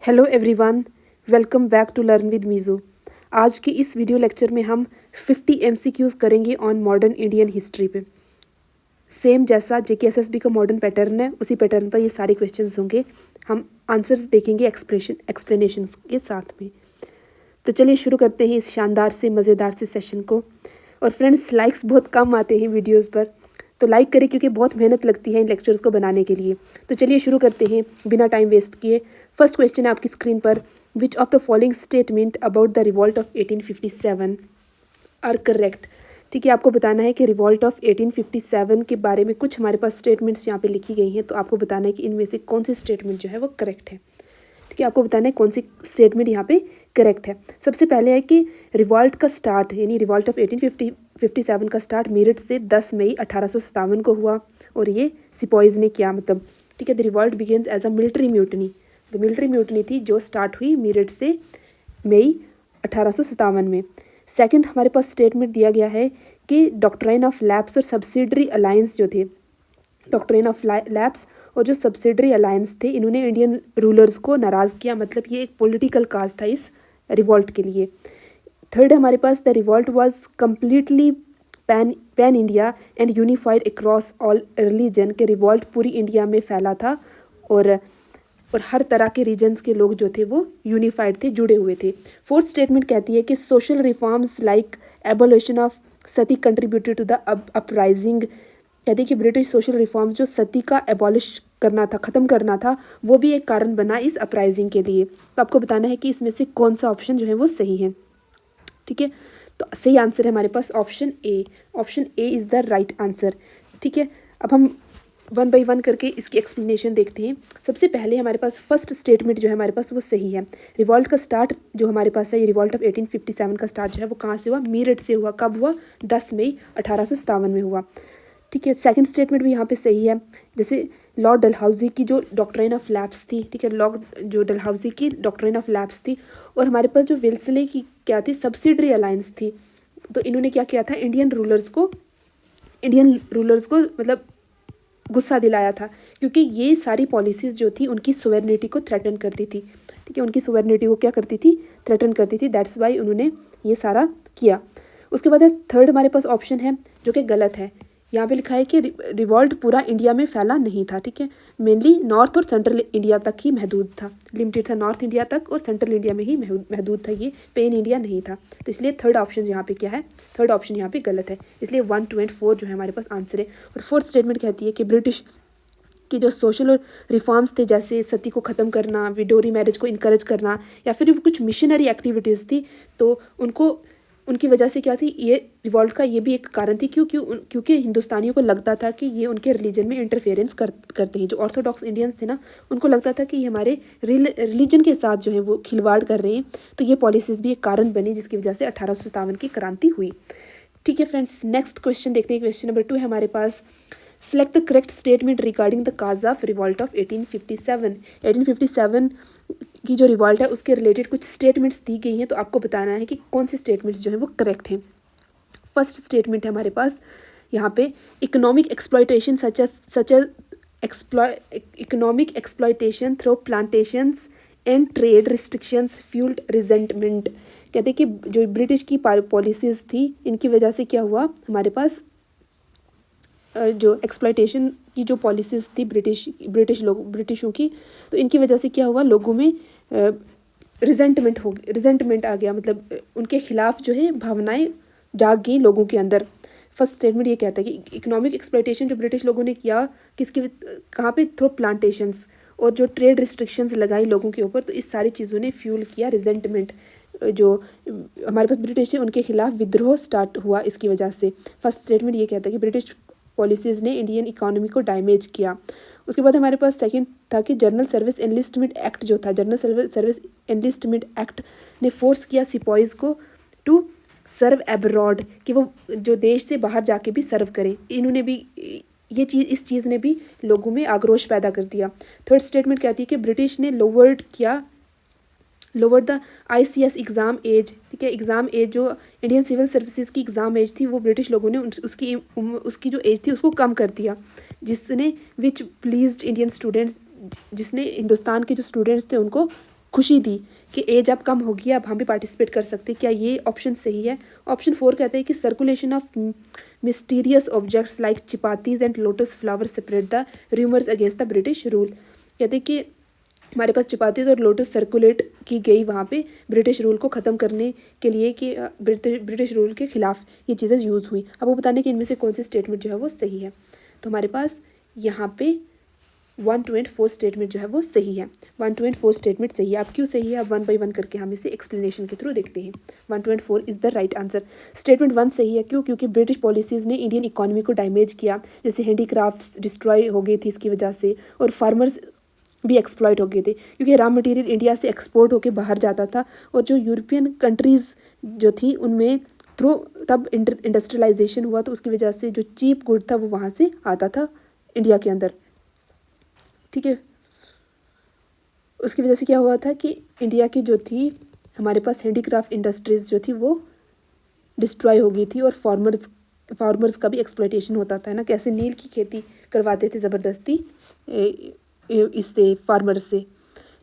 Hello everyone, welcome back to learn with मीज़ो। आज के इस वीडियो लेक्चर में हम 50 एमसीक्यूज़ करेंगे ऑन मॉडर्न इंडियन हिस्ट्री पे। सेम जैसा जेकेएसएसबी का मॉडर्न पैटर्न है, उसी पैटर्न पर ये सारे क्वेश्चंस होंगे। हम आंसर्स देखेंगे एक्सप्लेनेशन के साथ में। तो चलिए शुरू करते हैं इस शानदार से मज़ेदार से सेशन को। और फ्रेंड्स, लाइक्स बहुत कम आते हैं वीडियोज़ पर, तो लाइक करें क्योंकि बहुत मेहनत लगती है इन लेक्चर्स को बनाने के लिए। तो चलिए शुरू करते हैं बिना टाइम वेस्ट किए। फर्स्ट क्वेश्चन है आपकी स्क्रीन पर, which of the following statement about the revolt of 1857 are correct. ठीक है, आपको बताना है कि रिवॉल्ट ऑफ 1857 के बारे में कुछ हमारे पास स्टेटमेंट्स यहाँ पे लिखी गई हैं, तो आपको बताना है कि इनमें से कौन सी स्टेटमेंट जो है वो करेक्ट है। ठीक है, आपको बताना है कौन सी स्टेटमेंट यहाँ पे करेक्ट है। सबसे पहले है कि रिवॉल्ट का स्टार्ट यानी रिवॉल्ट ऑफ 1857 का स्टार्ट मेरठ से 10 मई 1857 को हुआ और ये सिपॉइज ने किया। मतलब ठीक है, the revolt begins as a military mutiny. The military mutiny थी जो स्टार्ट हुई मेरठ से मई 1857 में। सेकंड हमारे पास स्टेटमेंट दिया गया है कि डॉक्ट्राइन ऑफ लैप्स और सब्सिडरी अलायंस जो थे, डॉक्ट्राइन ऑफ लैप्स और जो सब्सिडरी अलायंस थे, इन्होंने इंडियन रूलर्स को नाराज़ किया। मतलब ये एक पॉलिटिकल काज था इस रिवॉल्ट के लिए। थर्ड हमारे पास, the revolt was completely pan India and unified across all religion. के रिवॉल्ट पूरी इंडिया में फैला था और हर तरह के रीजन्स के लोग जो थे वो यूनिफाइड थे, जुड़े हुए थे। फोर्थ स्टेटमेंट कहती है कि social reforms like abolition of sati contributed to the uprising. कहती है कि ब्रिटिश सोशल रिफॉर्म्स जो सती का एबॉलिश करना था, ख़त्म करना था, वो भी एक कारण बना इस अपराइजिंग के लिए। तो आपको बताना है कि इसमें से कौन सा ऑप्शन जो है वो सही है। ठीक है, तो सही आंसर है हमारे पास option A. Option A is the right answer. ठीक है, अब हम वन बाई वन करके इसकी एक्सप्लेनेशन देखते हैं। सबसे पहले हमारे पास फर्स्ट स्टेटमेंट जो है हमारे पास वो सही है। रिवॉल्ट का स्टार्ट जो हमारे पास है, ये रिवॉल्ट ऑफ 1857 का स्टार्ट जो है वो कहाँ से हुआ? मेरठ से हुआ। कब हुआ? 10 मई 1857 में हुआ। ठीक है, सेकंड स्टेटमेंट भी यहाँ पे सही है। जैसे लॉर्ड डलहौजी की जो डॉक्ट्राइन ऑफ लैप्स थी, ठीक है, लॉर्ड जो डलहौजी की डॉक्ट्राइन ऑफ लैप्स थी, और हमारे पास जो विल्सले की क्या थी? सब्सिडरी अलायंस थी। तो इन्होंने क्या किया था? इंडियन रूलर्स को मतलब गुस्सा दिलाया था, क्योंकि ये सारी पॉलिसीज़ जो थी उनकी सोवेरेनिटी को थ्रेटन करती थी। ठीक है, उनकी सोवेरेनिटी को क्या करती थी? थ्रेटन करती थी। दैट्स वाई उन्होंने ये सारा किया। उसके बाद थर्ड हमारे पास ऑप्शन है जो कि गलत है। यहाँ पे लिखा है कि रिवॉल्ट पूरा इंडिया में फैला नहीं था। ठीक है, मेनली नॉर्थ और सेंट्रल इंडिया तक ही महदूद था, लिमिटेड था नॉर्थ इंडिया तक और सेंट्रल इंडिया में ही महदूद था, ये पेन इंडिया नहीं था। तो इसलिए थर्ड ऑप्शन यहाँ पे क्या है? थर्ड ऑप्शन यहाँ पे गलत है। इसलिए 1, 2 एंड 4 जो है हमारे पास आंसर है। और फोर्थ स्टेटमेंट कहती है कि ब्रिटिश कि जो सोशल और रिफॉर्म्स थे, जैसे सती को ख़त्म करना, विडोरी मैरिज को इनकरेज करना, या फिर कुछ मिशनरी एक्टिविटीज़ थी, तो उनकी वजह से क्या थी? ये रिवॉल्ट का ये भी एक कारण थी। क्योंकि हिंदुस्तानियों को लगता था कि ये उनके रिलीजन में इंटरफेरेंस करते हैं। जो ऑर्थोडॉक्स इंडियंस थे ना, उनको लगता था कि ये हमारे रिलीजन के साथ जो है वो खिलवाड़ कर रहे हैं। तो ये पॉलिसीज़ भी एक कारण बनी जिसकी वजह से 1857 की क्रांति हुई। ठीक है फ्रेंड्स, नेक्स्ट क्वेश्चन देखते हैं। क्वेश्चन नंबर 2 है हमारे पास, select the correct statement regarding the cause of revolt of 1857। 1857 की जो रिवॉल्ट है उसके रिलेटेड कुछ स्टेटमेंट्स दी गई हैं, तो आपको बताना है कि कौन सी स्टेटमेंट्स जो हैं वो करेक्ट हैं। फर्स्ट स्टेटमेंट है हमारे पास यहाँ पे, economic exploitation such as economic exploitation through plantations and trade restrictions fuelled resentment. कहते हैं कि जो ब्रिटिश की पॉलिसीज़ थी, इनकी वजह से क्या हुआ? हमारे पास जो एक्सप्लॉयटेशन की जो पॉलिसीज़ थी ब्रिटिशों की, तो इनकी वजह से क्या हुआ? लोगों में रिजेंटमेंट आ गया। मतलब उनके खिलाफ जो है भावनाएं जाग गई लोगों के अंदर। फर्स्ट स्टेटमेंट ये कहता है कि इकोनॉमिक एक्सप्लॉयटेशन जो ब्रिटिश लोगों ने किया, कहाँ पे? थ्रू प्लांटेशंस, और जो ट्रेड रिस्ट्रिक्शंस लगाई लोगों के ऊपर, तो इस सारी चीज़ों ने फ्यूल किया रिजेंटमेंट। जो हमारे पास ब्रिटिश है उनके खिलाफ विद्रोह स्टार्ट हुआ इसकी वजह से। फर्स्ट स्टेटमेंट ये कहता है कि ब्रिटिश पॉलिसीज़ ने इंडियन इकोनॉमी को डैमेज किया। उसके बाद हमारे पास सेकंड था कि जनरल सर्विस एनलिस्टमेंट एक्ट जो था, जनरल सर्विस एनलिस्टमेंट एक्ट ने फोर्स किया सिपॉइज़ को टू सर्व एब्रॉड, कि वो जो देश से बाहर जाके भी सर्व करें। इन्होंने भी इस चीज़ ने भी लोगों में आक्रोश पैदा कर दिया। थर्ड स्टेटमेंट कहती है कि ब्रिटिश ने lower the ICS exam age. ठीक है, एग्ज़ाम एज जो इंडियन सिविल सर्विसेज की एग्ज़ाम एज थी, वो ब्रिटिश लोगों ने उसकी जो एज थी उसको कम कर दिया, जिसने विच प्लीज्ड इंडियन स्टूडेंट्स, जिसने हिंदुस्तान के जो स्टूडेंट्स थे उनको खुशी दी कि एज अब कम होगी, अब हम भी पार्टिसिपेट कर सकते हैं। क्या ये ऑप्शन सही है? ऑप्शन 4 कहते हैं कि circulation of mysterious objects like chapatis and lotus flower separate the rumours against the British rule. कहते हैं कि हमारे पास चिपातीज और लोटस सर्कुलेट की गई वहाँ पे ब्रिटिश रूल को ख़त्म करने के लिए, कि ब्रिटिश रूल के खिलाफ ये चीज़ें यूज़ हुई। अब वो बताने कि इनमें से कौन सी स्टेटमेंट जो है वो सही है। तो हमारे पास यहाँ पे 1, 2 एंड 4 स्टेटमेंट जो है वो सही है। 1, 2 एंड 4 स्टेटमेंट सही है। अब क्यों सही है, अब 1 बाई 1 करके हम इसे एक्सप्लेनेशन के थ्रू देखते हैं। 1, 2 and 4 is the right answer. Statement 1 सही है। क्यों? क्योंकि ब्रिटिश पॉलिसीज़ ने इंडियन इकोनॉमी को डैमेज किया, जैसे हैंडीक्राफ्ट्स डिस्ट्रॉय हो गई थी इसकी वजह से, और फार्मर्स भी एक्सप्लॉयट हो गए थे, क्योंकि रॉ मटेरियल इंडिया से एक्सपोर्ट होकर बाहर जाता था, और जो यूरोपियन कंट्रीज़ जो थी उनमें थ्रू तब इंडस्ट्रियलाइजेशन हुआ, तो उसकी वजह से जो चीप गुड था वो वहाँ से आता था इंडिया के अंदर। ठीक है, उसकी वजह से क्या हुआ था कि इंडिया की जो थी हमारे पास हैंडीक्राफ्ट इंडस्ट्रीज़ जो थी वो डिस्ट्रॉय हो गई थी, और फार्मर्स का भी एक्सप्लॉयटेशन होता था ना, कैसे नील की खेती करवाते थे ज़बरदस्ती इससे फार्मर्स से।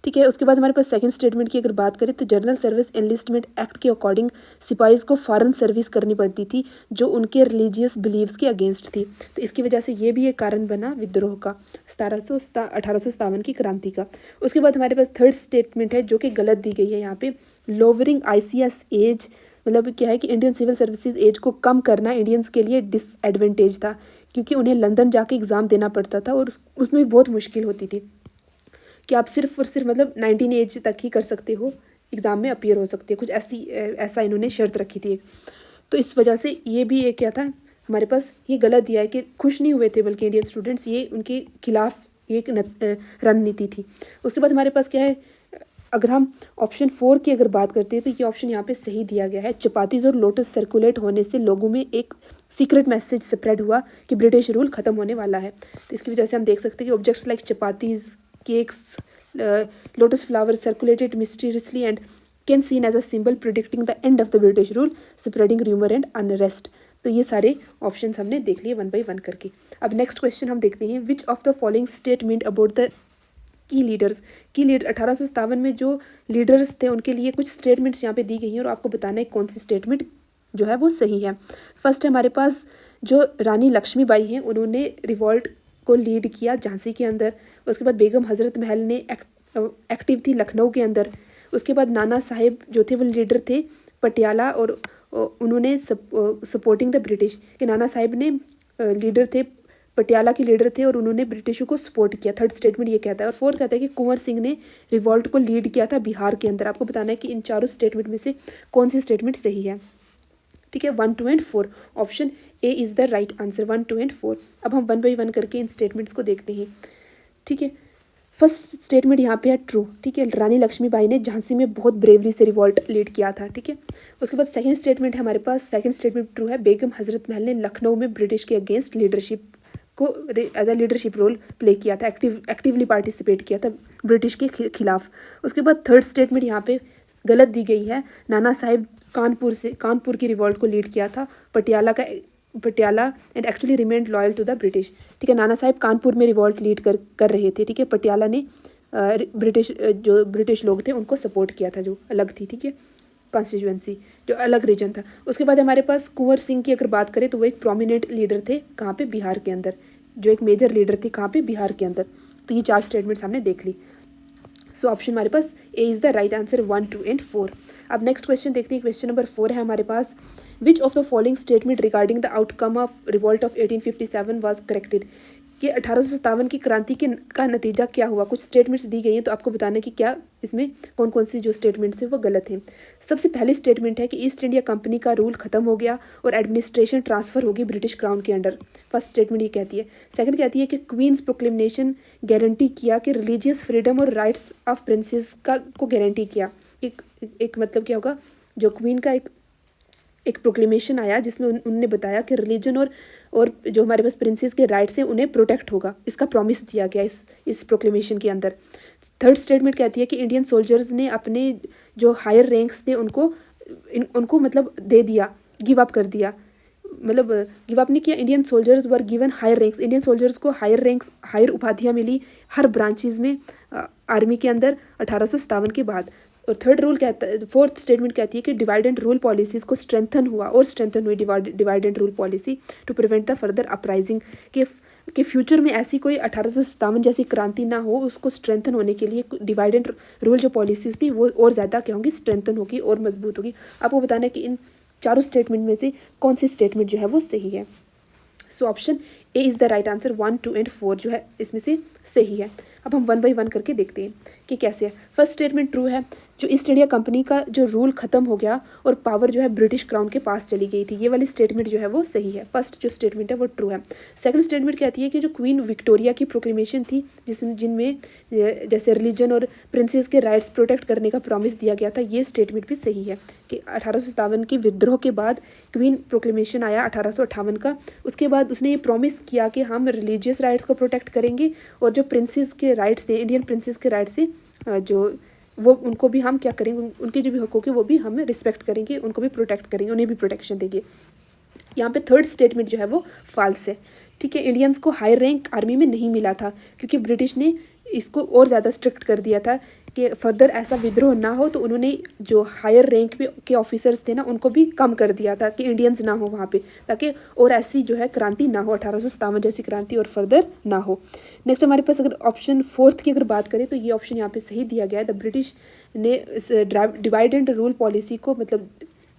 ठीक है, उसके बाद हमारे पास सेकंड स्टेटमेंट की अगर बात करें तो जनरल सर्विस एनलिस्टमेंट एक्ट के अकॉर्डिंग सिपाहीज़ को फॉरेन सर्विस करनी पड़ती थी, जो उनके रिलीजियस बिलीव्स के अगेंस्ट थी। तो इसकी वजह से ये भी एक कारण बना विद्रोह का, 1857 की क्रांति का। उसके बाद हमारे पास थर्ड स्टेटमेंट है जो कि गलत दी गई है यहाँ पे। लोअरिंग ICS एज, मतलब क्या है कि इंडियन सिविल सर्विसेज एज को कम करना इंडियंस के लिए डिसएडवांटेज था, क्योंकि उन्हें लंदन जाके एग्ज़ाम देना पड़ता था, और उसमें भी बहुत मुश्किल होती थी कि आप सिर्फ और सिर्फ मतलब 19 एज तक ही कर सकते हो, एग्ज़ाम में अपीयर हो सकते हो, कुछ ऐसा इन्होंने शर्त रखी थी। तो इस वजह से ये भी एक क्या था हमारे पास, ये गलत दिया है कि खुश नहीं हुए थे बल्कि इंडियन स्टूडेंट्स, ये उनके खिलाफ एक रणनीति थी। उसके बाद हमारे पास क्या है, अगर हम ऑप्शन 4 की अगर बात करते हैं तो ये ऑप्शन यहाँ पे सही दिया गया है। चपातीज और लोटस सर्कुलेट होने से लोगों में एक सीक्रेट मैसेज स्प्रेड हुआ कि ब्रिटिश रूल ख़त्म होने वाला है। तो इसकी वजह से हम देख सकते हैं कि objects like chapatis, cakes, lotus flowers circulated mysteriously and can seen as a symbol predicting the end of the British rule, spreading rumour and unrest. तो ये सारे ऑप्शन हमने देख लिए 1 बाई 1 करके। अब नेक्स्ट क्वेश्चन हम देखते हैं, विच of the following statement about the key leaders. की लीडर 1857 में जो लीडर्स थे उनके लिए कुछ स्टेटमेंट्स यहाँ पे दी गई हैं, और आपको बताना है कौन सी स्टेटमेंट जो है वो सही है। फर्स्ट है हमारे पास जो रानी लक्ष्मीबाई हैं, उन्होंने रिवॉल्ट को लीड किया झांसी के अंदर। उसके बाद बेगम हज़रत महल ने एक्टिव थी लखनऊ के अंदर। उसके बाद नाना साहिब जो थे वो लीडर थे पटियाला, और उन्होंने सपोर्टिंग द ब्रिटिश, कि नाना साहिब ने लीडर थे, पटियाला के लीडर थे, और उन्होंने ब्रिटिशों को सपोर्ट किया। थर्ड स्टेटमेंट ये कहता है। और फोर्थ कहता है कि कुंवर सिंह ने रिवॉल्ट को लीड किया था बिहार के अंदर। आपको बताना है कि इन चारों स्टेटमेंट में से कौन सी स्टेटमेंट सही है। ठीक है, 1, 2 and 4 option A is the right answer, 1, 2 and 4। अब हम 1 बाई 1 करके इन स्टेटमेंट्स को देखते हैं। ठीक है, फर्स्ट स्टेटमेंट यहाँ पे है ट्रू। ठीक है, रानी लक्ष्मीबाई ने झांसी में बहुत ब्रेवरी से रिवॉल्ट लीड किया था। ठीक है, उसके बाद सेकंड स्टेटमेंट है हमारे पास, सेकंड स्टेटमेंट ट्रू है। बेगम हज़रत महल ने लखनऊ में ब्रिटिश के अगेंस्ट लीडरशिप को as a leadership role play किया था, एक्टिवली पार्टिसिपेट किया था ब्रिटिश के खिलाफ। उसके बाद थर्ड स्टेटमेंट यहाँ पे गलत दी गई है। नाना साहिब कानपुर की रिवॉल्ट को लीड किया था, Patiala and actually remained loyal to the British. ठीक है, नाना साहिब कानपुर में रिवॉल्ट लीड कर रहे थे। ठीक है, पटियाला ने जो ब्रिटिश लोग थे उनको सपोर्ट किया था, जो अलग थी। ठीक है, कॉन्स्टिट्यूएंसी जो अलग रीजन था। उसके बाद हमारे पास कुंवर सिंह की अगर बात करें तो वो एक प्रोमिनेंट लीडर थे, कहाँ पे, बिहार के अंदर, जो एक मेजर लीडर थे, कहाँ पे, बिहार के अंदर। तो ये 4 स्टेटमेंट्स हमने देख ली। सो ऑप्शन हमारे पास A is the right answer, 1, 2 and 4। अब नेक्स्ट क्वेश्चन देखते हैं। क्वेश्चन नंबर 4 है हमारे पास, which of the following statement regarding the outcome of revolt of 1857 was corrected. कि 1857 की क्रांति का नतीजा क्या हुआ। कुछ स्टेटमेंट्स दी गई हैं, तो आपको बताना है कि क्या इसमें कौन कौन सी जो स्टेटमेंट्स हैं वो गलत हैं। सबसे पहली स्टेटमेंट है कि ईस्ट इंडिया कंपनी का रूल खत्म हो गया और एडमिनिस्ट्रेशन ट्रांसफ़र होगी ब्रिटिश क्राउन के अंडर। फर्स्ट स्टेटमेंट ये कहती है। सेकंड कहती है कि क्वींस प्रोक्लेमेशन गारंटी किया कि रिलीजियस फ्रीडम और राइट्स ऑफ प्रिंसेस को गारंटी किया। एक मतलब क्या होगा, जो क्वीन का एक प्रोक्लेमेशन आया जिसमें उन्होंने बताया कि रिलीजन और जो हमारे पास प्रिंसेस के राइट्स हैं उन्हें प्रोटेक्ट होगा, इसका प्रॉमिस दिया गया इस प्रोक्लेमेशन के अंदर। थर्ड स्टेटमेंट कहती है कि इंडियन सोल्जर्स ने अपने जो हायर रैंक्स थे उनको मतलब दे दिया, गिव अप कर दिया, मतलब गिव अप नहीं किया। Indian soldiers were given higher ranks, Indian soldiers को हायर रैंक्स, हायर उपाधियाँ मिली हर ब्रांचेज में, आर्मी के अंदर 1857 के बाद। और थर्ड रूल कहता है, फोर्थ स्टेटमेंट कहती है कि डिवाइड एंड रूल पॉलिसीज़ को स्ट्रेंथन हुआ और स्ट्रेंथन हुई divide and rule policy to prevent the further uprising के फ्यूचर में ऐसी कोई 1857 जैसी क्रांति ना हो, उसको स्ट्रेंथन होने के लिए डिवाइड एंड रूल जो पॉलिसीज़ थी वो और ज़्यादा क्या होंगी, स्ट्रेंथन होगी और मजबूत होगी। आपको बताना है कि इन चारों स्टेटमेंट में से कौन सी स्टेटमेंट जो है वो सही है। सो option A is the right answer, 1, 2 and 4 जो है इसमें से सही है। अब हम 1 बाई 1 करके देखते हैं कि कैसे है। फर्स्ट स्टेटमेंट ट्रू है, जो ईस्ट इंडिया कंपनी का जो रूल खत्म हो गया और पावर जो है ब्रिटिश क्राउन के पास चली गई थी, ये वाली स्टेटमेंट जो है वो सही है। फर्स्ट जो स्टेटमेंट है वो ट्रू है। सेकंड स्टेटमेंट कहती है कि जो क्वीन विक्टोरिया की प्रोक्लेमेशन थी जिनमें जैसे रिलीजन और प्रिंसेस के राइट्स प्रोटेक्ट करने का प्रॉमिस दिया गया था, ये स्टेटमेंट भी सही है कि 1857 के विद्रोह के बाद क्वीन प्रोक्लेमेशन आया 1858 का, उसके बाद उसने ये प्रॉमिस किया कि हम रिलीजियस राइट्स को प्रोटेक्ट करेंगे और जो प्रिंसेस के राइट्स थे, इंडियन प्रिंसेस के राइट्स से जो वो उनको भी हम क्या करेंगे, उनके जो भी हकों के वो भी हम रिस्पेक्ट करेंगे, उनको भी प्रोटेक्ट करेंगे, उन्हें भी प्रोटेक्शन देंगे। यहाँ पे थर्ड स्टेटमेंट जो है वो फॉल्स है। ठीक है, इंडियंस को हाई रैंक आर्मी में नहीं मिला था क्योंकि ब्रिटिश ने इसको और ज़्यादा स्ट्रिक्ट कर दिया था कि फर्दर ऐसा विद्रोह ना हो, तो उन्होंने जो हायर रैंक पे के ऑफिसर्स थे ना उनको भी कम कर दिया था कि इंडियंस ना हो वहाँ पे, ताकि और ऐसी जो है क्रांति ना हो, 1857 जैसी क्रांति और फर्दर ना हो। नेक्स्ट हमारे पास अगर ऑप्शन फोर्थ की अगर बात करें तो ये ऑप्शन यहाँ पे सही दिया गया है। द ब्रिटिश ने इस डिवाइड एंड रूल पॉलिसी को, मतलब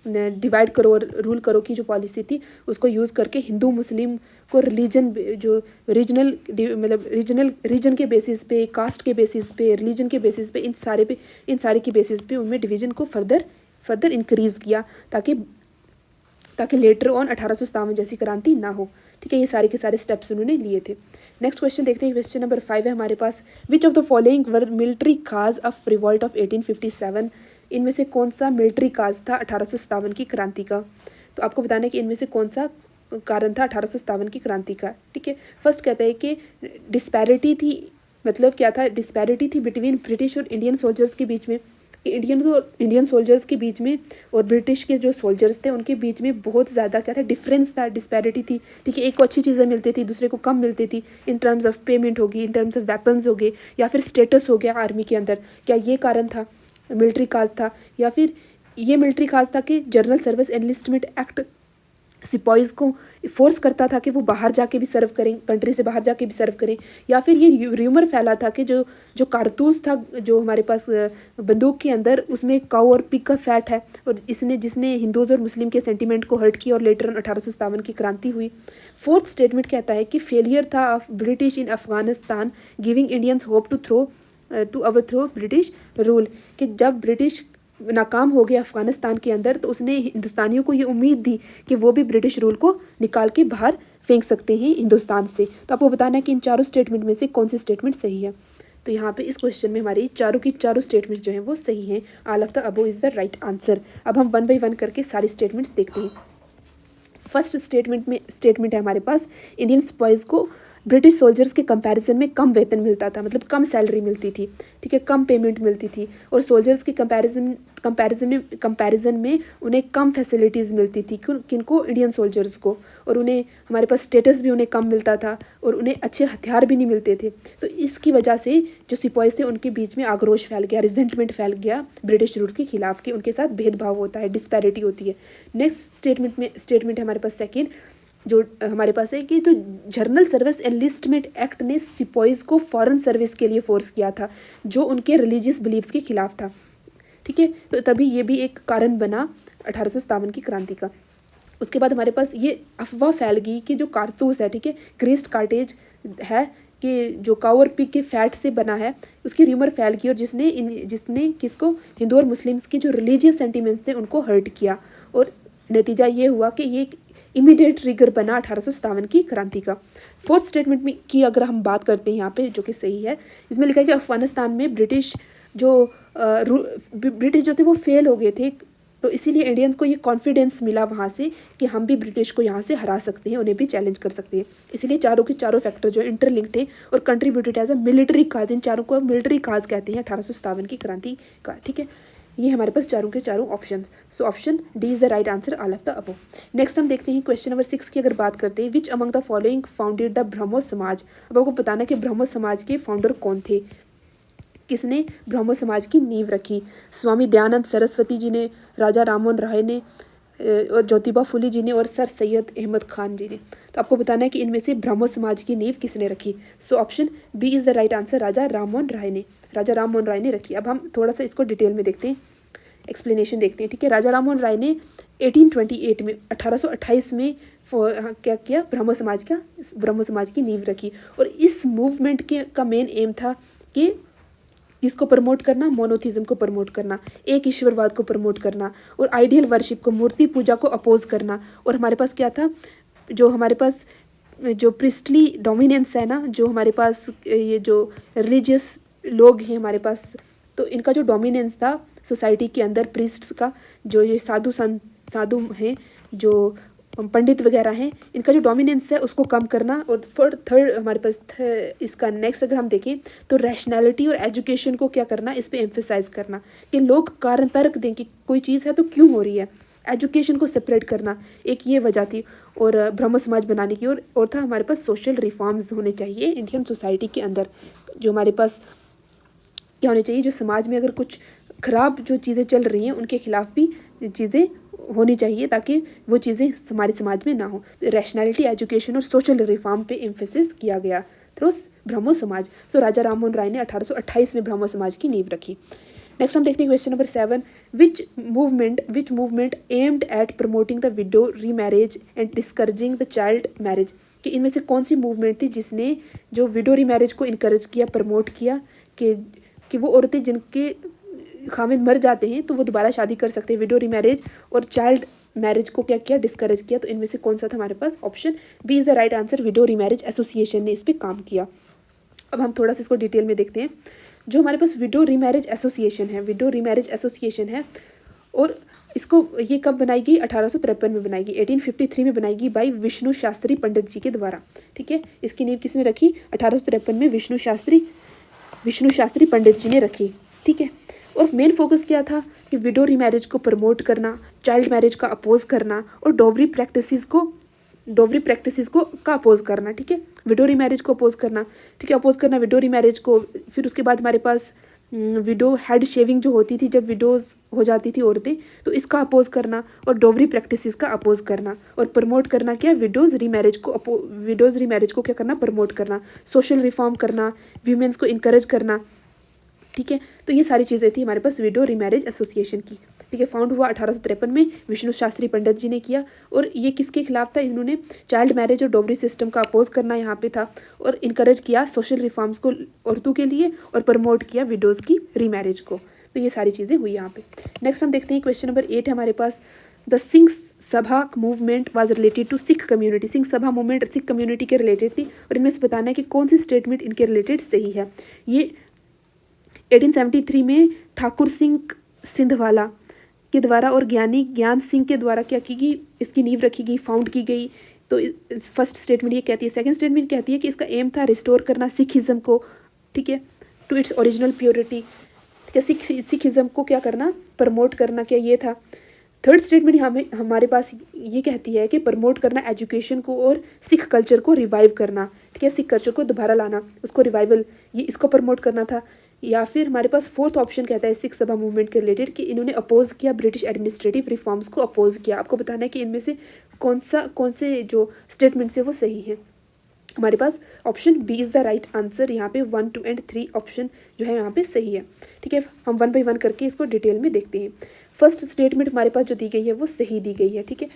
डिवाइड करो और रूल करो की जो पॉलिसी थी उसको यूज़ करके हिंदू मुस्लिम को रिलीजन जो रीजनल मतलब रीजन के बेसिस पे, कास्ट के बेसिस पे, रिलीजन के बेसिस पे, इन सारे के बेसिस पे उनमें डिवीजन को फर्दर इंक्रीज़ किया ताकि लेटर ऑन 1857 जैसी क्रांति ना हो। ठीक है, ये सारे के सारे स्टेप्स उन्होंने लिए थे। नेक्स्ट क्वेश्चन देखते हैं, क्वेश्चन नंबर 5 है हमारे पास। Which of the following were military cause of revolt of 1857? इनमें से कौन सा मिलिट्री काज था 1857 की क्रांति का? तो आपको बताना है कि इनमें से कौन सा कारण था 1857 की क्रांति का। ठीक है, फर्स्ट कहता है कि डिस्पैरिटी थी, मतलब क्या था, डिस्पैरिटी थी बिटवीन ब्रिटिश और इंडियन सोल्जर्स के बीच में, इंडियन सोल्जर्स के बीच में और ब्रिटिश के जो सोल्जर्स थे उनके बीच में बहुत ज़्यादा क्या था, डिफरेंस था, डिस्पैरिटी थी। ठीक है, एक को अच्छी चीज़ें मिलती थी, दूसरे को कम मिलती थी, इन टर्म्स ऑफ पेमेंट होगी, इन टर्म्स ऑफ वेपन्स हो गए, या फिर स्टेटस हो गया आर्मी के अंदर। क्या ये कारण था, मिलिट्री काज था? या फिर ये मिलिट्री काज था कि जनरल सर्विस एनलिस्टमेंट एक्ट सिपाहीज़ को फोर्स करता था कि वो बाहर जाके भी सर्व करें, कंट्री से बाहर जाके भी सर्व करें? या फिर ये र्यूमर फैला था कि जो कारतूस था जो हमारे पास बंदूक के अंदर, उसमें काऊ और पिग का फैट है और जिसने हिंदूज़ और मुस्लिम के सेंटीमेंट को हर्ट किया और लेटर 1857 की क्रांति हुई। फोर्थ स्टेटमेंट कहता है कि फेलियर था of British in Afghanistan giving Indians hope to overthrow British rule, कि जब ब्रिटिश नाकाम हो गया अफगानिस्तान के अंदर तो उसने हिंदुस्तानियों को ये उम्मीद दी कि वो भी ब्रिटिश रूल को निकाल के बाहर फेंक सकते हैं हिंदुस्तान से। तो आपको बताना है कि इन चारों स्टेटमेंट में से कौन सी स्टेटमेंट सही है। तो यहाँ पे इस क्वेश्चन में हमारी चारों की चारों स्टेटमेंट्स जो हैं वो सही हैं। All of the above is the right answer. अब हम 1 बाई 1 करके सारी स्टेटमेंट्स देखते हैं। फर्स्ट स्टेटमेंट है हमारे पास, इंडियन सिपाहीज़ को ब्रिटिश सोल्जर्स के कंपैरिजन में कम वेतन मिलता था, मतलब कम सैलरी मिलती थी। ठीक है, कम पेमेंट मिलती थी और सोल्जर्स के कंपैरिजन में उन्हें कम फैसिलिटीज़ मिलती थी, किनको, इंडियन सोल्जर्स को, और उन्हें हमारे पास स्टेटस भी उन्हें कम मिलता था और उन्हें अच्छे हथियार भी नहीं मिलते थे। तो इसकी वजह से जो सिपाही थे उनके बीच में आक्रोश फैल गया, रिजेंटमेंट फैल गया ब्रिटिश रूल के खिलाफ कि उनके साथ भेदभाव होता है, डिस्पैरिटी होती है। नेक्स्ट स्टेटमेंट है हमारे पास सेकेंड, जो हमारे पास है कि तो जनरल सर्विस एनलिस्टमेंट एक्ट ने सिपाहीज़ को फॉरेन सर्विस के लिए फोर्स किया था जो उनके रिलीजियस बिलीव्स के खिलाफ था। ठीक है, तो तभी ये भी एक कारण बना 1857 की क्रांति का। उसके बाद हमारे पास ये अफवाह फैल गई कि जो कारतूस है, ठीक है, ग्रेस्ट कार्टेज है कि जो काऊ और पिग के फैट से बना है, उसकी र्यूमर फैल गई और जिसने किसको, हिंदू और मुस्लिम्स की जो रिलीजियस सेंटिमेंट्स थे उनको हर्ट किया और नतीजा ये हुआ कि ये इमीडिएट ट्रिगर बना 1857 की क्रांति का। फोर्थ स्टेटमेंट में की अगर हम बात करते हैं यहाँ पे, जो कि सही है, इसमें लिखा है कि अफगानिस्तान में ब्रिटिश जो थे वो फेल हो गए थे, तो इसीलिए इंडियंस को ये कॉन्फिडेंस मिला वहाँ से कि हम भी ब्रिटिश को यहाँ से हरा सकते हैं, उन्हें भी चैलेंज कर सकते हैं। इसलिए चारों के चारों फैक्टर जो इंटरलिंक्ड थे और कंट्रीब्यूटेड एज अ मिलिट्री काज, इन चारों को मिलिट्री काज कहते हैं 1857 की क्रांति का। ठीक है, ये हमारे पास चारों के चारों option. So option D is the right answer, all of the above. Next हम देखते हैं क्वेश्चन नंबर 6 की अगर बात करते हैं, which among the following founded the Brahmo Samaj. अब आपको बताना कि ब्रह्मो समाज के फाउंडर कौन थे। किसने ब्रह्मो समाज की नींव रखी? स्वामी दयानंद सरस्वती जी ने, राजा राममोहन राय ने, और ज्योतिबा फुले जी ने, और सर सैयद अहमद खान जी ने। तो आपको बताना है कि इनमें से ब्रह्मो समाज की नींव किसने रखी। So option B is the right answer, Raja Rammohan Roy ने, राजा राममोहन राय ने रखी। अब हम थोड़ा सा इसको डिटेल में देखते हैं, एक्सप्लेनेशन देखते हैं, ठीक है। राजा राममोहन राय ने 1828 में 1828 में क्या किया, ब्रह्मो समाज की नींव रखी। और इस मूवमेंट के का मेन एम था कि किसको प्रमोट करना, मोनोथिज्म को प्रमोट करना, एक ईश्वरवाद को प्रमोट करना, और आइडियल वर्शिप को, मूर्ति पूजा को अपोज करना। और हमारे पास क्या था, जो हमारे पास जो प्रिस्टली डोमिनेंस है ना, जो हमारे पास ये जो रिलीजियस लोग हैं हमारे पास, तो इनका जो डोमिनेंस था सोसाइटी के अंदर, प्रिस्ट्स का, जो ये साधु हैं, जो पंडित वगैरह हैं, इनका जो डोमिनेंस है उसको कम करना। और थर्ड हमारे पास इसका नेक्स्ट अगर हम देखें तो रैशनैलिटी और एजुकेशन को क्या करना, इस पर एम्फेसाइज करना कि लोग कारण तर्क दें कि कोई चीज़ है तो क्यों हो रही है। एजुकेशन को सेपरेट करना, एक ये वजह थी। और ब्रह्म समाज बनाने की और था हमारे पास सोशल रिफॉर्म्स होने चाहिए इंडियन सोसाइटी के अंदर। जो हमारे पास क्या होने चाहिए, जो समाज में अगर कुछ ख़राब जो चीज़ें चल रही हैं उनके खिलाफ भी चीज़ें होनी चाहिए ताकि वो चीज़ें हमारे समाज में ना हो। रैशनैलिटी, एजुकेशन और सोशल रिफॉर्म पे एम्फेसिस किया गया थ्रू ब्रह्मो समाज। सो राजा राममोहन राय ने 1828 में ब्रह्मो समाज की नींव रखी। नेक्स्ट हम देखते हैं question number 7, which movement aimed at promoting the widow remarriage and discouraging the child marriage. कि इनमें से कौन सी मूवमेंट थी जिसने जो विडो री मैरिज को इनकरेज किया, प्रमोट किया कि वो औरतें जिनके खामिद मर जाते हैं तो वो दोबारा शादी कर सकते हैं। विडो री मैरिज और चाइल्ड मैरिज को क्या किया, डिस्करेज किया। तो इनमें से कौन सा था हमारे पास, option B is the right answer, widow remarriage association ने इस पर काम किया। अब हम थोड़ा सा इसको डिटेल में देखते हैं। जो हमारे पास विडो री मैरिज एसोसिएशन है, और इसको ये कब बनाई गई, 1853 में बनाई गई, 1853 में बनाई गई बाई विष्णु शास्त्री पंडित जी के द्वारा। ठीक है, इसकी नींव किसने रखी, 1853 में विष्णु शास्त्री पंडित जी ने रखी। ठीक है, और मेन फोकस क्या था कि विडो री मैरिज को प्रमोट करना, चाइल्ड मैरिज का अपोज करना, और डोवरी प्रैक्टिसेस को का अपोज करना। ठीक है, विडो री मैरिज को अपोज करना, ठीक है, अपोज करना विडो री मैरिज को। फिर उसके बाद हमारे पास विडो हेड शेविंग जो होती थी, जब विडोज हो जाती थी औरतें, तो इसका अपोज करना, और डोवरी प्रैक्टिसेस का अपोज करना, और प्रमोट करना क्या, विडोज री मैरिज को क्या करना, प्रमोट करना, सोशल रिफॉर्म करना, वीमेंस को इनकरेज करना। ठीक है, तो ये सारी चीज़ें थी हमारे पास विडो री मैरिज एसोसिएशन की। ठीक है, फाउंड हुआ 1853 में, विष्णु शास्त्री पंडित जी ने किया। और ये किसके खिलाफ था, इन्होंने चाइल्ड मैरिज और डोवरी सिस्टम का अपोज करना यहाँ पे था, और इनकरेज किया सोशल रिफॉर्म्स को औरतों के लिए, और प्रमोट किया विडोज़ की री मैरिज को। तो ये सारी चीज़ें हुई यहाँ पे। नेक्स्ट हम देखते हैं क्वेश्चन नंबर 8 है हमारे पास, the Singh Sabha movement was related to Sikh community. Singh Sabha movement Sikh community के रिलेटेड थी, और इनमें से बताना है कि कौन सी स्टेटमेंट इनके रिलेटेड सही है। ये 1873 में ठाकुर सिंह सिंधवाला के द्वारा और ज्ञानी ज्ञान सिंह के द्वारा क्या की गई, इसकी नींव रखी गई, फाउंड की गई। तो फर्स्ट स्टेटमेंट ये कहती है। सेकंड स्टेटमेंट कहती है कि इसका एम था रिस्टोर करना सिखिज़्म को, ठीक है, टू इट्स ओरिजिनल प्योरिटी। ठीक है, सिखिज़्म को क्या करना, प्रमोट करना, क्या ये था। थर्ड स्टेटमेंट हमारे पास ये कहती है कि प्रमोट करना एजुकेशन को और सिख कल्चर को रिवाइव करना। ठीक है, सिख कल्चर को दोबारा लाना, उसको रिवाइवल, ये इसको प्रमोट करना था। या फिर हमारे पास फोर्थ ऑप्शन कहता है सिख सभा मूवमेंट के रिलेटेड कि इन्होंने अपोज किया ब्रिटिश एडमिनिस्ट्रेटिव रिफॉर्म्स को अपोज किया। आपको बताना है कि इनमें से कौन से जो स्टेटमेंट्स है वो सही है। हमारे पास option B is the right answer. यहाँ पे 1, 2 एंड 3 ऑप्शन जो है यहाँ पे सही है। ठीक है, हम 1 बाई 1 करके इसको डिटेल में देखते हैं। फर्स्ट स्टेटमेंट हमारे पास जो दी गई है वो सही दी गई है। ठीक है,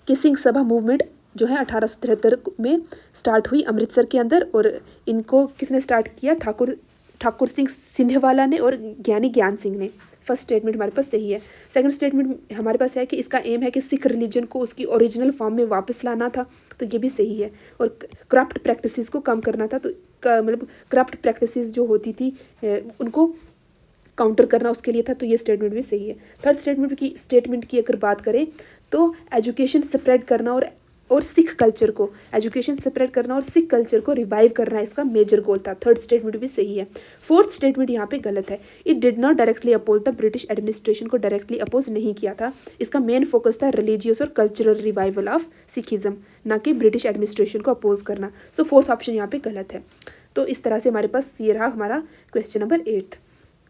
कि सिंह सभा मूवमेंट जो है 1873 में स्टार्ट हुई अमृतसर के अंदर, और इनको किसने स्टार्ट किया, ठाकुर सिंह सिंधवाला ने और ज्ञानी ज्ञान सिंह ने। फर्स्ट स्टेटमेंट हमारे पास सही है। सेकंड स्टेटमेंट हमारे पास है कि इसका एम है कि सिख रिलीजन को उसकी ओरिजिनल फॉर्म में वापस लाना था, तो ये भी सही है। और करप्ट प्रैक्टिसेस को कम करना था, तो मतलब करप्ट प्रैक्टिसेस जो होती थी उनको काउंटर करना उसके लिए था, तो ये स्टेटमेंट भी सही है। थर्ड स्टेटमेंट की अगर बात करें तो एजुकेशन स्प्रेड करना और सिख कल्चर को रिवाइव करना इसका मेजर गोल था। थर्ड स्टेटमेंट भी सही है। फोर्थ स्टेटमेंट यहाँ पे गलत है। It did not directly oppose the British administration को डायरेक्टली अपोज नहीं किया था। इसका मेन फोकस था रिलीजियस और कल्चरल रिवाइवल ऑफ सिखिज्म, ना कि ब्रिटिश एडमिनिस्ट्रेशन को अपोज करना। सो फोर्थ ऑप्शन यहाँ पे गलत है। तो इस तरह से हमारे पास ये रहा हमारा क्वेश्चन नंबर 8।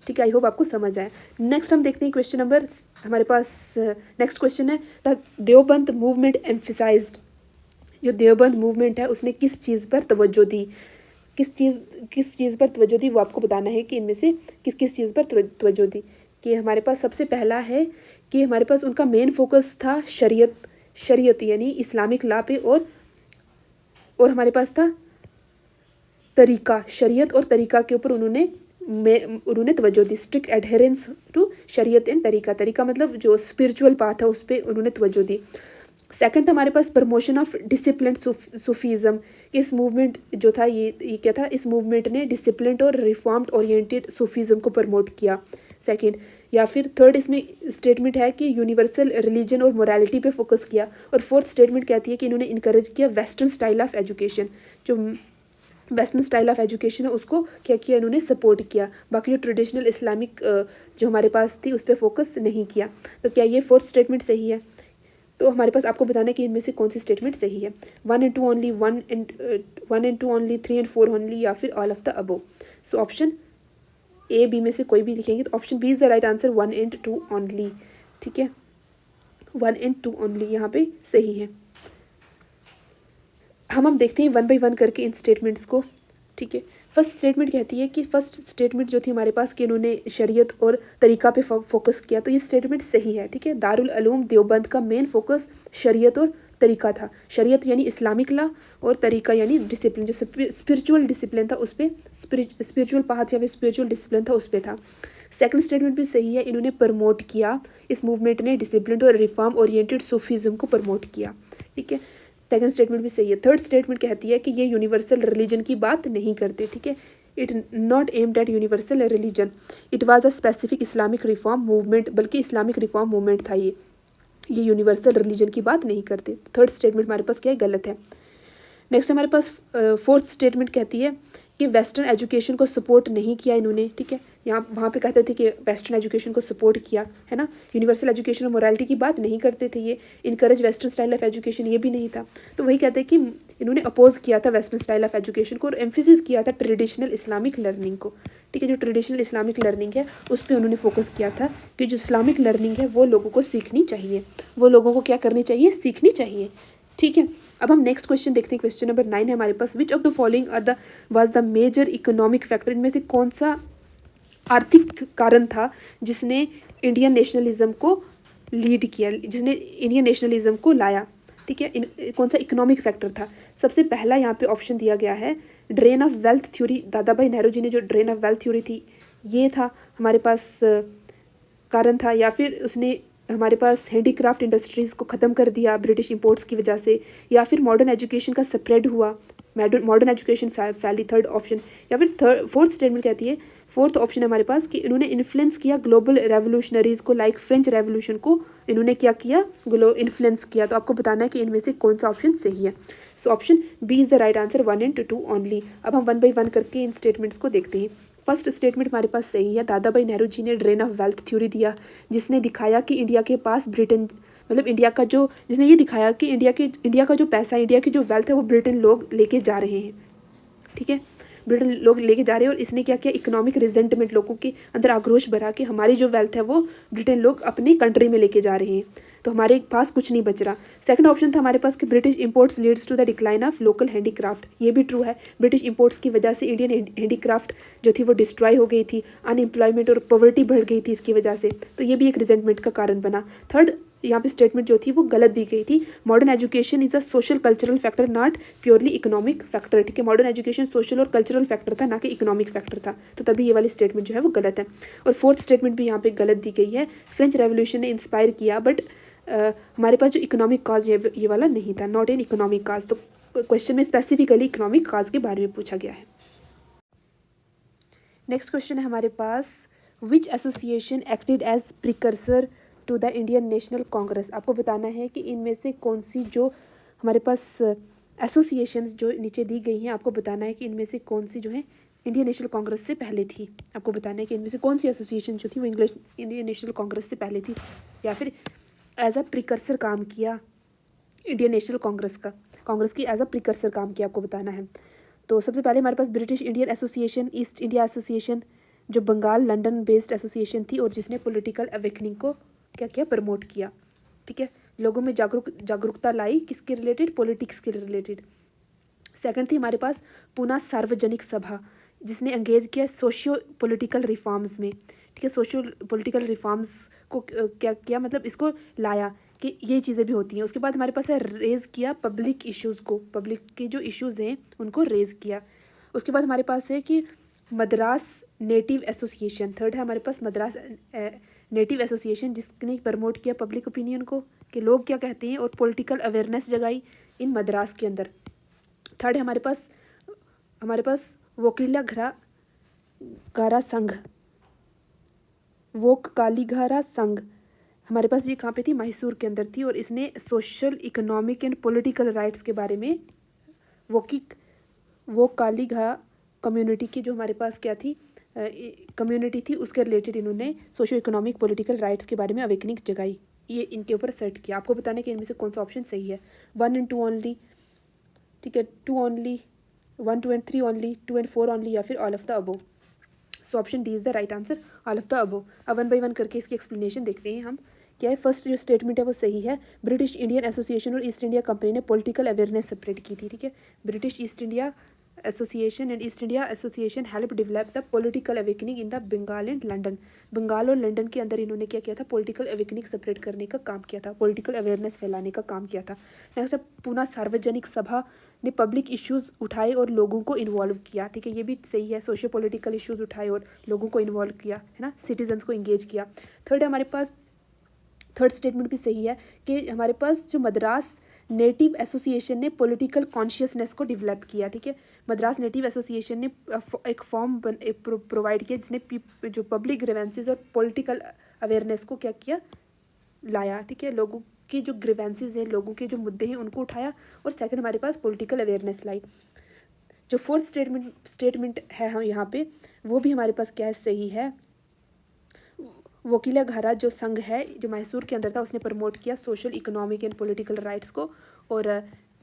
ठीक है, आई होप आपको समझ आया। नेक्स्ट हम देखते हैं क्वेश्चन नंबर, हमारे पास नेक्स्ट क्वेश्चन है द देवबंद मूवमेंट एम्फिसाइज्ड। जो देवबंद मूवमेंट है उसने किस चीज़ पर तवज्जो दी, किस चीज़ पर तवज्जो दी, वो आपको बताना है कि इनमें से किस किस चीज़ पर तवज्जो दी। कि हमारे पास सबसे पहला है कि हमारे पास उनका मेन फोकस था शरीयत यानी इस्लामिक लॉ पे, और हमारे पास था तरीका, शरीयत और तरीका के ऊपर उन्होंने तवज्जो दी। स्ट्रिक्ट एडहेरेंस टू शरीयत एंड तरीका मतलब जो स्पिरिचुअल पाथ है उस पर उन्होंने तवज्जो दी। सेकंड हमारे पास प्रमोशन ऑफ डिसिप्लिन सूफीज़म। इस मूवमेंट जो था ये क्या था, इस मूवमेंट ने डिसिप्लिन और रिफॉर्म्ड ओरिएंटेड सूफीज़म को प्रमोट किया। सेकंड, या फिर थर्ड इसमें स्टेटमेंट है कि यूनिवर्सल रिलीजन और मोरालिटी पे फोकस किया। और फोर्थ स्टेटमेंट कहती है कि इन्होंने इनकरेज किया वेस्टर्न स्टाइल ऑफ एजुकेशन। जो वेस्टर्न स्टाइल ऑफ एजुकेशन है उसको क्या किया, इन्होंने सपोर्ट किया। बाकी जो ट्रेडिशनल इस्लामिक जो हमारे पास थी उस पर फोकस नहीं किया। तो क्या ये फोर्थ स्टेटमेंट सही है? तो हमारे पास आपको बताना है कि इनमें से कौन सी स्टेटमेंट सही है। 1 and 2 only, 1 and 2 only, 3 and 4 only, या फिर all of the above. So option A B में से कोई भी लिखेंगे तो option B is the right answer, 1 and 2 only. ठीक है, 1 and 2 ओनली यहाँ पे सही है। हम देखते हैं वन बाई वन करके इन स्टेटमेंट्स को। ठीक है, फर्स्ट स्टेटमेंट कहती है कि फर्स्ट स्टेटमेंट जो थी हमारे पास कि इन्होंने शरीयत और तरीका पे फोकस किया, तो ये स्टेटमेंट सही है। ठीक है, दारुल उलूम देवबंद का मेन फोकस शरीयत और तरीका था। शरीयत यानी इस्लामिक लॉ और तरीका यानी डिसिप्लिन, जो स्पिरिचुअल डिसिप्लिन था उस पर, स्पिरिचुअल पाथ या फिर स्पिरिचुअल डिसिप्लिन था उस पर था। सेकंड स्टेटमेंट भी सही है, इन्होंने प्रमोट किया, इस मूवमेंट ने डिसिप्लिन और रिफॉर्म ओरिएंटेड सूफीज़म को प्रमोट किया। ठीक है, सेकंड स्टेटमेंट भी सही है। थर्ड स्टेटमेंट कहती है कि ये यूनिवर्सल रिलीजन की बात नहीं करते। ठीक है, it not aimed at universal religion, it was a specific Islamic reform movement, बल्कि इस्लामिक रिफॉर्म मूवमेंट था ये यूनिवर्सल रिलीजन की बात नहीं करते। थर्ड स्टेटमेंट हमारे पास क्या है, गलत है। नेक्स्ट हमारे पास फोर्थ स्टेटमेंट कहती है कि वेस्टर्न एजुकेशन को सपोर्ट नहीं किया इन्होंने। ठीक है, यहाँ वहाँ पे कहते थे कि वेस्टर्न एजुकेशन को सपोर्ट किया है ना, यूनिवर्सल एजुकेशन और मोरालिटी की बात नहीं करते थे ये, encourage western style of education ये भी नहीं था। तो वही कहते हैं कि इन्होंने अपोज किया था वेस्टर्न स्टाइल ऑफ एजुकेशन को और एम्फेसिस किया था ट्रेडिशनल इस्लामिक लर्निंग को। ठीक है, जो ट्रेडिशनल इस्लामिक लर्निंग है उस पर उन्होंने फोकस किया था कि जो इस्लामिक लर्निंग है वो लोगों को सीखनी चाहिए, वो लोगों को क्या करनी चाहिए, सीखनी चाहिए। ठीक है, अब हम नेक्स्ट क्वेश्चन देखते हैं। क्वेश्चन नंबर 9 है हमारे पास, which of the following are the was the major economic factor, इनमें से कौन सा आर्थिक कारण था जिसने इंडियन नेशनलिज्म को लीड किया, जिसने इंडियन नेशनलिज्म को लाया। ठीक है, कौन सा इकोनॉमिक फैक्टर था? सबसे पहला यहाँ पे ऑप्शन दिया गया है ड्रेन ऑफ वेल्थ थ्योरी। दादा भाई नेहरू जी ने जो ड्रेन ऑफ वेल्थ थ्योरी थी ये था हमारे पास कारण था, या फिर उसने हमारे पास हैंडीक्राफ्ट इंडस्ट्रीज़ को ख़त्म कर दिया ब्रिटिश इंपोर्ट्स की वजह से, या फिर मॉडर्न एजुकेशन का स्प्रेड हुआ, मॉडर्न एजुकेशन फैली। थर्ड ऑप्शन, या फिर फोर्थ स्टेटमेंट कहती है, फोर्थ ऑप्शन है हमारे पास कि इन्होंने इन्फ्लुएंस किया ग्लोबल रेवोल्यूशनरीज़ को, लाइक फ्रेंच रेवोल्यूशन को इन्होंने क्या किया, इन्फ्लुएंस किया। तो आपको बताना है कि इनमें से कौन सा ऑप्शन सही है। सो option B is the right answer, 1 and 2 only. अब हम 1 by 1 करके इन स्टेटमेंट्स को देखते हैं। फर्स्ट स्टेटमेंट हमारे पास सही है, दादा भाई नेहरू जी ने ड्रेन ऑफ वेल्थ थ्योरी दिया, जिसने दिखाया कि इंडिया के पास ब्रिटेन, मतलब इंडिया का जो, जिसने ये दिखाया कि इंडिया का जो पैसा, इंडिया की जो वेल्थ है वो ब्रिटेन लोग लेके जा रहे हैं। ठीक है, ब्रिटेन लोग लेके जा रहे हैं, और इसने क्या किया, इकोनॉमिक रिजेंटमेंट, लोगों के अंदर आक्रोश भरा कि हमारी जो वेल्थ है वो ब्रिटेन लोग अपनी कंट्री में लेके जा रहे हैं, तो हमारे पास कुछ नहीं बच रहा। सेकंड ऑप्शन था हमारे पास कि British imports leads to the decline of local handicraft. ये भी ट्रू है, ब्रिटिश इंपोर्ट्स की वजह से इंडियन हैंडीक्राफ्ट जो थी वो डिस्ट्रॉय हो गई थी, अनएम्प्लॉयमेंट और पॉवर्टी बढ़ गई थी इसकी वजह से, तो ये भी एक रिजेंटमेंट का कारण बना। थर्ड यहाँ पे स्टेटमेंट जो थी वो गलत दी गई थी, modern education is a social cultural factor not purely economic factor. ठीक है, मॉडर्न एजुकेशन सोशल और कल्चरल फैक्टर था, ना कि इकोनॉमिक फैक्टर था, तो तभी ये वाली स्टेटमेंट जो है वो गलत है। और फोर्थ स्टेटमेंट भी यहाँ पे गलत दी गई है, फ्रेंच रेवोल्यूशन ने इंस्पायर किया, बट हमारे पास जो इकोनॉमिक काज ये वाला नहीं था, नॉट एन इकोनॉमिक काज। तो क्वेश्चन में स्पेसिफिकली इकोनॉमिक काज के बारे में पूछा गया है। नेक्स्ट क्वेश्चन है हमारे पास, which association acted as precursor to the Indian National Congress. आपको बताना है कि इनमें से कौन सी जो हमारे पास एसोसिएशंस जो नीचे दी गई हैं, आपको बताना है कि इनमें से कौन सी जो है इंडियन नेशनल कांग्रेस से पहले थी। आपको बताना है कि इनमें से कौन सी एसोसिएशन जो थी वो इंडियन नेशनल कांग्रेस से पहले थी, या फिर एज अ प्रिकर्सर काम किया इंडियन नेशनल कांग्रेस की एज अ प्रिकर्सर काम किया, आपको बताना है। तो सबसे पहले हमारे पास British Indian Association, East India Association, जो बंगाल लंदन बेस्ड एसोसिएशन थी और जिसने पॉलिटिकल अवेकनिंग को क्या किया, प्रमोट किया। ठीक है, लोगों में जागरूकता लाई, किसके रिलेटेड, पॉलिटिक्स के रिलेटेड। सेकंड थी हमारे पास पूना सार्वजनिक सभा, जिसने एंगेज किया सोशियो पॉलिटिकल रिफॉर्म्स में। ठीक है, सोशियो पॉलिटिकल रिफॉर्म्स को क्या किया, मतलब इसको लाया कि ये चीज़ें भी होती हैं। उसके बाद हमारे पास है रेज़ किया पब्लिक इश्यूज़ को, पब्लिक के जो इश्यूज़ हैं उनको रेज़ किया। उसके बाद हमारे पास है कि मद्रास नेटिव एसोसिएशन, थर्ड है हमारे पास मद्रास नेटिव एसोसिएशन, जिसने प्रमोट किया पब्लिक ओपिनियन को कि लोग क्या कहते हैं, और पॉलिटिकल अवेयरनेस जगाई इन मद्रास के अंदर। थर्ड है हमारे पास वकीला घरा संघ, वोक कालीघारा संघ, हमारे पास ये कहाँ पे थी, मैसूर के अंदर थी, और इसने social economic and political rights के बारे में वो कालीघा कम्युनिटी की जो हमारे पास क्या थी, कम्युनिटी थी, उसके रिलेटेड इन्होंने सोशो इकोनॉमिक पॉलिटिकल राइट्स के बारे में अवेकनिंग जगाई। ये इनके ऊपर सेट किया। आपको बताने कि इनमें से कौन सा ऑप्शन सही है, 1 and 2 ओनली, ठीक है, 2 only, 1, 2 and 3 only, 2 and 4 only, या फिर all of the above. So option D is the right answer, all of the above. अब 1 by 1 करके इसकी एक्सप्लेनेशन देखते हैं हम। क्या है, फर्स्ट जो स्टेटमेंट है वो सही है। ब्रिटिश इंडियन एसोसिएशन और ईस्ट इंडिया कंपनी ने पॉलिटिकल अवेयरनेस सेपरेट की थी। ठीक है, British East India association and East India association help develop the political awakening in the Bengal and London. Bengal और लंदन के अंदर इन्होंने क्या किया था, पॉलिटिकल अवेकनिंग सेपरेट करने का काम किया था, पॉलिटिकल अवेयरनेस फैलाने का काम किया था। नेक्स्ट है पूना सार्वजनिक सभा ने पब्लिक इश्यूज़ उठाए और लोगों को इन्वॉल्व किया। ठीक है, ये भी सही है, सोशियो पॉलिटिकल इश्यूज़ उठाए और लोगों को इन्वॉल्व किया, है ना, सिटीजन्स को इंगेज किया। थर्ड है हमारे पास, थर्ड स्टेटमेंट भी सही है कि हमारे पास जो मद्रास नेटिव एसोसिएशन ने पॉलिटिकल कॉन्शियसनेस को डेवलप किया। ठीक है, मद्रास नेटिव एसोसिएशन ने एक फॉर्म प्रोवाइड किया जिसने जो पब्लिक ग्रीवेंसेस और पॉलिटिकल अवेयरनेस को क्या किया, लाया। ठीक है, लोगों के जो ग्रीवेंसेस हैं, लोगों के जो मुद्दे हैं उनको उठाया, और सेकंड हमारे पास पॉलिटिकल अवेयरनेस लाई। जो फोर्थ स्टेटमेंट है हम यहाँ पे, वो भी हमारे पास क्या है, सही है। वकीला घरा जो संघ है जो मैसूर के अंदर था, उसने प्रमोट किया social economic and political rights को, और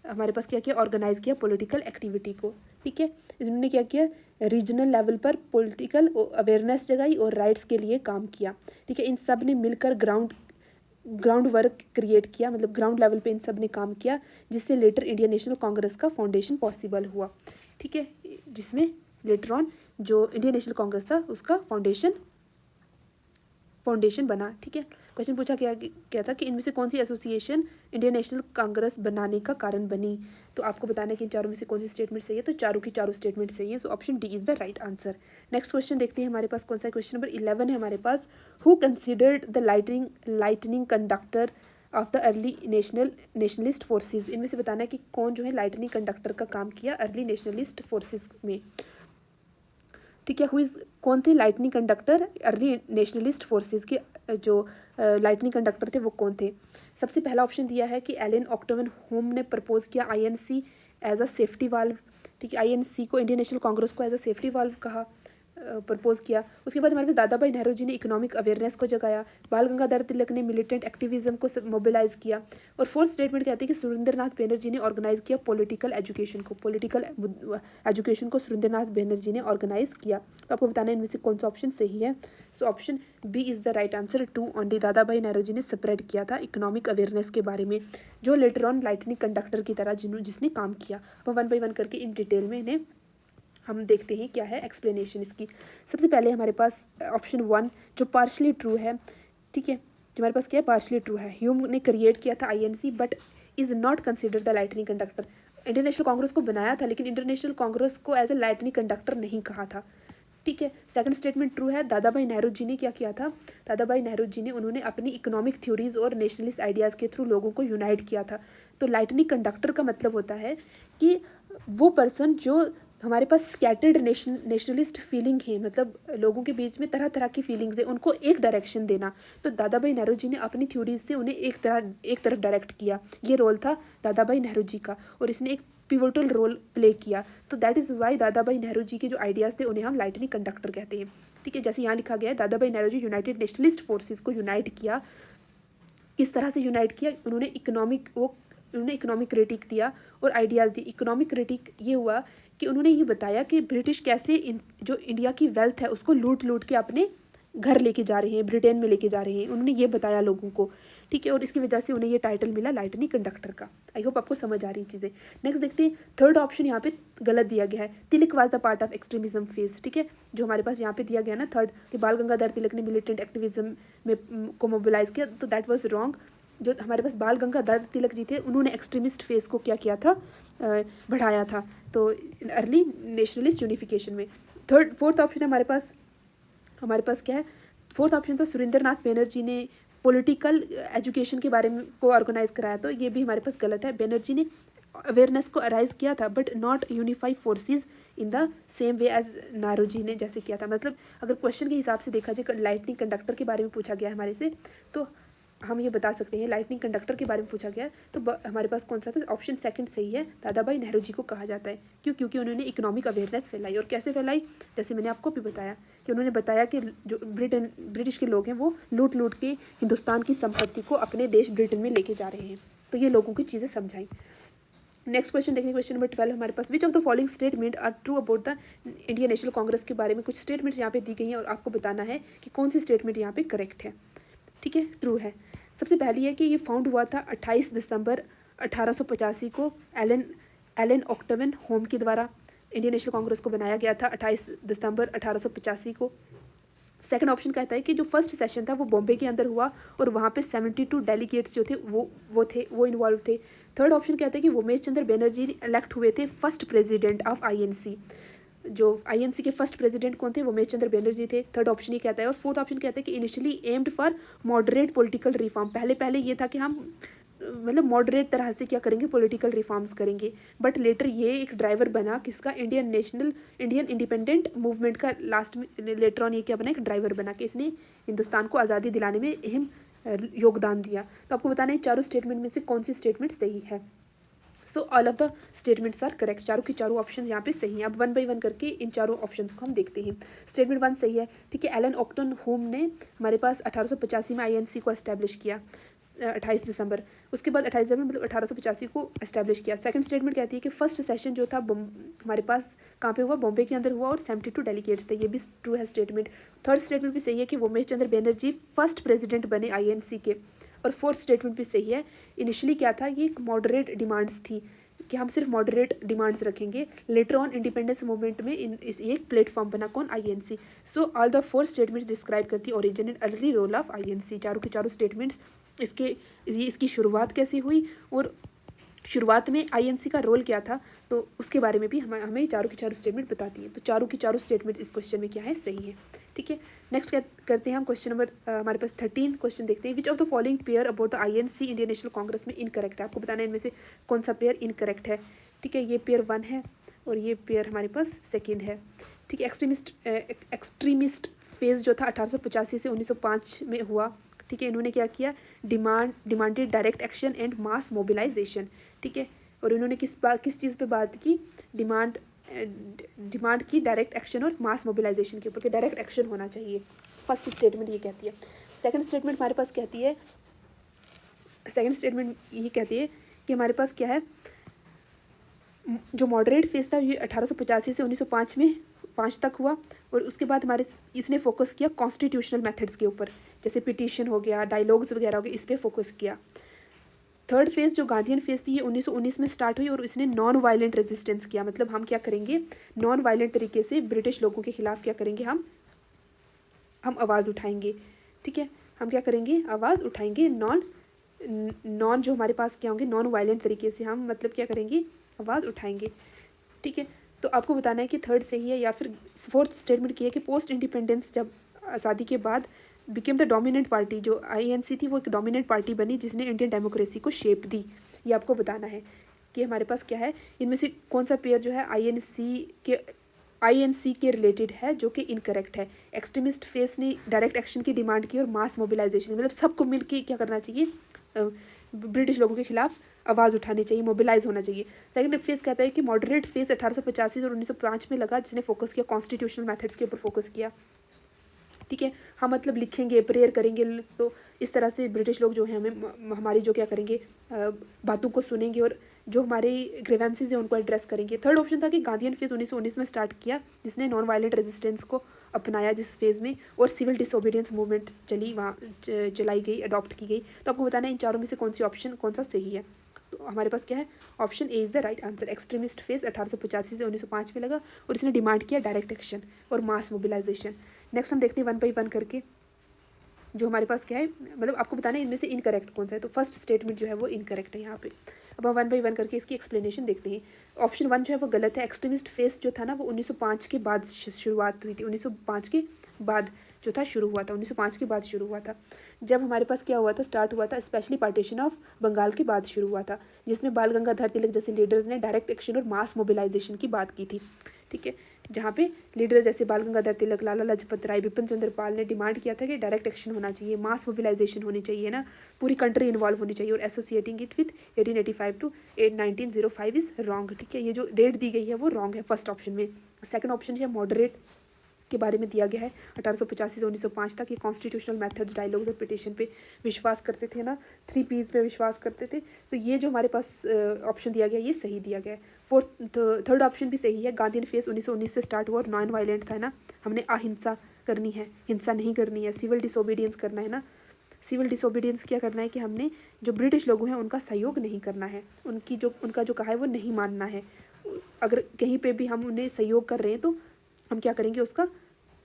हमारे पास क्या किया, ऑर्गेनाइज किया पॉलिटिकल एक्टिविटी को। ठीक है, इन्होंने क्या किया, रीजनल लेवल पर पॉलिटिकल अवेयरनेस जगाई और राइट्स के लिए काम किया। ठीक है, इन सब ने मिलकर ग्राउंड वर्क क्रिएट किया, मतलब ग्राउंड लेवल पे इन सब ने काम किया, जिससे लेटर इंडियन नेशनल कांग्रेस का फाउंडेशन पॉसिबल हुआ। ठीक है, जिसमें लेटर ऑन जो इंडियन नेशनल कांग्रेस था उसका फाउंडेशन बना। ठीक है, क्वेश्चन पूछा क्या था कि इनमें से कौन सी एसोसिएशन इंडियन नेशनल कांग्रेस बनाने का कारण बनी। तो आपको बताना है कि इन चारों में से कौन सी स्टेटमेंट सही है। तो चारों की चारों स्टेटमेंट सही है। सो option D is the right answer. Next question देखते हैं हमारे पास कौन सा, क्वेश्चन नंबर 11 है हमारे पास। Who considered the lightning conductor of the early nationalist forces. इनमें से बताना है कि कौन जो है लाइटनिंग कंडक्टर का काम किया अर्ली नेशनलिस्ट फोर्सेज में। ठीक है, कौन थे lightning conductor early nationalist forces के, जो लाइटनिंग कंडक्टर थे वो कौन थे। सबसे पहला ऑप्शन दिया है कि एलन ऑक्टोवन होम ने प्रपोज किया INC as a safety valve. ठीक है, आईएनसी को, इंडियन नेशनल कांग्रेस को एज अ सेफ्टी वाल्व कहा, प्रपोज किया। उसके बाद हमारे पास दादा भाई नेहरू जी ने इकोनॉमिक अवेयरनेस को जगाया, बाल गंगाधर तिलक ने मिलिटेंट एक्टिविज्म को मोबिलाइज किया, और फोर्थ स्टेटमेंट कहते हैं कि सुरेंद्रनाथ बैनर्जी ने ऑर्गेनाइज किया पॉलिटिकल एजुकेशन को सुरेंद्रनाथ बैनर्जी ने ऑर्गेनाइज किया। तो आपको बताना है इनमें से कौन सा ऑप्शन सही है। सो option B is the right answer, 2 only. Dadabhai Nehru ji ने स्प्रेड किया था इकोनॉमिक अवेयरनेस के बारे में, जो लेटर ऑन लाइटनिंग कंडक्टर की तरह जिसने काम किया। वो 1 by 1 करके इन डिटेल में इन्हें हम देखते हैं क्या है एक्सप्लेनेशन इसकी। सबसे पहले हमारे पास ऑप्शन 1 जो पार्शली ट्रू है। ठीक है, जो हमारे पास क्या है, पार्शली ट्रू है। ह्यूम ने क्रिएट किया था INC but is not consider the lightning conductor. Indian National Congress को बनाया था लेकिन इंडियन नेशनल कांग्रेस को एज ए लाइटनिंग कंडक्टर नहीं कहा था। ठीक है, सेकंड स्टेटमेंट ट्रू है। दादा भाई नेहरू जी ने क्या किया था, दादा भाई नेहरू जी ने उन्होंने अपनी इकोनॉमिक थ्योरीज और नेशनलिस्ट आइडियाज़ के थ्रू लोगों को यूनाइट किया था। तो लाइटनिंग कंडक्टर का मतलब होता है कि वो पर्सन जो हमारे पास स्कैटर्ड नेशनलिस्ट फीलिंग है, मतलब लोगों के बीच में तरह तरह की फीलिंग्स है, उनको एक डायरेक्शन देना। तो दादा भाई नेहरू जी ने अपनी थ्योरीज से उन्हें एक तरफ डायरेक्ट किया। ये रोल था दादा भाई नेहरू जी का और इसने एक पिवोटल रोल प्ले किया। तो दैट इज़ वाई दादा भाई नेहरू जी के जो आइडियाज़ थे उन्हें हम लाइटनिंग कंडक्टर कहते हैं। ठीक है, जैसे यहाँ लिखा गया है, दादा भाई Nehru ji United nationalist forces को यूनाइट किया। किस तरह से यूनाइट किया, उन्होंने इकोनॉमिक क्रिटिक दिया और आइडियाज़ दी। इकोनॉमिक क्रिटिक ये हुआ कि उन्होंने ये बताया कि ब्रिटिश कैसे जो इंडिया की वेल्थ है उसको लूट लूट के अपने घर लेके जा रहे हैं, ब्रिटेन में लेके जा रहे हैं, उन्होंने ये बताया लोगों को, ठीक है। और इसकी वजह से उन्हें ये टाइटल मिला लाइटनिंग कंडक्टर का। आई होप आपको समझ आ रही चीज़ें। नेक्स्ट देखते हैं, थर्ड ऑप्शन यहाँ पे गलत दिया गया है, Tilak was the part of extremism phase, ठीक है। जो हमारे पास यहाँ पे दिया गया ना थर्ड, कि बाल गंगाधर तिलक ने मिलिटेंट एक्टिविज्म में को मोबिलाइज किया, तो दैट वाज रॉन्ग। जो हमारे पास बाल गंगाधर तिलक जी थे उन्होंने एक्सट्रीमिस्ट फेज को क्या किया था, बढ़ाया था, तो अर्ली नेशनलिस्ट यूनिफिकेशन में। फोर्थ ऑप्शन है हमारे पास क्या है, फोर्थ ऑप्शन था सुरेंद्र नाथ बैनर्जी ने पॉलिटिकल एजुकेशन के बारे में को ऑर्गेनाइज कराया, तो ये भी हमारे पास गलत है। बैनर्जी ने अवेयरनेस को अराइज किया था but not unify forces in the same way as Naoroji ने जैसे किया था। मतलब अगर क्वेश्चन के हिसाब से देखा जाए, लाइटनिंग कंडक्टर के बारे में पूछा गया है हमारे से, तो हम ये बता सकते हैं लाइटनिंग कंडक्टर के बारे में पूछा गया, तो हमारे पास कौन सा था, ऑप्शन सेकंड सही है, दादाभाई नेहरू जी को कहा जाता है। क्योंकि उन्होंने इकोनॉमिक अवेयरनेस फैलाई, और कैसे फैलाई, जैसे मैंने आपको भी बताया कि उन्होंने बताया कि जो ब्रिटिश के लोग हैं वो लूट लूट के हिंदुस्तान की संपत्ति को अपने देश ब्रिटेन में लेके जा रहे हैं, तो ये लोगों की चीज़ें समझाई। नेक्स्ट क्वेश्चन देखिए, क्वेश्चन नंबर 12 हमारे पास, which of the following statement are true about the Indian National Congress के बारे में कुछ स्टेटमेंट्स यहाँ पे दी गई हैं और आपको बताना है कि कौन सी स्टेटमेंट यहाँ पे करेक्ट है, ठीक है, ट्रू है। सबसे पहली है कि ये फाउंड हुआ था 28 दिसंबर 1885 को एलन ऑक्टेवियन होम के द्वारा। इंडियन नेशनल कांग्रेस को बनाया गया था 28 दिसंबर 1885 को। सेकंड ऑप्शन कहता है कि जो फर्स्ट सेशन था वो बॉम्बे के अंदर हुआ और वहाँ पे 72 डेलीगेट्स जो थे वो इन्वॉल्व थे। थर्ड ऑप्शन कहता है कि उमेश चंद्र बैनर्जी इलेक्ट हुए थे फर्स्ट प्रेसिडेंट ऑफ आईएनसी। जो आईएनसी के फर्स्ट प्रेसिडेंट कौन थे, वो उमेश चंद्र बैनर्जी थे। थर्ड ऑप्शन ये कहता है। और फोर्थ ऑप्शन कहता है कि initially aimed for moderate political reform, पहले ये था कि हम मतलब मॉडरेट तरह से क्या करेंगे, पॉलिटिकल रिफॉर्म्स करेंगे, बट लेटर ये एक ड्राइवर बना किसका, इंडियन इंडिपेंडेंट मूवमेंट का। लास्ट में लेटर ऑन ये क्या बना, एक ड्राइवर बना कि इसने हिंदुस्तान को आज़ादी दिलाने में अहम योगदान दिया। तो आपको बताना है चारों स्टेटमेंट में से कौन सी स्टेटमेंट सही है। So all of the statements are correct, चारों की चारों ऑप्शन यहाँ पे सही हैं। अब वन बाई वन करके इन चारों ऑप्शंस को हम देखते हैं। स्टेटमेंट 1 सही है, ठीक है। एलन ऑक्टन होम ने हमारे पास 1885 में आईएनसी को एस्टैब्लिश किया, 28 दिसंबर। उसके बाद 28 दिसंबर मतलब 1885 को एस्टैब्लिश किया। सेकंड स्टेटमेंट कहती है कि फर्स्ट सेशन जो था हमारे पास कहाँ पे हुआ, बॉम्बे के अंदर हुआ और 72 डेलीगेट्स थे, ये भी ट्रू है स्टेटमेंट। थर्ड स्टेटमेंट भी सही है कि उमेश चंद्र बैनर्जी फर्स्ट प्रेसिडेंट बने आईएनसी के। और फोर्थ स्टेटमेंट भी सही है, इनिशियली क्या था, ये एक मॉडरेट डिमांड्स थी कि हम सिर्फ मॉडरेट डिमांड्स रखेंगे, लेटर ऑन इंडिपेंडेंस मूवमेंट में ये एक प्लेटफॉर्म बना, कौन, INC. So all the four statements describe करती है origin and early role of INC. चारों के चारों स्टेटमेंट्स इसकी शुरुआत कैसे हुई और शुरुआत में आईएनसी का रोल क्या था, तो उसके बारे में भी हमें चारों की चारों स्टेटमेंट बताती है। तो चारों की चारों स्टेटमेंट इस क्वेश्चन में क्या है, सही है, ठीक है। नेक्स्ट करते हैं हम क्वेश्चन नंबर हमारे पास 13 क्वेश्चन देखते हैं। विच of the following pair about the INC Indian National Congress में इनकरेक्ट है। आपको बताना है इनमें से कौन सा पेयर इनकरेक्ट है, ठीक है। ये पेयर 1 है और ये पेयर हमारे पास सेकेंड है, ठीक है। एक्सट्रीमिस्ट फेज जो था 1885 से 1905 में हुआ, ठीक है। इन्होंने क्या किया, demanded direct action and mass mobilisation, ठीक है। और इन्होंने किस चीज़ पे बात की, डिमांड की डायरेक्ट एक्शन और मास मोबिलाइजेशन के ऊपर, कि डायरेक्ट एक्शन होना चाहिए। फर्स्ट स्टेटमेंट ये कहती है। सेकंड स्टेटमेंट हमारे पास कहती है, सेकंड स्टेटमेंट ये कहती है कि हमारे पास क्या है, जो मॉडरेट फेज था ये 1885 से 1905 में 5 तक हुआ और उसके बाद इसने फोकस किया कॉन्स्टिट्यूशनल मेथड्स के ऊपर, जैसे पिटीशन हो गया, डायलॉग्स वगैरह हो गए, इस पर फोकस किया। थर्ड फेज़ जो गांधीयन फेज़ थी ये 1919 में स्टार्ट हुई और इसने नॉन वायलेंट रेजिस्टेंस किया। मतलब हम क्या करेंगे, नॉन वायलेंट तरीके से ब्रिटिश लोगों के खिलाफ क्या करेंगे, हम आवाज़ उठाएंगे, ठीक है। हम क्या करेंगे, आवाज़ उठाएंगे, नॉन जो हमारे पास क्या होंगे, नॉन वायलेंट तरीके से हम मतलब क्या करेंगे, आवाज़ उठाएंगे, ठीक है। तो आपको बताना है कि थर्ड सही है या फिर फोर्थ स्टेटमेंट की है कि पोस्ट इंडिपेंडेंस जब आज़ादी के बाद बिकेम द डोमिनेंट पार्टी, जो आईएनसी थी वो एक डोमिनेंट पार्टी बनी जिसने इंडियन डेमोक्रेसी को शेप दी। ये आपको बताना है कि हमारे पास क्या है, इनमें से कौन सा पेयर जो है आईएनसी के रिलेटेड है जो कि इनकरेक्ट है। एक्सट्रीमिस्ट फेस ने डायरेक्ट एक्शन की डिमांड की और मास मोबिलाइजेशन, मतलब सबको मिलकर क्या करना चाहिए, ब्रिटिश लोगों के खिलाफ आवाज़ उठानी चाहिए, मोबिलाइज होना चाहिए। सेकंड फेज कहता है कि मॉडरेट फेज 1885 और 1905 में लगा जिसने फोकस किया कॉन्स्टिट्यूशनल मेथड्स के ऊपर फोकस किया, ठीक है। हम मतलब लिखेंगे, प्रेयर करेंगे, तो इस तरह से ब्रिटिश लोग जो हैं हमें हमारी जो क्या करेंगे, बातों को सुनेंगे और जो हमारे ग्रीवेंसेस हैं उनको एड्रेस करेंगे। थर्ड ऑप्शन था कि गांधीयन फेज़ 1919 में स्टार्ट किया, जिसने नॉन वायलेंट रेजिस्टेंस को अपनाया जिस फेज़ में, और सिविल डिसोबीडियंस मूवमेंट चली वहाँ चलाई गई, अडॉप्ट की गई। तो आपको बताना है इन चारों में से कौन सा सही है। तो हमारे पास क्या है, option A is the right answer. Extremist phase 1885 से 1905 में लगा और इसने डिमांड किया डायरेक्ट एक्शन और मास मोबिलाइजेशन। नेक्स्ट हम देखते हैं वन बाई वन करके जो हमारे पास क्या है, मतलब आपको बताना है इनमें से इनकरेक्ट कौन सा है। तो फर्स्ट स्टेटमेंट जो है वो इनकरेक्ट है यहाँ पे। अब हम वन बाई वन करके इसकी एक्सप्लेनेशन देखते हैं। ऑप्शन वन जो है वो गलत है। एक्सट्रीमिस्ट फेस जो था ना वो 1905 के बाद शुरुआत हुई थी। 1905 के बाद जो था शुरू हुआ था, 1905 के बाद शुरू हुआ था। जब हमारे पास क्या हुआ था, स्टार्ट हुआ था स्पेशली पार्टीशन ऑफ बंगाल के बाद शुरू हुआ था, जिसमें बाल गंगाधर तिलक जैसे लीडर्स ने डायरेक्ट एक्शन और मास मोबिलाइजेशन की बात की थी। ठीक है, जहाँ पे लीडर जैसे बाल गंगाधर तिलक, लाला लाजपत राय, बिपिन चंद्र पाल ने डिमांड किया था कि डायरेक्ट एक्शन होना चाहिए, मास मोबिलाइजेशन होनी चाहिए ना, पूरी कंट्री इन्वॉल्व होनी चाहिए, और associating it with 1885 to 1905 is wrong. ठीक है, ये जो डेट दी गई है वो रॉन्ग है फर्स्ट ऑप्शन में। सेकंड ऑप्शन है मॉडरेट के बारे में दिया गया है 1885 से 1905 तक। ये कॉन्स्टिट्यूशनल मेथड्स, डायलॉग्स और पिटिशन पे विश्वास करते थे ना, 3 Ps पे विश्वास करते थे। तो ये जो हमारे पास ऑप्शन दिया गया ये सही दिया गया है। थर्ड ऑप्शन भी सही है। गांधीयन फेस 1919 से स्टार्ट हुआ और नॉन वायलेंट था ना, हमने अहिंसा करनी है, हिंसा नहीं करनी है, सिविल डिसोबीडियंस करना है ना। सिविल डिसोबीडियंस क्या करना है कि हमने जो ब्रिटिश लोग हैं उनका सहयोग नहीं करना है, उनका जो कहा है वो नहीं मानना है। अगर कहीं पे भी हम उन्हें सहयोग कर रहे हैं तो हम क्या करेंगे, उसका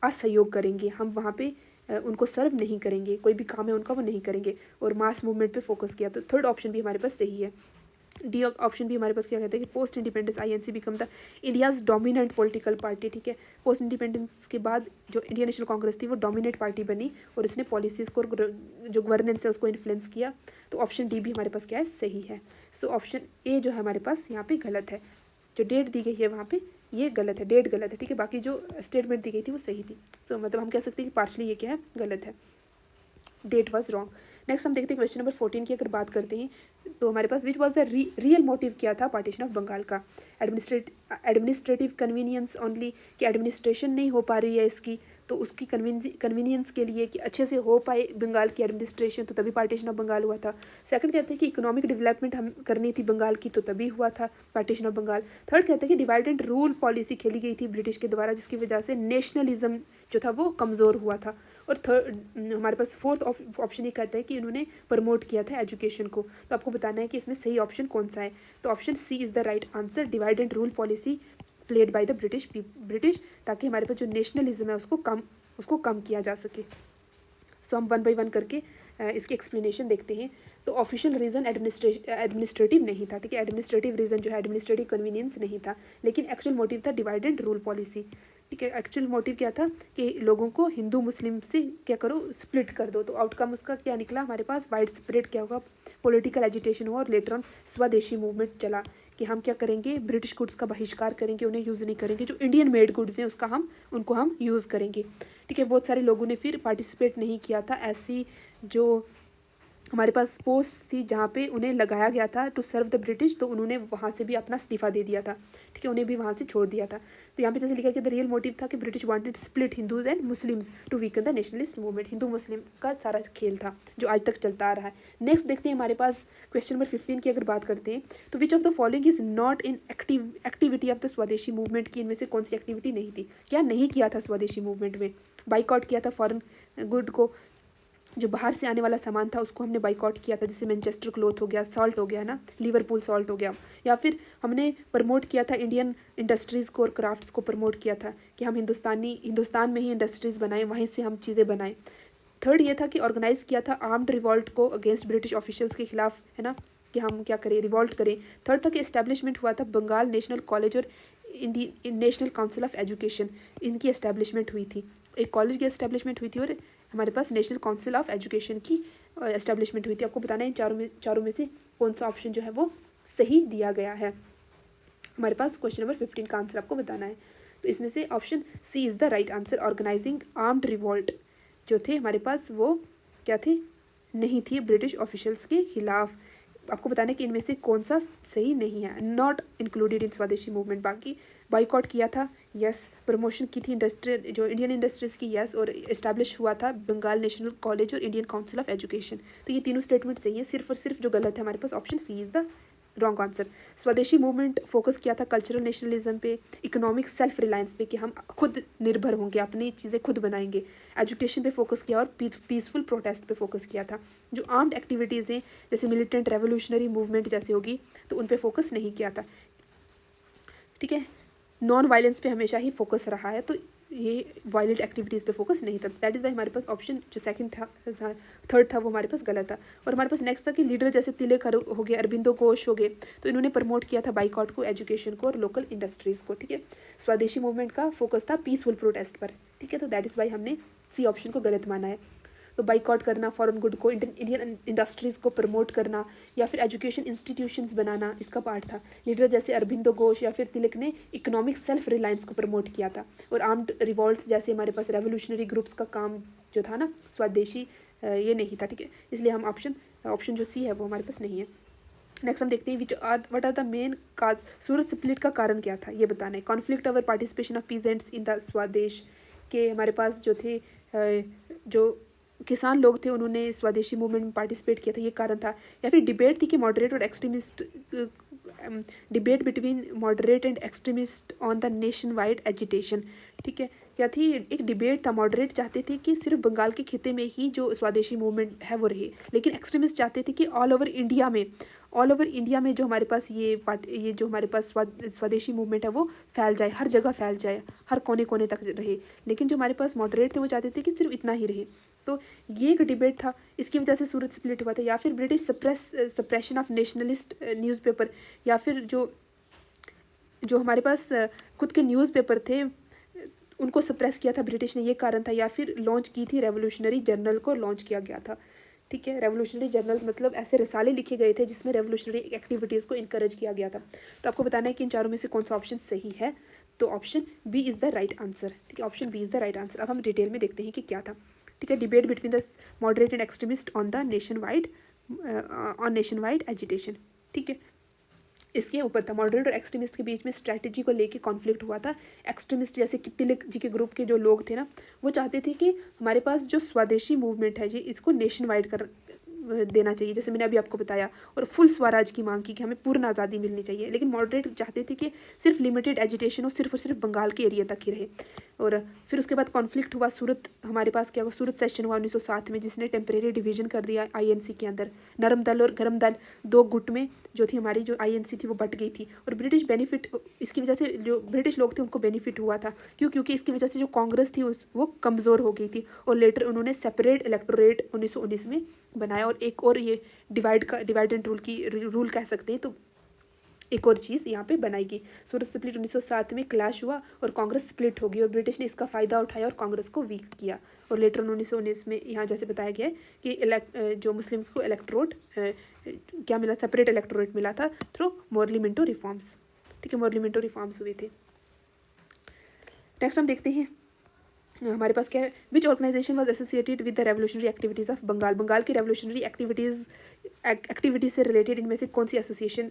असहयोग करेंगे, हम वहाँ पे उनको सर्व नहीं करेंगे, कोई भी काम है उनका वो नहीं करेंगे, और मास मूवमेंट पे फोकस किया। तो थर्ड ऑप्शन भी हमारे पास सही है। डी ऑप्शन भी हमारे पास क्या कहते हैं कि post independence INC become the India's dominant political party. ठीक है, पोस्ट इंडिपेंडेंस के बाद जो इंडियन नेशनल कांग्रेस थी वो डोमिनेट पार्टी बनी और उसने पॉलिसीज़ को, जो गवर्नेंस है उसको इन्फ्लुएंस किया। तो ऑप्शन डी भी हमारे पास क्या है, सही है। सो ऑप्शन ए जो है हमारे पास यहाँ पे गलत है। जो डेट दी गई है वहाँ पे ये गलत है, डेट गलत है। ठीक है, बाकी जो स्टेटमेंट दी गई थी वो सही थी। सो मतलब हम कह सकते हैं कि पार्शली ये क्या है, गलत है, डेट वॉज रॉन्ग। नेक्स्ट हम देखते हैं क्वेश्चन नंबर 14 की अगर बात करते हैं तो हमारे पास which was the real motive क्या था पार्टीशन ऑफ बंगाल का। एडमिनिस्ट्रेटिव कन्वीनियंस ओनली, कि एडमिनिस्ट्रेशन नहीं हो पा रही है इसकी, तो उसकी कन्वीनियंस के लिए कि अच्छे से हो पाए बंगाल की एडमिनिस्ट्रेशन, तो तभी पार्टीशन ऑफ बंगाल हुआ था। सेकंड कहते हैं कि इकोनॉमिक डेवलपमेंट हम करनी थी बंगाल की, तो तभी हुआ था पार्टीशन ऑफ बंगाल। थर्ड कहते हैं कि डिवाइड एंड रूल पॉलिसी खेली गई थी ब्रिटिश के द्वारा, जिसकी वजह से नेशनलिज्म जो था वो कमज़ोर हुआ था। और थर्ड हमारे पास फोर्थ ऑप्शन ये कहता है कि इन्होंने प्रमोट किया था एजुकेशन को। तो आपको बताना है कि इसमें सही ऑप्शन कौन सा है। तो option C is the right answer, divide and rule policy played by the British, ताकि हमारे पास जो नेशनलिज्म है उसको कम किया जा सके। सो हम वन बाई वन करके इसकी एक्सप्लेनेशन देखते हैं। तो ऑफिशियल रीज़न एडमिनिस्ट्रेटिव नहीं था। ठीक है, एडमिनिस्ट्रेटिव रीज़न जो है एडमिनिस्ट्रेटिव कन्वीनियंस नहीं था, लेकिन एक्चुअल मोटिव था डिवाइड एंड रूल पॉलिसी। ठीक है, एक्चुअल मोटिव क्या था कि लोगों को हिंदू मुस्लिम से क्या करो, स्प्लिट कर दो। तो आउटकम उसका क्या निकला, हमारे पास वाइड स्प्रेड क्या होगा, पॉलिटिकल एजिटेशन हुआ, और लेटर ऑन स्वदेशी मूवमेंट चला कि हम क्या करेंगे, ब्रिटिश गुड्स का बहिष्कार करेंगे, उन्हें यूज़ नहीं करेंगे, जो इंडियन मेड गुड्स हैं उनको हम यूज़ करेंगे। ठीक है, बहुत सारे लोगों ने फिर पार्टिसिपेट नहीं किया था। ऐसी जो हमारे पास पोस्ट थी जहाँ पे उन्हें लगाया गया था टू सर्व द ब्रिटिश, तो उन्होंने वहाँ से भी अपना इस्तीफा दे दिया था। ठीक है, उन्हें भी वहाँ से छोड़ दिया था। तो यहाँ पे जैसे लिखा कि द रियल मोटिव था कि British wanted split Hindus and Muslims to weaken the nationalist movement. Hindu Muslim का सारा खेल था जो आज तक चलता आ रहा है। नेक्स्ट देखते हैं हमारे पास क्वेश्चन नंबर 15 की अगर बात करते हैं तो विच of the following is not in activity of the स्वदेशी मूवमेंट की इनमें से कौन सी एक्टिविटी नहीं थी। क्या नहीं किया था स्वदेशी मूवमेंट में, बाइकआउट किया था फॉरेन गुड को, जो बाहर से आने वाला सामान था उसको हमने बाइकआउट किया था, जैसे मैनचेस्टर क्लॉथ हो गया, सॉल्ट हो गया ना, लिवरपूल सॉल्ट हो गया, या फिर हमने प्रमोट किया था इंडियन इंडस्ट्रीज़ को और क्राफ्ट्स को प्रमोट किया था कि हम हिंदुस्तान में ही इंडस्ट्रीज़ बनाएं, वहीं से हम चीज़ें बनाएं। थर्ड ये था कि ऑर्गेनाइज़ किया था आर्म्ड रिवॉल्ट को अगेंस्ट ब्रिटिश ऑफिशियल्स के खिलाफ, है ना, कि हम क्या करें, रिवॉल्ट करें। थर्ड था कि इस्टेब्लिशमेंट हुआ था बंगाल नेशनल कॉलेज और नेशनल काउंसिल ऑफ एजुकेशन, इनकी एस्टेब्लिशमेंट हुई थी। एक कॉलेज की एस्टेब्लिशमेंट हुई थी और हमारे पास नेशनल काउंसिल ऑफ एजुकेशन की एस्टेब्लिशमेंट हुई थी। आपको बताना है इन चारों में से कौन सा ऑप्शन जो है वो सही दिया गया है। हमारे पास क्वेश्चन नंबर 15 का आंसर आपको बताना है। तो इसमें से option C is the right answer, organising armed revolt जो थे हमारे पास वो क्या थे, नहीं थी ब्रिटिश ऑफिशियल्स के खिलाफ। आपको बताना है कि इनमें से कौन सा सही नहीं है, नॉट इंक्लूडेड इन स्वदेशी मूवमेंट। बाकी बाइकआउट किया था, यस, प्रमोशन की थी इंडस्ट्री जो इंडियन इंडस्ट्रीज़ की, यस, और इस्टेब्लिश हुआ था बंगाल नेशनल कॉलेज और इंडियन काउंसिल ऑफ एजुकेशन। तो ये तीनों स्टेटमेंट सही है, सिर्फ और सिर्फ जो गलत है हमारे पास option C is the wrong answer. Swadeshi movement focus किया था कल्चरल नेशनलिज्म पे, इकोनॉमिक सेल्फ रिलायंस पे कि हम खुद निर्भर होंगे, अपनी चीज़ें खुद बनाएंगे, एजुकेशन पे फोकस किया और पीसफुल प्रोटेस्ट पे फोकस किया था। जो आर्म्ड एक्टिविटीज़ हैं जैसे मिलिटेंट रेवोल्यूशनरी मूवमेंट जैसे होगी तो उन पे फोकस नहीं किया था। ठीक है, नॉन वायलेंस पे हमेशा ही फोकस रहा है, तो ये वायलेंट एक्टिविटीज़ पे फोकस नहीं था। दैट इज़ वाई हमारे पास ऑप्शन जो सेकंड था, थर्ड था, वो हमारे पास गलत था। और हमारे पास नेक्स्ट था कि लीडर जैसे तिलक हो गए, अरबिंदो घोष हो गए, तो इन्होंने प्रमोट किया था बाइकआउट को, एजुकेशन को और लोकल इंडस्ट्रीज़ को। ठीक है, स्वदेशी मूवमेंट का फोकस था पीसफुल प्रोटेस्ट पर। ठीक है, तो दैट इज़ वाई हमने सी ऑप्शन को गलत माना है। तो बाइकआउट करना, फॉरेन गुड को, इंडियन इंडस्ट्रीज़ को प्रमोट करना या फिर एजुकेशन इंस्टीट्यूशंस बनाना, इसका पार्ट था। लीडर जैसे अरबिंदो घोष या फिर तिलक ने इकोनॉमिक सेल्फ रिलायंस को प्रमोट किया था। और आर्म्ड रिवॉल्ट्स जैसे हमारे पास रेवोल्यूशनरी ग्रुप्स का काम जो था ना, स्वदेशी ये नहीं था। ठीक है, इसलिए हम ऑप्शन जो सी है वो हमारे पास नहीं है। नेक्स्ट हम देखते हैं what are the main cause, Surat split का कारण क्या था ये बताना है। Conflict over participation of peasants in the Swadesh के हमारे पास जो थे जो किसान लोग थे उन्होंने स्वदेशी मूवमेंट में पार्टिसिपेट किया था, ये कारण था। या फिर डिबेट थी कि मॉडरेट और extremist, debate between moderate and extremist on the nation wide agitation. ठीक है, क्या थी, एक डिबेट था। मॉडरेट चाहते थे कि सिर्फ बंगाल के खिते में ही जो स्वदेशी मूवमेंट है वो रहे, लेकिन एक्सट्रीमिस्ट चाहते थे कि ऑल ओवर इंडिया में जो हमारे पास ये जो हमारे पास स्वदेशी मूवमेंट है वो फैल जाए, हर जगह फैल जाए, हर कोने कोने तक रहे। लेकिन जो हमारे पास मॉडरेट थे वो चाहते थे कि सिर्फ इतना ही रहे। तो ये एक डिबेट था, इसकी वजह से सूरत स्प्लिट हुआ था। या फिर British suppression of nationalist newspaper, या फिर जो हमारे पास खुद के न्यूज़पेपर थे उनको सप्रेस किया था ब्रिटिश ने, ये कारण था। या फिर लॉन्च की थी रेवोल्यूशनरी जर्नल को लॉन्च किया गया था। ठीक है, रेवोल्यूशनरी जर्नल्स मतलब ऐसे रिसाले लिखे गए थे जिसमें रेवोल्यूशनरी एक्टिविटीज़ को इनकरेज किया गया था। तो आपको बताना है कि इन चारों में से कौन सा ऑप्शन सही है। तो option B is the right answer. ठीक है, option B is the right answer. अब हम डिटेल में देखते हैं कि क्या था। ठीक है, debate between the moderate and extremist on nation wide agitation. ठीक है, इसके ऊपर था मॉडरेट और एक्सट्रीमिस्ट के बीच में स्ट्रैटेजी को लेके कॉन्फ्लिक्ट हुआ था। एक्सट्रीमिस्ट जैसे कि तिलक जी के ग्रुप के जो लोग थे ना, वो चाहते थे कि हमारे पास जो स्वदेशी मूवमेंट है जी इसको नेशन वाइड कर देना चाहिए, जैसे मैंने अभी आपको बताया, और फुल स्वराज की मांग की कि हमें पूर्ण आज़ादी मिलनी चाहिए। लेकिन मॉडरेट चाहते थे कि सिर्फ लिमिटेड एजिटेशन हो, सिर्फ और सिर्फ बंगाल के एरिया तक ही रहे। और फिर उसके बाद कॉन्फ्लिक्ट हुआ, सूरत हमारे पास क्या हुआ, सूरत सेशन हुआ 1907 में, जिसने टेम्परेरी डिवीजन कर दिया आईएनसी के अंदर। नरम दल और गर्म दल दो गुट में जो थी हमारी जो आईएनसी थी वो बट गई थी। और ब्रिटिश बेनिफिट, इसकी वजह से जो ब्रिटिश लोग थे उनको बेनिफिट हुआ था, क्योंकि इसकी वजह से जो कांग्रेस थी वो कमज़ोर हो गई थी। और लेटर उन्होंने सेपरेट इलेक्टोरेट 1919 में बनाया। और एक और ये डिवाइड एंड रूल कह सकते हैं, तो एक और चीज़ यहाँ पे बनाई गई। सूरत स्प्लिट 1907 में क्लैश हुआ और कांग्रेस स्प्लिट हो गई, और ब्रिटिश ने इसका फ़ायदा उठाया और कांग्रेस को वीक किया। और लेटर 1919 में यहाँ जैसे बताया गया है कि जो मुस्लिम्स को इलेक्टोरेट क्या मिला, सेपरेट इलेक्टोरेट मिला था थ्रू मोर्लिमेंटो रिफॉर्म्स। ठीक है, मोर्लिमेंटो रिफॉर्म्स हुए थे। नेक्स्ट हम देखते हैं हमारे पास क्या है, which organisation was associated with the revolutionary activities of Bengal. Bengal की रेवोल्यूशनरी एक्टिविटीज़ से रिलेटेड इनमें से कौन सी एसोसिएशन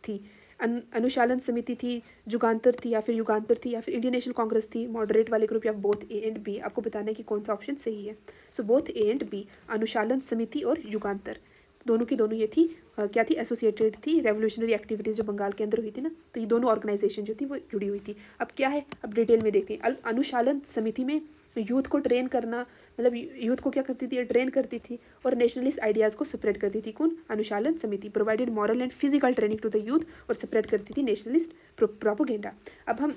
थी। अनुशालन समिति थी, जुगांतर थी, या फिर युगांतर थी, या फिर इंडियन नेशनल कांग्रेस थी, मॉडरेट वाले ग्रुप, या बोथ ए एंड बी। आपको बताना है कि कौन सा ऑप्शन सही है। So both A and B, Anushilan Samiti और युगांतर, दोनों की दोनों ये थी क्या थी, एसोसिएटेड थी रेवोल्यूशनरी एक्टिविटीज़ जो बंगाल के अंदर हुई थी ना, तो ये दोनों ऑर्गेनाइजेशन जो थी वो जुड़ी हुई थी। अब क्या है, अब डिटेल में देखते हैं। अनुशालन समिति में यूथ को ट्रेन करना, मतलब यूथ को क्या करती थी, ट्रेन करती थी और नेशनलिस्ट आइडियाज़ को सेपरेट करती थी। कौन, Anushilan Samiti. Provided moral and physical training to the youth, और सेपरेट करती थी नेशनलिस्ट प्रोपोगेंडा। अब हम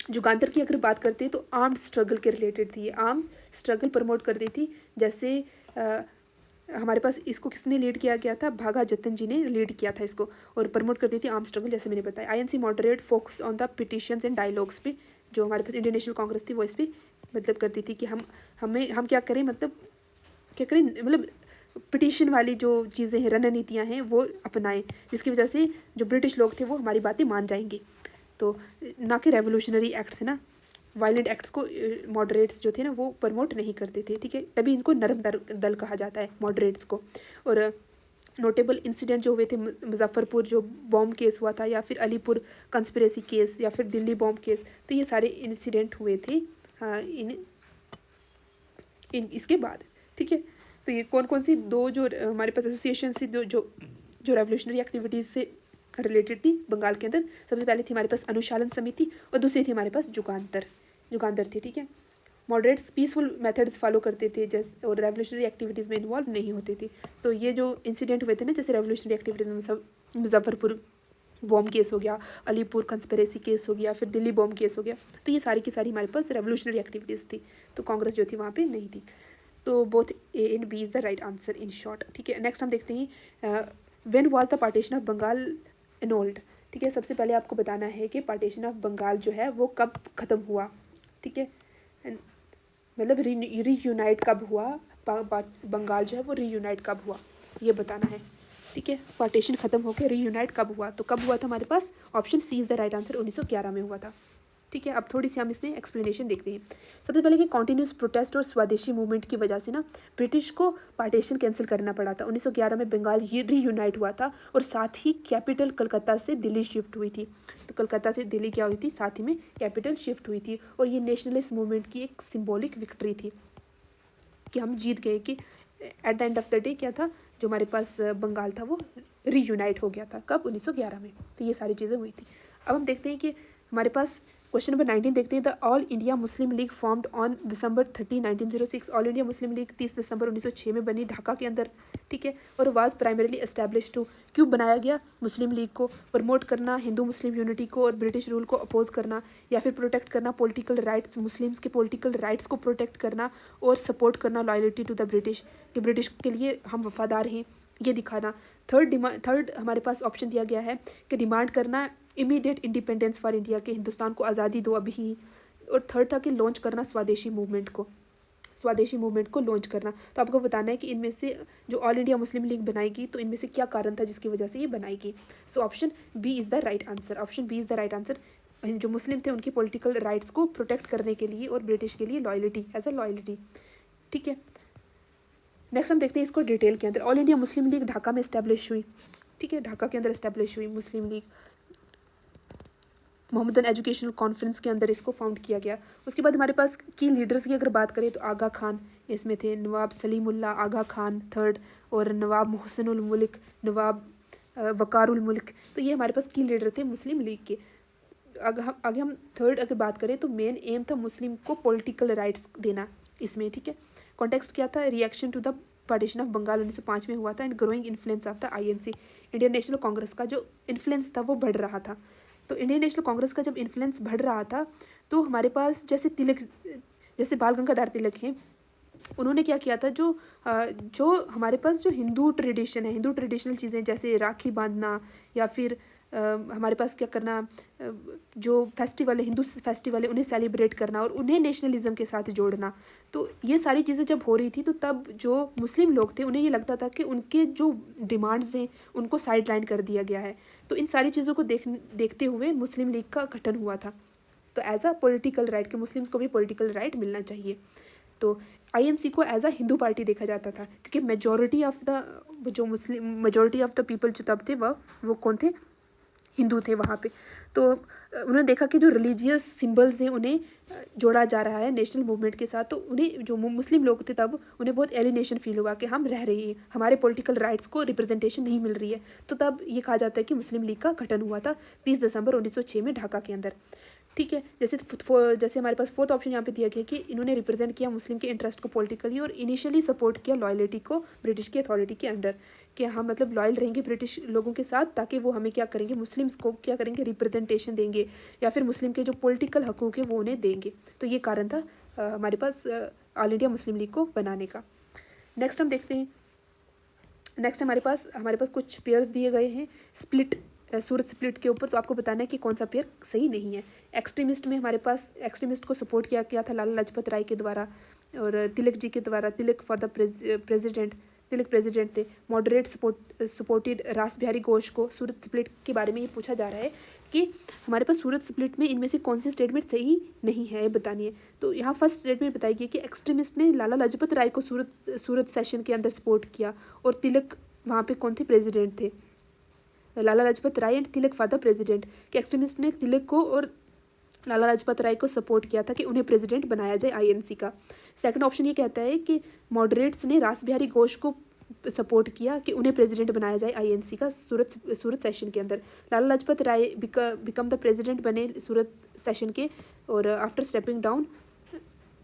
जुगांतर की अगर बात करते हैं तो आर्म्ड स्ट्रगल के रिलेटेड थी, आर्म स्ट्रगल प्रमोट करती थी। जैसे हमारे पास इसको किसने लीड किया गया था, भागा जतन जी ने लीड किया था इसको, और प्रमोट करती थी आर्म स्ट्रगल, जैसे मैंने बताया। INC moderate focus on the petitions and dialogues पे, जो हमारे पास इंडियन नेशनल कांग्रेस थी वो इस पर मतलब करती थी कि हम क्या करें, मतलब क्या करें, मतलब पिटिशन वाली जो चीज़ें हैं, रणनीतियाँ हैं वो अपनाएं, जिसकी वजह से जो ब्रिटिश लोग थे वो हमारी बातें मान जाएंगे। तो ना कि रेवोल्यूशनरी एक्ट्स है ना, वायलेंट एक्ट्स को मॉडरेट्स जो थे ना वो प्रमोट नहीं करते थे। ठीक है, तभी इनको नरम दल कहा जाता है मॉडरेट्स को। और नोटेबल इंसिडेंट जो हुए थे, मुजफ्फरपुर जो बॉम्ब केस हुआ था, या फिर अलीपुर कंस्पिरेसी केस, या फिर दिल्ली बॉम्ब केस, तो ये सारे इंसिडेंट हुए थे इन इसके बाद। ठीक है, तो ये कौन कौन सी दो जो हमारे पास एसोसिएशन से जो रेवोल्यूशनरी एक्टिविटीज़ से रिलेटेड थी बंगाल के अंदर। सबसे पहले थी हमारे पास अनुशालन समिति और दूसरी थी हमारे पास जुगांतर थी, ठीक है। मॉडरेट्स पीसफुल मेथड्स फॉलो करते थे जैसे, और रेवोल्यूशनरी एक्टिविटीज़ में इन्वॉल्व नहीं होते थे। तो ये जो इंसिडेंट हुए थे ना, जैसे रेवोल्यूशनरी एक्टिविटीज़ में सब मुजफ्फरपुर बॉम्ब केस हो गया, अलीपुर कंस्पिरेसी केस हो गया, फिर दिल्ली बॉम्ब केस हो गया, तो ये सारी की सारी हमारे पास रेवोल्यूशनरी एक्टिविटीज़ थी। तो कांग्रेस जो थी वहाँ पे नहीं थी। तो both A and B is the right answer in short, ठीक है। नेक्स्ट हम देखते हैं when was the partition of Bengal annulled, ठीक है। सबसे पहले आपको बताना है कि पार्टीशन ऑफ बंगाल जो है वो कब ख़त्म हुआ, ठीक है। मतलब रीयूनाइट कब हुआ, बंगाल जो है वो रीयूनाइट कब हुआ, ये बताना है, ठीक है। पार्टीशन खत्म होकर रीयूनाइट कब हुआ, तो कब हुआ था हमारे पास, option C is the right answer, 1911 में हुआ था, ठीक है। अब थोड़ी सी हम इसमें एक्सप्लेनेशन देखते हैं। सबसे पहले कि कॉन्टीन्यूस प्रोटेस्ट और स्वदेशी मूवमेंट की वजह से ना ब्रिटिश को पार्टीशन कैंसिल करना पड़ा था। 1911 में बंगाल रीयूनाइट हुआ था और साथ ही कैपिटल कलकत्ता से दिल्ली शिफ्ट हुई थी। तो कलकत्ता से दिल्ली क्या हुई थी, साथ ही में कैपिटल शिफ्ट हुई थी। और ये नेशनलिस्ट मूवमेंट की एक सिम्बॉलिक विक्ट्री थी कि हम जीत गए, कि at the end of the day क्या था, जो हमारे पास बंगाल था वो रीयूनाइट हो गया था। कब, 1911 में। तो ये सारी चीज़ें हुई थी। अब हम देखते हैं कि हमारे पास क्वेश्चन नंबर 19 देखते हैं। The all India Muslim league formed on December 30, 1906। All India Muslim league 30 दिसंबर 1906 में बनी ढाका के अंदर, ठीक है। और वाज प्राइमरीली एस्टैब्लिश टू, क्यों बनाया गया, मुस्लिम लीग को प्रमोट करना, हिंदू मुस्लिम यूनिटी को और ब्रिटिश रूल को अपोज करना, या फिर प्रोटेक्ट करना पॉलिटिकल राइट्स, मुस्लिम्स के पॉलिटिकल राइट्स को प्रोटेक्ट करना, और सपोर्ट करना लॉयल्टी टू द ब्रिटिश, कि ब्रिटिश के लिए हम वफादार हैं, ये दिखाना। थर्ड हमारे पास ऑप्शन दिया गया है कि डिमांड करना इमीडिएट इंडिपेंडेंस फॉर इंडिया, के हिंदुस्तान को आज़ादी दो अभी ही। और थर्ड था कि लॉन्च करना स्वदेशी मूवमेंट को लॉन्च करना। तो आपको बताना है कि इनमें से जो ऑल इंडिया मुस्लिम लीग बनाएगी, तो इनमें से क्या कारण था जिसकी वजह से ये बनाएगी। So option B is the right answer, option B is the right answer. जो मुस्लिम थे उनकी पॉलिटिकल राइट्स को प्रोटेक्ट करने के लिए और ब्रिटिश के लिए लॉयल्टी, एज अ लॉयल्टी, ठीक है। नेक्स्ट हम देखते हैं इसको डिटेल के अंदर। All India Muslim league Dhaka में इस्टेब्लिश हुई, ठीक है। ढाका के अंदर इस्टेब्लिश हुई मुस्लिम लीग, मोहम्मदन एजुकेशनल कॉन्फ्रेंस के अंदर इसको फाउंड किया गया। उसके बाद हमारे पास की लीडर्स की अगर बात करें तो आगा खान इसमें थे, नवाब सलीमुल्ला आगा खान थर्ड, और नवाब मोहसिनुल मुल्क, नवाब वकारुल मुल्क। तो ये हमारे पास की लीडर थे मुस्लिम लीग के। आगे हम थर्ड अगर बात करें तो मेन एम था मुस्लिम को पॉलिटिकल राइट्स देना इसमें, ठीक है। कॉन्टेक्स्ट क्या था, reaction to the partition of Bengal 1905 में हुआ था, and growing influence of the INC, Indian National Congress का जो इन्फ्लुएंस था वो बढ़ रहा था। तो इंडियन नेशनल कांग्रेस का जब इन्फ्लुएंस बढ़ रहा था, तो हमारे पास जैसे बाल गंगाधर तिलक हैं, उन्होंने क्या किया था, जो हमारे पास जो हिंदू ट्रेडिशन है, हिंदू ट्रेडिशनल चीज़ें जैसे राखी बांधना, या फिर हमारे पास क्या करना, जो फेस्टिवल है, हिंदू फेस्टिवल है, उन्हें सेलिब्रेट करना और उन्हें नेशनलिज्म के साथ जोड़ना। तो ये सारी चीज़ें जब हो रही थी, तो तब जो मुस्लिम लोग थे उन्हें ये लगता था कि उनके जो डिमांड्स हैं उनको साइड लाइन कर दिया गया है। तो इन सारी चीज़ों को देखते हुए मुस्लिम लीग का गठन हुआ था। तो एज अ पॉलिटिकल राइट, कि मुस्लिम्स को भी पॉलिटिकल राइट मिलना चाहिए। तो INC को एज अ हिंदू पार्टी देखा जाता था, क्योंकि मेजॉरिटी ऑफ द पीपल जो तब थे वो कौन थे, हिंदू थे वहाँ पे। तो उन्होंने देखा कि जो रिलीजियस सिंबल्स हैं उन्हें जोड़ा जा रहा है नेशनल मूवमेंट के साथ। तो उन्हें, जो मुस्लिम लोग थे तब, उन्हें बहुत एलिनेशन फील हुआ कि हम रह रहे हैं, हमारे पॉलिटिकल राइट्स को रिप्रेजेंटेशन नहीं मिल रही है। तो तब ये कहा जाता है कि मुस्लिम लीग का गठन हुआ था 30 दिसंबर 1906 में ढाका के अंदर, ठीक है। जैसे हमारे पास फोर्थ ऑप्शन यहाँ पे दिया गया कि इन्होंने रिप्रेजेंट किया मुस्लिम के इंटरेस्ट को पॉलिटिकली, और इनिशियली सपोर्ट किया लॉयल्टी को ब्रिटिश की अथॉरिटी के अंडर, कि हम मतलब लॉयल रहेंगे ब्रिटिश लोगों के साथ, ताकि वो हमें क्या करेंगे, मुस्लिम्स को क्या करेंगे, रिप्रेजेंटेशन देंगे, या फिर मुस्लिम के जो पॉलिटिकल हकूक़ है वो उन्हें देंगे। तो ये कारण था हमारे पास ऑल इंडिया मुस्लिम लीग को बनाने का। नेक्स्ट हम देखते हैं, नेक्स्ट हमारे पास कुछ पेयर्स दिए गए हैं स्प्लिट, सूरत स्प्लिट के ऊपर। तो आपको बताना है कि कौन सा पेयर सही नहीं है। एक्सट्रीमिस्ट में हमारे पास एक्सट्रीमिस्ट को सपोर्ट किया गया था लाला लाजपत राय के द्वारा और तिलक जी के द्वारा, Tilak for the president, Tilak president थे। मॉडरेट सपोर्टेड रास बिहारी घोष को। सूरत स्प्लिट के बारे में ये पूछा जा रहा है कि हमारे पास सूरत स्प्लिट में इनमें से कौन सी स्टेटमेंट सही नहीं है, ये बतानी है। तो यहाँ फर्स्ट स्टेटमेंट बताई गई कि एक्सट्रीमिस्ट ने लाला लाजपत राय को सूरत सेशन के अंदर सपोर्ट किया, और तिलक वहाँ पे कौन थे, प्रेसिडेंट थे, Lala Lajpat Rai and Tilak for the president, कि एक्सट्रीमिस्ट ने तिलक को और लाला लाजपत राय को सपोर्ट किया था कि उन्हें प्रेसिडेंट बनाया जाए INC का। सेकंड ऑप्शन ये कहता है कि मॉडरेट्स ने रास बिहारी घोष को सपोर्ट किया कि उन्हें प्रेसिडेंट बनाया जाए आईएनसी का सूरत सेशन के अंदर। लाला लाजपत राय बिकम द प्रेसिडेंट बने सूरत सेशन के और आफ्टर स्टेपिंग डाउन।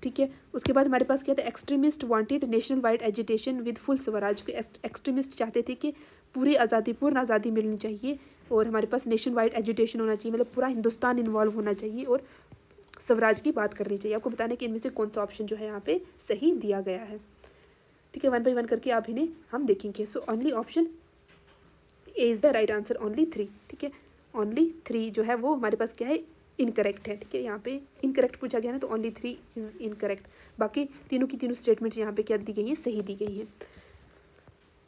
ठीक है, उसके बाद हमारे पास क्या था, extremist wanted national wide agitation with full Swaraj. Extremist चाहते थे कि पूरी आज़ादी, पूर्ण आज़ादी मिलनी चाहिए और हमारे पास नेशन वाइड एजिटेशन होना चाहिए, मतलब पूरा हिंदुस्तान इन्वॉल्व होना चाहिए और स्वराज की बात करनी चाहिए। आपको बताना है कि इनमें से कौन सा ऑप्शन जो है यहाँ पे सही दिया गया है। ठीक है, 1 बाय 1 करके आप इन्हें हम देखेंगे। So only option A is the right answer, only 3। ठीक है, ओनली 3 जो है वो हमारे पास क्या है, इनकरेक्ट है। ठीक है, यहाँ पे इनकरेक्ट पूछा गया ना, तो ओनली 3 इज इनकरेक्ट। बाकी तीनों की तीनों स्टेटमेंट्स यहाँ पे क्या दी गई है, सही दी गई है।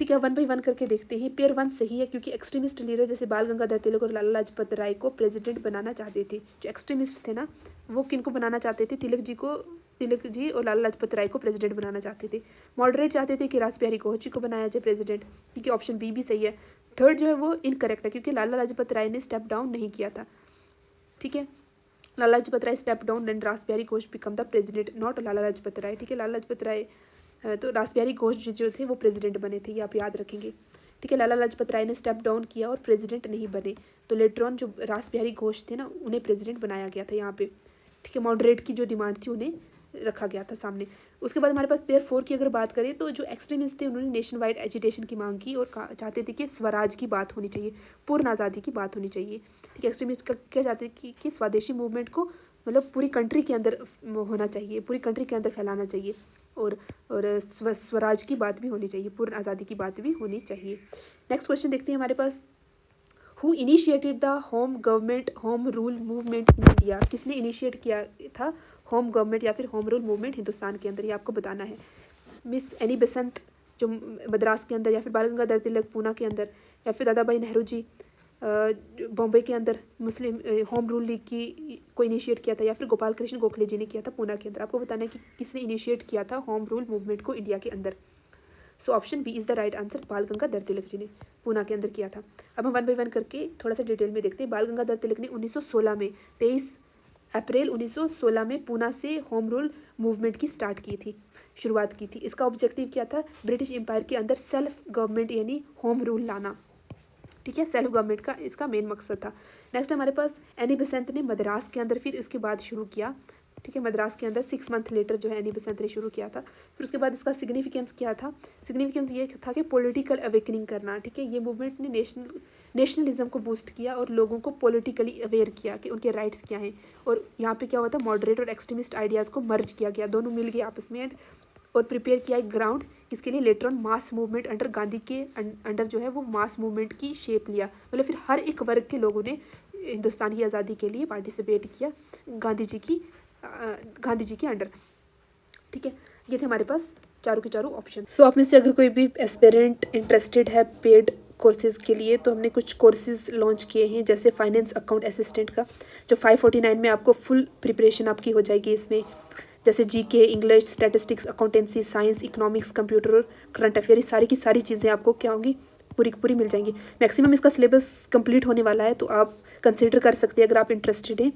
ठीक है, 1 बाय 1 करके देखते हैं। पेयर 1 सही है क्योंकि एक्सट्रीमिस्ट लीडर जैसे बाल गंगाधर तिलक और लाला लाजपत राय को प्रेसिडेंट बनाना चाहते थे। जो एक्सट्रीमिस्ट थे ना, वो किन को बनाना चाहते थे, तिलक जी और लाला लाजपत राय को प्रेसिडेंट बनाना चाहते थे। मॉडरेट चाहते थे कि रास बिहारी घोष जी को बनाया जाए प्रेसिडेंट, क्योंकि ऑप्शन बी भी सही है। थर्ड जो है वो इनकरेक्ट है क्योंकि लाला लाजपत राय ने स्टेप डाउन नहीं किया था। ठीक है, Lala Lajpat Rai step down and Ras Bihari Ghosh become the president, not Lala Lajpat Rai. ठीक है, लाला लाजपत राय तो रास बिहारी घोष जी जो थे वो प्रेसिडेंट बने थे, ये आप याद रखेंगे। ठीक है, लाला लाजपत राय ने स्टेप डाउन किया और प्रेसिडेंट नहीं बने, तो लेटर ऑन जो रास बिहारी घोष थे ना, उन्हें प्रेसिडेंट बनाया गया था यहाँ पे। ठीक है, मॉडरेट की जो डिमांड थी उन्हें रखा गया था सामने। उसके बाद हमारे पास पेयर 4 की अगर बात करें तो जो एक्सट्रीमिस्ट थे उन्होंने नेशन वाइड एजिटेशन की मांग की और चाहते थे कि स्वराज की बात होनी चाहिए, पूर्ण आज़ादी की बात होनी चाहिए। ठीक है, एक्सट्रीमिस्ट का क्या चाहते थे कि स्वदेशी मूवमेंट को मतलब पूरी कंट्री के अंदर होना चाहिए, पूरी कंट्री के अंदर फैलाना चाहिए और स्वराज की बात भी होनी चाहिए, पूर्ण आज़ादी की बात भी होनी चाहिए। नेक्स्ट क्वेश्चन देखते हैं हमारे पास, who initiated the home government home rule movement in India. किसने इनिशिएट किया था होम गवर्नमेंट या फिर होम रूल मूवमेंट हिंदुस्तान के अंदर, ये आपको बताना है। मिस एनी बेसेंट जो मद्रास के अंदर, या फिर बाल गंगाधर तिलक पूना के अंदर, या फिर दादा भाई नेहरू जी बॉम्बे के अंदर मुस्लिम होम रूल लीग की को इनिशिएट किया था, या फिर गोपाल कृष्ण गोखले जी ने किया था पूना के अंदर। आपको बताना है कि किसने इनिशिएट किया था होम रूल मूवमेंट को इंडिया के अंदर। So option B is the right answer, Bal Gangadhar Tilak ji ने पूना के अंदर किया था। अब हम 1 बाय 1 करके थोड़ा सा डिटेल में देखते हैं। बाल गंगाधर तिलक ने 1916 में 23 अप्रैल 1916 में पूना से होम रूल मूवमेंट की शुरुआत की थी। इसका ऑब्जेक्टिव क्या था, ब्रिटिश एम्पायर के अंदर सेल्फ गवर्नमेंट यानी होम रूल लाना। ठीक है, सेल्फ गवर्नमेंट का इसका मेन मकसद था। नेक्स्ट हमारे पास एनी बेसेंट ने मद्रास के अंदर फिर इसके बाद शुरू किया। ठीक है, मद्रास के अंदर 6 मंथ लेटर जो है एनी बेसेंट ने शुरू किया था। फिर उसके बाद इसका सिग्निफिकेंस क्या था, सिग्निफिकेंस ये था कि पॉलिटिकल अवेकनिंग करना। ठीक है, ये मूवमेंट ने नेशनलिज्म को बूस्ट किया और लोगों को पॉलिटिकली अवेयर किया कि उनके राइट्स क्या हैं। और यहाँ पे क्या हुआ था, मॉडरेट और एक्सट्रीमिस्ट आइडियाज़ को मर्ज किया गया, दोनों मिल गए आपस में और प्रिपेयर किया एक ग्राउंड, किसके लिए, later on mass movement under Gandhi के अंडर जो है वो मास मूवमेंट की शेप लिया। मतलब फिर हर एक वर्ग के लोगों ने हिंदुस्तान की आज़ादी के लिए पार्टिसिपेट किया गांधी जी के अंडर। ठीक है, ये थे हमारे पास चारों के चारों ऑप्शन। सो आप में से अगर कोई भी एस्पिरेंट इंटरेस्टेड है पेड कोर्सेज़ के लिए, तो हमने कुछ कोर्सेज़ लॉन्च किए हैं, जैसे फाइनेंस अकाउंट असिस्टेंट का जो 549 में आपको फुल प्रिपरेशन आपकी हो जाएगी। इसमें जैसे GK, English, statistics, accountancy, science, economics, computer, current affair, सारी की सारी चीज़ें आपको क्या होंगी, पूरी मिल जाएंगी। मैक्सिमम इसका सिलेबस कंप्लीट होने वाला है, तो आप कंसिडर कर सकते हैं अगर आप इंटरेस्टेड हैं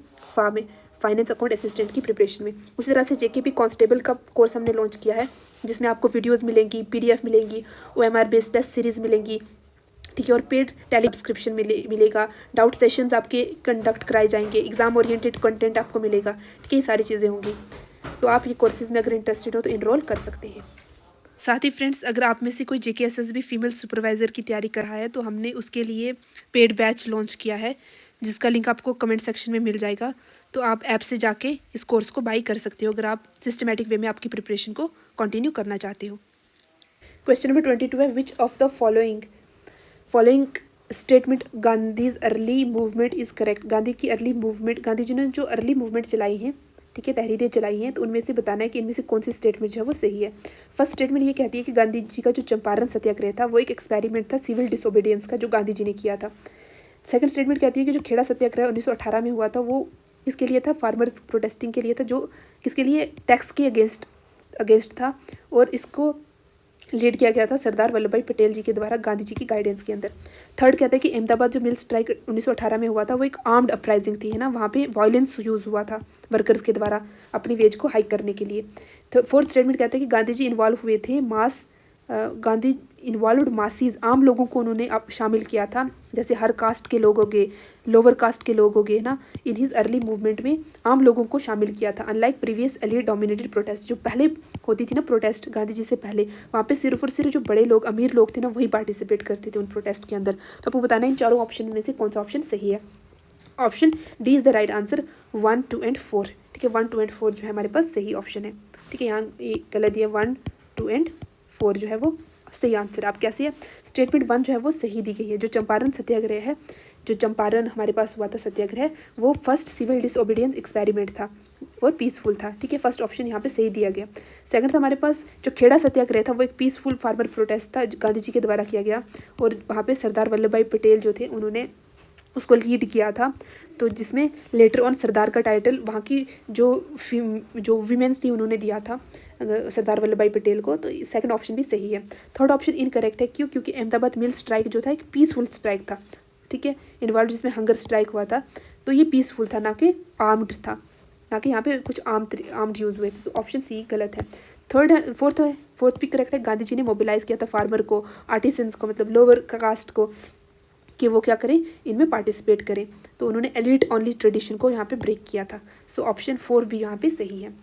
फाइनेंस अकाउंट असिस्टेंट की प्रिपरेशन में। उसी तरह से जेकेपी कांस्टेबल का कोर्स हमने लॉन्च किया है, जिसमें आपको वीडियोज़ मिलेंगी, PDF मिलेंगी, OMR बेस्ड टेस्ट सीरीज़ मिलेंगी। ठीक है, और पेड टेली सब्सक्रिप्शन मिलेगा, डाउट सेशंस आपके कंडक्ट कराए जाएंगे, एग्जाम ओरिएंटेड कंटेंट आपको मिलेगा। ठीक है, ये सारी चीज़ें होंगी, तो आप ये कोर्सेज़ में अगर इंटरेस्टेड हो तो इनरोल कर सकते हैं। साथ ही फ्रेंड्स, अगर आप में से कोई JKSSB फीमेल सुपरवाइज़र की तैयारी कर रहा है, तो हमने उसके लिए पेड बैच लॉन्च किया है, जिसका लिंक आपको कमेंट सेक्शन में मिल जाएगा। तो आप ऐप से जाके इस कोर्स को बाई कर सकते हो अगर आप सिस्टमेटिक वे में आपकी प्रिपरेशन को कंटिन्यू करना चाहते हो। क्वेश्चन नंबर 22 है, which of the following statement Gandhi's early movement is correct. Gandhi ji ने जो अर्ली मूवमेंट चलाई हैं, ठीक है, तहरीरें चलाई हैं, तो उनमें से बताना है कि इनमें से कौन सी स्टेटमेंट जो है वो सही है। फर्स्ट स्टेटमेंट ये कहती है कि गांधी जी का जो चंपारण सत्याग्रह था वो एक एक्सपेरिमेंट था सिविल डिसोबीडियंस का, जो गांधी जी ने किया था। सेकंड स्टेटमेंट कहती है कि जो खेड़ा सत्याग्रह 1918 में हुआ था वो इसके लिए था, फार्मर्स प्रोटेस्टिंग के लिए था, जो किसके लिए, टैक्स के अगेंस्ट था, और इसको लीड किया गया था सरदार वल्लभ भाई पटेल जी के द्वारा गांधी जी की गाइडेंस के अंदर। थर्ड कहता है कि अहमदाबाद जो मिल स्ट्राइक 1918 में हुआ था वो एक आर्म्ड अपराइजिंग थी, है ना, वहाँ पे वायलेंस यूज़ हुआ था वर्कर्स के द्वारा अपनी वेज को हाइक करने के लिए। तो फोर्थ स्टेटमेंट कहता है कि गांधी जी इन्वॉल्व हुए थे इन्वॉल्व्ड मासीज, आम लोगों को उन्होंने शामिल किया था, जैसे हर कास्ट के लोग हो गए, लोअर कास्ट के लोग हो गए ना, इन हिज अर्ली मूवमेंट में आम लोगों को शामिल किया था। Unlike previous elite dominated protest, जो पहले होती थी ना प्रोटेस्ट गांधी जी से पहले, वहाँ पे सिर्फ और सिर्फ जो बड़े लोग अमीर लोग थे ना वही पार्टिसिपेट करते थे उन प्रोटेस्ट के अंदर। तो आपको बताना है इन चारों ऑप्शन में से कौन सा ऑप्शन सही है। Option D is the right answer, 1, 2 and 4। ठीक है, 1, 2 एंड 4 जो है हमारे पास सही ऑप्शन है। ठीक है, यहाँ ये गलत दिया, 1, 2 एंड 4 जो है वो सही आंसर। आप कैसे है, स्टेटमेंट 1 जो है वो सही दी गई है। जो चंपारण सत्याग्रह है, जो चंपारण हमारे पास हुआ था सत्याग्रह, वो फर्स्ट सिविल डिसओबीडियंस एक्सपेरिमेंट था और पीसफुल था। ठीक है, फर्स्ट ऑप्शन यहाँ पे सही दिया गया। सेकंड था हमारे पास जो खेड़ा सत्याग्रह था, वो एक पीसफुल फार्मर प्रोटेस्ट था, गांधी जी के द्वारा किया गया, और वहाँ पे सरदार वल्लभ भाई पटेल जो थे उन्होंने उसको लीड किया था। तो जिसमें लेटर ऑन सरदार का टाइटल वहाँ की जो वीमेंस थी उन्होंने दिया था सरदार वल्लभ भाई पटेल को। तो सेकंड ऑप्शन भी सही है। थर्ड ऑप्शन इनकरेक्ट है, क्यों? क्योंकि अहमदाबाद मिल स्ट्राइक जो था एक पीसफुल स्ट्राइक था। ठीक है, इन्वॉल्व जिसमें हंगर स्ट्राइक हुआ था, तो ये पीसफुल था, ना कि आर्म्ड था, ना कि यहाँ पे कुछ आर्म्ड यूज़ हुए थे। तो ऑप्शन सी गलत है। फोर्थ भी करेक्ट है। गांधी जी ने मोबिलाइज किया था फार्मर को, आर्टिसंस को, मतलब लोअर कास्ट को, कि वो क्या करें, इनमें पार्टिसिपेट करें। तो उन्होंने एलिट ओनली ट्रेडिशन को यहाँ पे ब्रेक किया था। सो ऑप्शन 4 भी यहाँ पे सही है।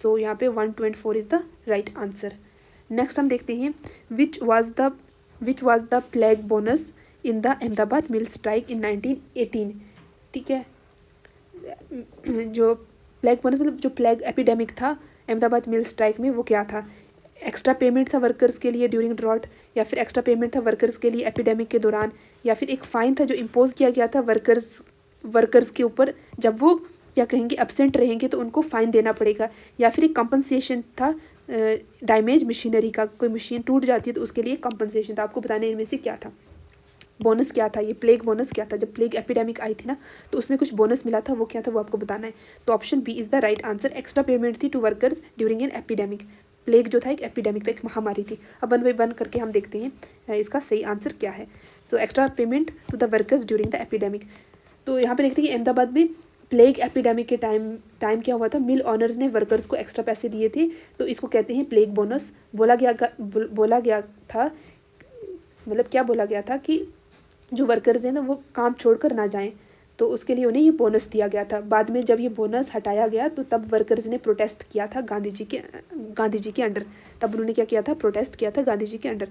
सो यहाँ पे 1, 2 and 4 is the right answer. Next हम देखते हैं which was the plague bonus in the Ahmedabad mill strike in 1918। ठीक है, जो प्लेग बोनस मतलब जो प्लेग एपिडेमिक था अहमदाबाद मिल स्ट्राइक में, वो क्या था? एक्स्ट्रा पेमेंट था वर्कर्स के लिए ड्यूरिंग ड्रॉट, या फिर एक्स्ट्रा पेमेंट था वर्कर्स के लिए एपिडेमिक के दौरान, या फिर एक फ़ाइन था जो इम्पोज किया गया था वर्कर्स के ऊपर, जब वो क्या कहेंगे एब्सेंट रहेंगे तो उनको फ़ाइन देना पड़ेगा, या फिर एक कंपनसेशन था डैमेज मशीनरी का, कोई मशीन टूट जाती है तो उसके लिए कंपनसेशन था। आपको बताने इनमें से क्या था, बोनस क्या था, ये प्लेग बोनस क्या था? जब प्लेग एपिडेमिक आई थी ना तो उसमें कुछ बोनस मिला था, वो क्या था वो आपको बताना है। तो option B is the right answer. Extra payment थी to workers during an epidemic. Plague जो था एक एपिडेमिक था, एक महामारी थी। अब 1 बाय 1 करके हम देखते हैं इसका सही आंसर क्या है। So extra payment to the workers during the epidemic. तो यहाँ पे देखते हैं कि अहमदाबाद में प्लेग एपिडेमिक के टाइम क्या हुआ था, मिल ऑनर्स ने वर्कर्स को एक्स्ट्रा पैसे दिए थे, तो इसको कहते हैं प्लेग बोनस। बोला गया था, मतलब क्या बोला गया था कि जो वर्कर्स हैं ना वो काम छोड़कर ना जाएं, तो उसके लिए उन्हें ये बोनस दिया गया था। बाद में जब ये बोनस हटाया गया तो तब वर्कर्स ने प्रोटेस्ट किया था गांधी जी के अंडर। तब उन्होंने क्या किया था, प्रोटेस्ट किया था गांधी जी के अंडर।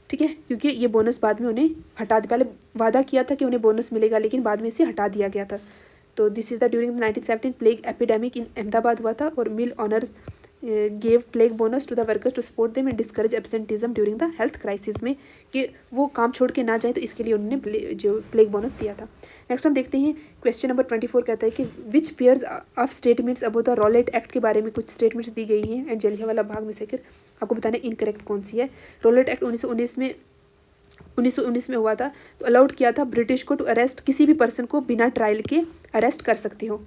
ठीक है, क्योंकि ये बोनस बाद में उन्हें हटा दिया, पहले वादा किया था कि उन्हें बोनस मिलेगा लेकिन बाद में इसे हटा दिया गया था। तो this is the during 1917 plague epidemic in Ahmedabad हुआ था, और mill owners gave plague bonus to the workers to support them and discourage absenteeism during the health crisis में, कि वो काम छोड़ के ना जाए, तो इसके लिए उन्होंने जो प्लेग बोनस दिया था। नेक्स्ट हम देखते हैं क्वेश्चन नंबर 24 कहता है कि which pairs of statements about the Rowlatt Act के बारे में कुछ स्टेटमेंट्स दी गई हैं एंड जलियांवाला बाग में से आपको बताना है इनकरेक्ट कौन सी है। रॉलेट एक्ट 1919 में हुआ था, तो अलाउड किया था ब्रिटिश को टू अरेस्ट किसी भी पर्सन को बिना ट्रायल के अरेस्ट कर सकते हो,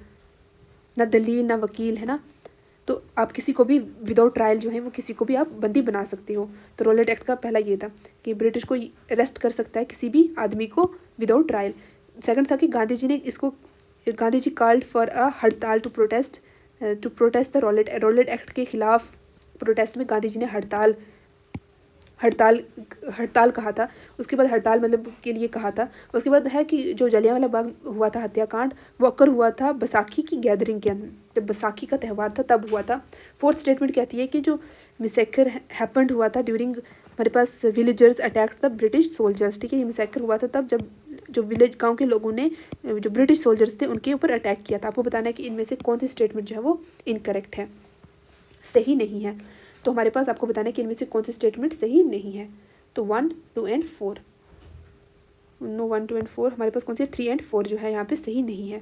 ना दलील ना वकील, है ना। तो आप किसी को भी विदाउट ट्रायल जो है वो किसी को भी आप बंदी बना सकते हो। तो रॉलेट एक्ट का पहला ये था कि ब्रिटिश को अरेस्ट कर सकता है किसी भी आदमी को विदाउट ट्रायल। सेकंड था कि Gandhi ji called for a hartal to protest the Rowlatt Act के खिलाफ प्रोटेस्ट में गांधी जी ने हड़ताल कहा था। उसके बाद हड़ताल मतलब के लिए कहा था। उसके बाद है कि जो जलियांवाला बाग हुआ था हत्याकांड, वो अक्कर हुआ था बैसाखी की गैदरिंग के अंदर, जब बैसाखी का त्यौहार था तब हुआ था। फोर्थ स्टेटमेंट कहती है कि जो मैसेकर हैपेंड हुआ था ड्यूरिंग हमारे पास villagers attack the British soldiers. ठीक है, ये मैसेकर हुआ था तब जब जो विलेज गाँव के लोगों ने जो ब्रिटिश सोल्जर्स थे उनके ऊपर अटैक किया था। आपको बताना है कि इनमें से कौन सी स्टेटमेंट जो है वो इनकरेक्ट है, सही नहीं है। तो हमारे पास आपको बताना है कि इनमें से कौन सी स्टेटमेंट सही नहीं है। तो 1, 2 एंड 4, नो 1, 2 एंड 4 हमारे पास कौन सी 3 एंड 4 जो है यहाँ पे सही नहीं है।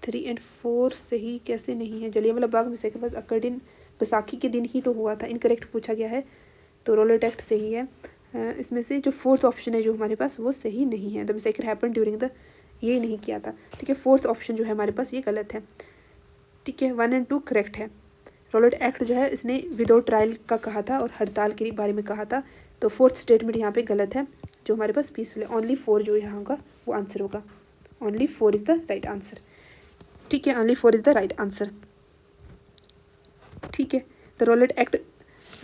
3 एंड 4 सही कैसे नहीं है? जलियांवाला बाग में से के पास अकॉर्डिंग बैसाखी के दिन ही तो हुआ था, इनकरेक्ट पूछा गया है। तो रॉलेट एक्ट सही है। इसमें से जो फोर्थ ऑप्शन है जो हमारे पास वो सही नहीं है, the massacre happened during the, ये नहीं किया था। ठीक है, फोर्थ ऑप्शन जो है हमारे पास ये गलत है। ठीक है, 1 एंड 2 करेक्ट है। रॉलेट एक्ट जो है इसने विदाउट ट्रायल का कहा था और हड़ताल के बारे में कहा था। तो फोर्थ स्टेटमेंट यहाँ पे गलत है, जो हमारे पास पीसफुल है। ओनली 4 जो यहाँ का वो आंसर होगा। Only 4 is the right answer. ठीक है, only 4 is the right answer. ठीक है, the Rowlatt Act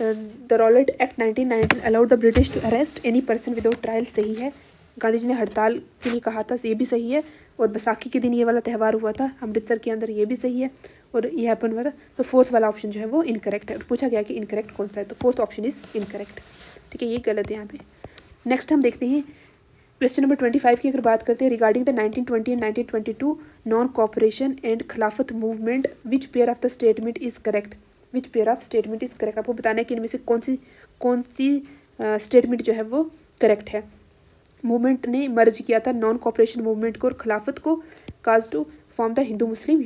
the Rowlatt Act 1919 allowed the British to arrest any person without trial, सही है। गांधी जी ने हड़ताल के लिए कहा था, ये भी सही है। और बैसाखी के दिन ये वाला त्यौहार हुआ था अमृतसर के अंदर, ये भी सही है। और ये हैपन हुआ था। तो फोर्थ वाला ऑप्शन जो है वो इनकरेक्ट है। पूछा गया कि इनकरेक्ट कौन सा है, तो फोर्थ ऑप्शन इज इनकरेक्ट। ठीक है, ये गलत है यहाँ पे। नेक्स्ट हम देखते हैं क्वेश्चन नंबर 25 की अगर बात करते हैं, regarding the 1920 and 1922 non cooperation and Khilafat movement which pair of the statement is correct, which pair of statement is correct. आपको बताना है कि इनमें से कौन सी स्टेटमेंट जो है वो करेक्ट है। मूवमेंट ने मर्ज किया था नॉन कॉपरेशन मूवमेंट को और खिलाफत को, काज to form the Hindu Muslim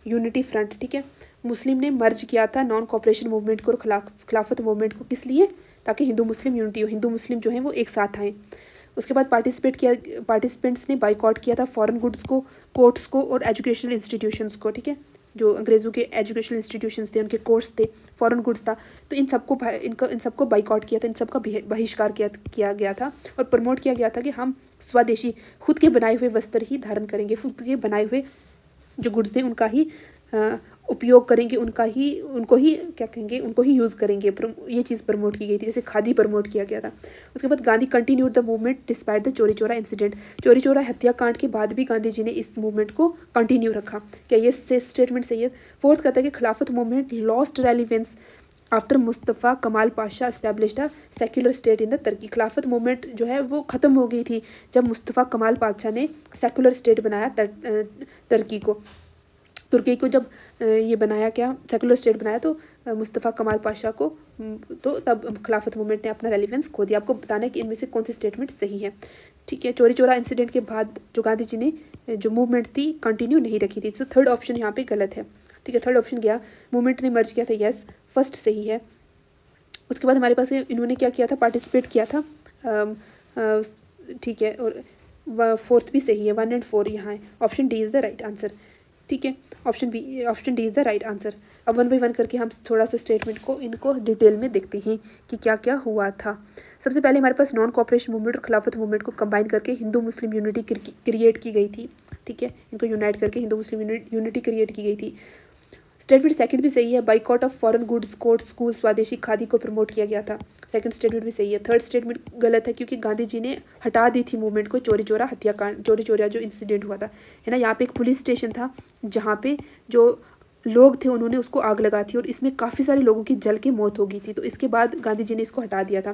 unity front. ठीक है, मुस्लिम ने मर्ज किया था नॉन कॉपरेशन मूवमेंट को और खिलाफत मूवमेंट को, किस लिए, ताकि हिंदू मुस्लिम यूनिटी हो, हिंदू मुस्लिम जो है वो एक साथ आएँ। उसके बाद पार्टिसिपेंट्स ने बाइकआउट किया था फॉरेन गुड्स को, कोर्ट्स को और एजुकेशनल इंस्टीट्यूशंस को। ठीक है, जो अंग्रेज़ों के एजुकेशनल इंस्टीट्यूशंस थे, उनके कोर्स थे, फॉरेन गुड्स था, तो इन सबको बाइकआउट किया था, इन सबका बहिष्कार किया गया था और प्रमोट किया गया था कि हम स्वदेशी खुद के बनाए हुए वस्त्र ही धारण करेंगे, खुद के बनाए हुए जो गुड्स थे उनका ही उपयोग करेंगे, उनको ही क्या कहेंगे, उनको ही यूज़ करेंगे। ये चीज़ प्रमोट की गई थी, जैसे खादी प्रमोट किया गया था। उसके बाद Gandhi continued the movement despite the चोरी चोरा इंसिडेंट, चोरी चोरा हत्याकांड के बाद भी गांधी जी ने इस मूवमेंट को कंटिन्यू रखा। क्या ये स्टेटमेंट सही है। फोर्थ कहता है कि Khilafat movement lost relevance after Mustafa Kemal Pasha established a secular state in the Turkey. Khilafat movement जो है वो ख़त्म हो गई थी जब मुस्तफ़ा कमाल पाशा ने सेक्युलर स्टेट बनाया तुर्की को जब ये बनाया, क्या सेकुलर स्टेट बनाया, तो मुस्तफ़ा कमाल पाशा को, तो तब खिलाफत मूवमेंट ने अपना रेलिवेंस खो दिया। आपको बताना है कि इनमें से कौन सी स्टेटमेंट सही है। ठीक है, चोरी चोरा इंसिडेंट के बाद जो गांधी जी ने जो मूवमेंट थी कंटिन्यू नहीं रखी थी, तो थर्ड ऑप्शन यहाँ पे गलत है। ठीक है, थर्ड ऑप्शन गया, मूवमेंट ने मर्ज किया था, यस, फर्स्ट सही है। उसके बाद हमारे पास इन्होंने क्या किया था, पार्टिसिपेट किया था, ठीक है, और फोर्थ भी सही है, 1 और 4 यहाँ है। Option D is the right answer. ठीक है, option D is the right answer. अब 1 बाई 1 करके हम थोड़ा सा स्टेटमेंट को इनको डिटेल में देखते हैं कि क्या क्या हुआ था। सबसे पहले हमारे पास नॉन कॉपरेशन मूवमेंट और खिलाफत मूवमेंट को कंबाइन करके हिंदू मुस्लिम यूनिटी क्रिएट की गई थी। ठीक है, इनको यूनाइट करके हिंदू मुस्लिम यूनिटी क्रिएट की गई थी। स्टेटमेंट सेकंड भी सही है, boycott of foreign goods, court, school, स्वदेशी खादी को प्रमोट किया गया था। सेकंड स्टेटमेंट भी सही है। थर्ड स्टेटमेंट गलत है क्योंकि गांधी जी ने हटा दी थी मूवमेंट को, चोरी चोरा हत्याकांड, चोरी चोरा जो इंसिडेंट हुआ था, है ना, यहाँ पे एक पुलिस स्टेशन था जहाँ पे जो लोग थे उन्होंने उसको आग लगा थी और इसमें काफ़ी सारे लोगों की जल के मौत हो गई थी। तो इसके बाद गांधी जी ने इसको हटा दिया था।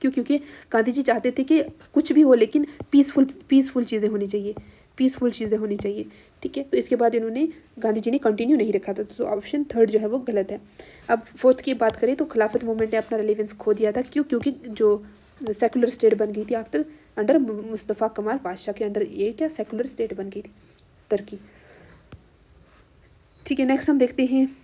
क्योंकि गांधी जी चाहते थे कि कुछ भी हो लेकिन पीसफुल चीज़ें होनी चाहिए, पीसफुल चीज़ें होनी चाहिए। ठीक है, तो इसके बाद इन्होंने, गांधी जी ने कंटिन्यू नहीं रखा था, तो ऑप्शन थर्ड जो है वो गलत है। अब फोर्थ की बात करें तो खिलाफत मूवमेंट ने अपना रेलिवेंस खो दिया था, क्योंकि जो सेकुलर स्टेट बन गई थी after under Mustafa Kemal Pasha के अंडर, ये क्या सेकुलर स्टेट बन गई थी तुर्की। ठीक है, नेक्स्ट हम देखते हैं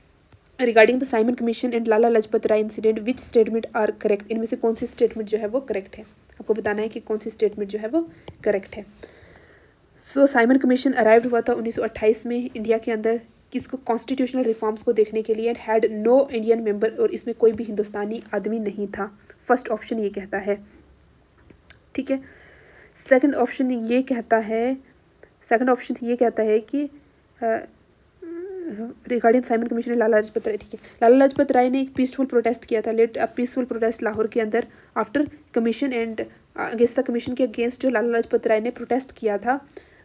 regarding the Simon Commission and Lala Lajpat Rai incident which statement are correct. इनमें से कौन सी स्टेटमेंट जो है वो करेक्ट है, आपको बताना है कि कौन सी स्टेटमेंट जो है वो करेक्ट है। सो साइमन कमीशन अराइव्ड हुआ था 1928 में इंडिया के अंदर, किसको, कॉन्स्टिट्यूशनल रिफॉर्म्स को देखने के लिए, and had no Indian member, और इसमें कोई भी हिंदुस्तानी आदमी नहीं था। फर्स्ट ऑप्शन ये कहता है। ठीक है, सेकंड ऑप्शन ये कहता है कि रिगार्डिंग साइमन कमीशन लाला लाजपत राय। ठीक है, लाला लाजपत राय ने एक पीसफुल प्रोटेस्ट किया था, let a peaceful protest Lahore के अंदर after commission and against the commission के अगेंस्ट जो लाला लाजपत राय ने प्रोटेस्ट किया था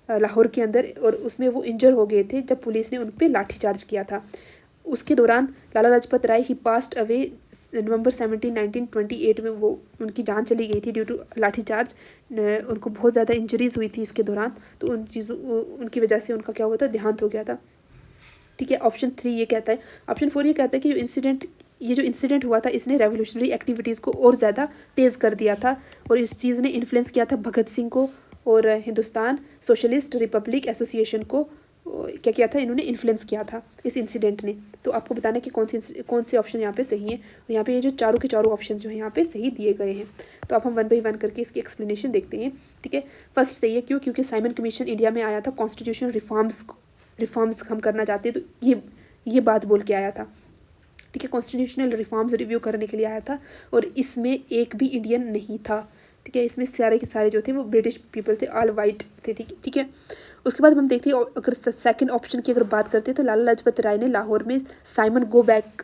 लाहौर के अंदर, और उसमें वो इंजर हो गए थे जब पुलिस ने उन पर लाठीचार्ज किया था। उसके दौरान लाला लाजपत राय ही पास्ट अवे नवंबर 17, 1928 में वो उनकी जान चली गई थी ड्यू टू लाठीचार्ज। उनको बहुत ज़्यादा इंजरीज हुई थी इसके दौरान, तो उनकी वजह से उनका क्या हुआ था, देहांत हो गया था। ठीक है, ऑप्शन 3 ये कहता है। ऑप्शन 4 ये कहता है कि जो इंसिडेंट हुआ था इसने रेवोल्यूशनरी एक्टिविटीज़ को और ज़्यादा तेज़ कर दिया था, और इस चीज़ ने इन्फ्लुएंस किया था भगत सिंह को और हिंदुस्तान सोशलिस्ट रिपब्लिक एसोसिएशन को, क्या किया था, इन्होंने इन्फ्लुएंस किया था इस इंसिडेंट ने। तो आपको बताना है कि कौन से ऑप्शन यहाँ पे सही है, और यहाँ पे ये जो चारों के चारों ऑप्शन जो है यहाँ पे सही दिए गए हैं। तो अब हम 1 बाई 1 करके इसकी एक्सप्लेनेशन देखते हैं। ठीक है, फर्स्ट सही है, क्योंकि साइमन कमीशन इंडिया में आया था कॉन्स्टिट्यूशनल रिफॉर्म्स हम करना चाहते हैं, तो ये बात बोल के आया था। ठीक है, कॉन्स्टिट्यूशनल रिफॉर्म्स रिव्यू करने के लिए आया था, और इसमें एक भी इंडियन नहीं था। ठीक है, इसमें सारे के सारे जो थे वो ब्रिटिश पीपल थे, ऑल वाइट थे। ठीक है, उसके बाद हम देखते हैं, अगर सेकंड ऑप्शन की अगर बात करते हैं तो लाला लाजपत राय ने लाहौर में साइमन गो बैक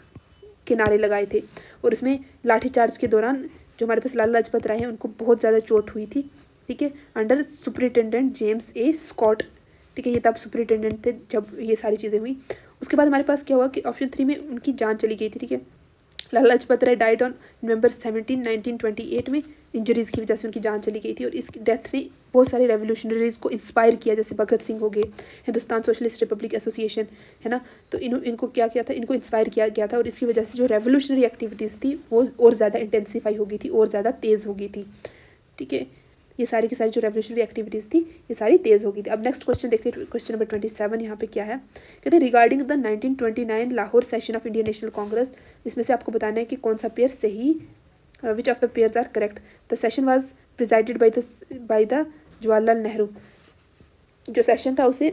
के नारे लगाए थे। और उसमें लाठीचार्ज के दौरान जो हमारे पास लाला लाजपत राय हैं उनको बहुत ज़्यादा चोट हुई थी, ठीक है, under superintendent James A Scott, ठीक है, ये तब सुपरिटेंडेंट थे जब ये सारी चीज़ें हुई। उसके बाद हमारे पास क्या हुआ कि ऑप्शन 3 में उनकी जान चली गई थी, ठीक है। लाला लाजपत राय डाइड ऑन नवंबर 17, 1928 में इंजरीज़ की वजह से उनकी जान चली गई थी। और इसकी डेथ ने बहुत सारे रेवोल्यूशनरीज को इंस्पायर किया, जैसे भगत सिंह हो गए, हिंदुस्तान सोशलिस्ट रिपब्लिक एसोसिएशन, है ना। तो इनको क्या किया था, इनको इंस्पायर किया गया था। और इसकी वजह से जो रेवोल्यूशनरी एक्टिविटीज़ थी वो और ज़्यादा इंटेंसीफाई हो गई थी, और ज़्यादा तेज़ हो गई थी, ठीक है। ये सारी की सारी जो रेवोल्यूशनरी एक्टिविटीज़ थी ये सारी तेज़ हो गई थी। अब नेक्स्ट क्वेश्चन देखते हैं, क्वेश्चन नंबर 27 यहाँ पे क्या है। कहते हैं regarding the 1929 Lahore session of Indian National Congress, इसमें से आपको बताना है कि कौन सा पेयर सही, which of the pairs are correct. The session was presided by the Jawaharlal Nehru. जो सेशन था उसे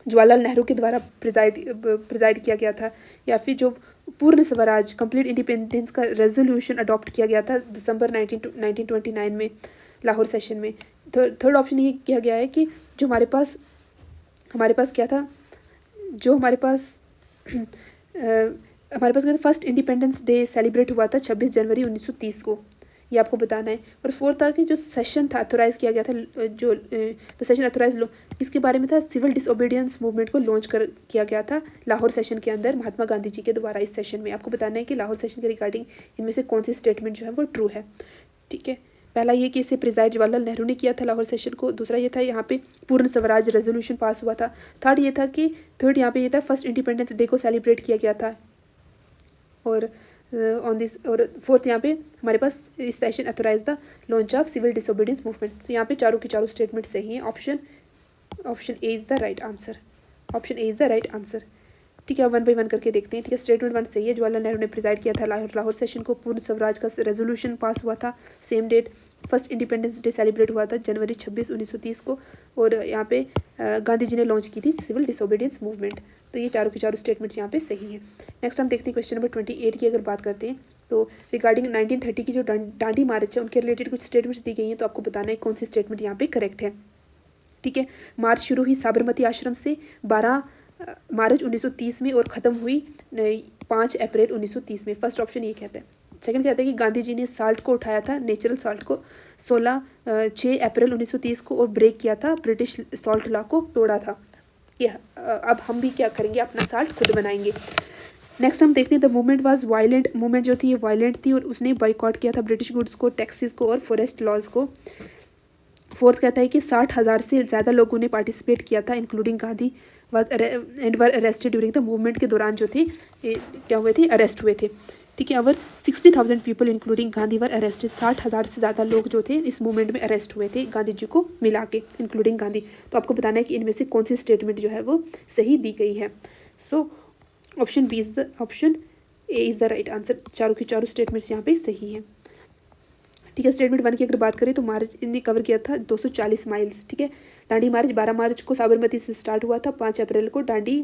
जवाहरलाल नेहरू के द्वारा प्रिजाइड किया गया था। या फिर जो पूर्ण स्वराज कंप्लीट इंडिपेंडेंस का रेजोल्यूशन अडॉप्ट किया गया था दिसंबर 1929 में लाहौर सेशन में। थर्ड ऑप्शन ये किया गया है कि जो हमारे पास क्या था, जो हमारे पास क्या था, फर्स्ट इंडिपेंडेंस डे सेलिब्रेट हुआ था 26 जनवरी 1930 को, ये आपको बताना है। और फोर्थ था कि जो सेशन था अथोराइज़ किया गया था, जो द सेशन अथोराइज इसके बारे में था, सिविल डिसओबीडियंस मूवमेंट को लॉन्च किया गया था लाहौर सेशन के अंदर महात्मा गांधी जी के द्वारा। इस सेशन में आपको बताना है कि लाहौर सेशन के रिगार्डिंग इनमें से कौन सी स्टेटमेंट जो है वो ट्रू है, ठीक है। पहला ये कि इसे प्रिजाइड जवाहरलाल नेहरू ने किया था लाहौर सेशन को। दूसरा ये था यहाँ पे पूर्ण स्वराज रेजोल्यूशन पास हुआ था। थर्ड यहाँ पे ये था फर्स्ट इंडिपेंडेंस डे को सेलिब्रेट किया गया था। और और फोर्थ यहाँ पे हमारे पास इस session authorise the launch of civil disobedience movement. तो यहाँ पे चारों की चारों स्टेटमेंट सही हैं। Option A is the right answer. Option A is the right answer, ठीक है। 1 बाय 1 करके देखते हैं, ठीक है। स्टेटमेंट 1 सही है, जवाहरलाल नेहरू ने प्रिजाइड किया था लाहौर सेशन को। पूर्ण स्वराज का रेजोल्यूशन पास हुआ था same date. First independence day celebrate हुआ था जनवरी 26, 1930 को। और यहाँ पे गांधी जी ने लॉन्च की थी सिविल डिसोबीडियंस मूवमेंट। तो ये चारों की चारों स्टेटमेंट्स यहाँ पे सही हैं। नेक्स्ट हम देखते हैं क्वेश्चन नंबर 28 की अगर बात करते हैं तो रिगार्डिंग 1930 की जो दांडी मार्च है उनके रिलेटेड कुछ स्टेटमेंट्स दी गई हैं। तो आपको बताना है कौन सी स्टेटमेंट यहाँ पे करेक्ट है, ठीक है। मार्च शुरू हुई साबरमती आश्रम से 12 मार्च 1930 में और ख़त्म हुई 5 अप्रैल 1930 में। फर्स्ट ऑप्शन ये कहता है। सेकंड कहता है कि गांधी जी ने साल्ट को उठाया था, नेचुरल साल्ट को 6 अप्रैल 1930 को और ब्रेक किया था, ब्रिटिश सॉल्ट लॉ को तोड़ा था। ये अब हम भी क्या करेंगे, अपना साल्ट खुद बनाएंगे। नेक्स्ट हम देखते हैं the movement was violent. Movement जो थी ये वायलेंट थी और उसने बॉयकॉट किया था ब्रिटिश गुड्स को, टैक्सेस को और फॉरेस्ट लॉज को। फोर्थ कहता है कि 60,000 से ज़्यादा लोगों ने पार्टिसिपेट किया था including Gandhi and were arrested during the movement के दौरान जो थे क्या हुए थे, अरेस्ट हुए थे, ठीक है। अवर 60,000 people including Gandhi were arrested. 60,000 से ज़्यादा लोग जो थे इस मूवमेंट में अरेस्ट हुए थे गांधी जी को मिला के, इंक्लूडिंग गांधी। तो आपको बताना है कि इनमें से कौन सी स्टेटमेंट जो है वो सही दी गई है। सो option A is the right answer. चारों की चारों स्टेटमेंट्स यहाँ पे सही हैं, ठीक है। स्टेटमेंट 1 की अगर बात करें तो मार्च इन्हें कवर किया था 240 माइल्स, ठीक है। दांडी मार्च 12 मार्च को साबरमती से स्टार्ट हुआ था, 5 अप्रैल को दांडी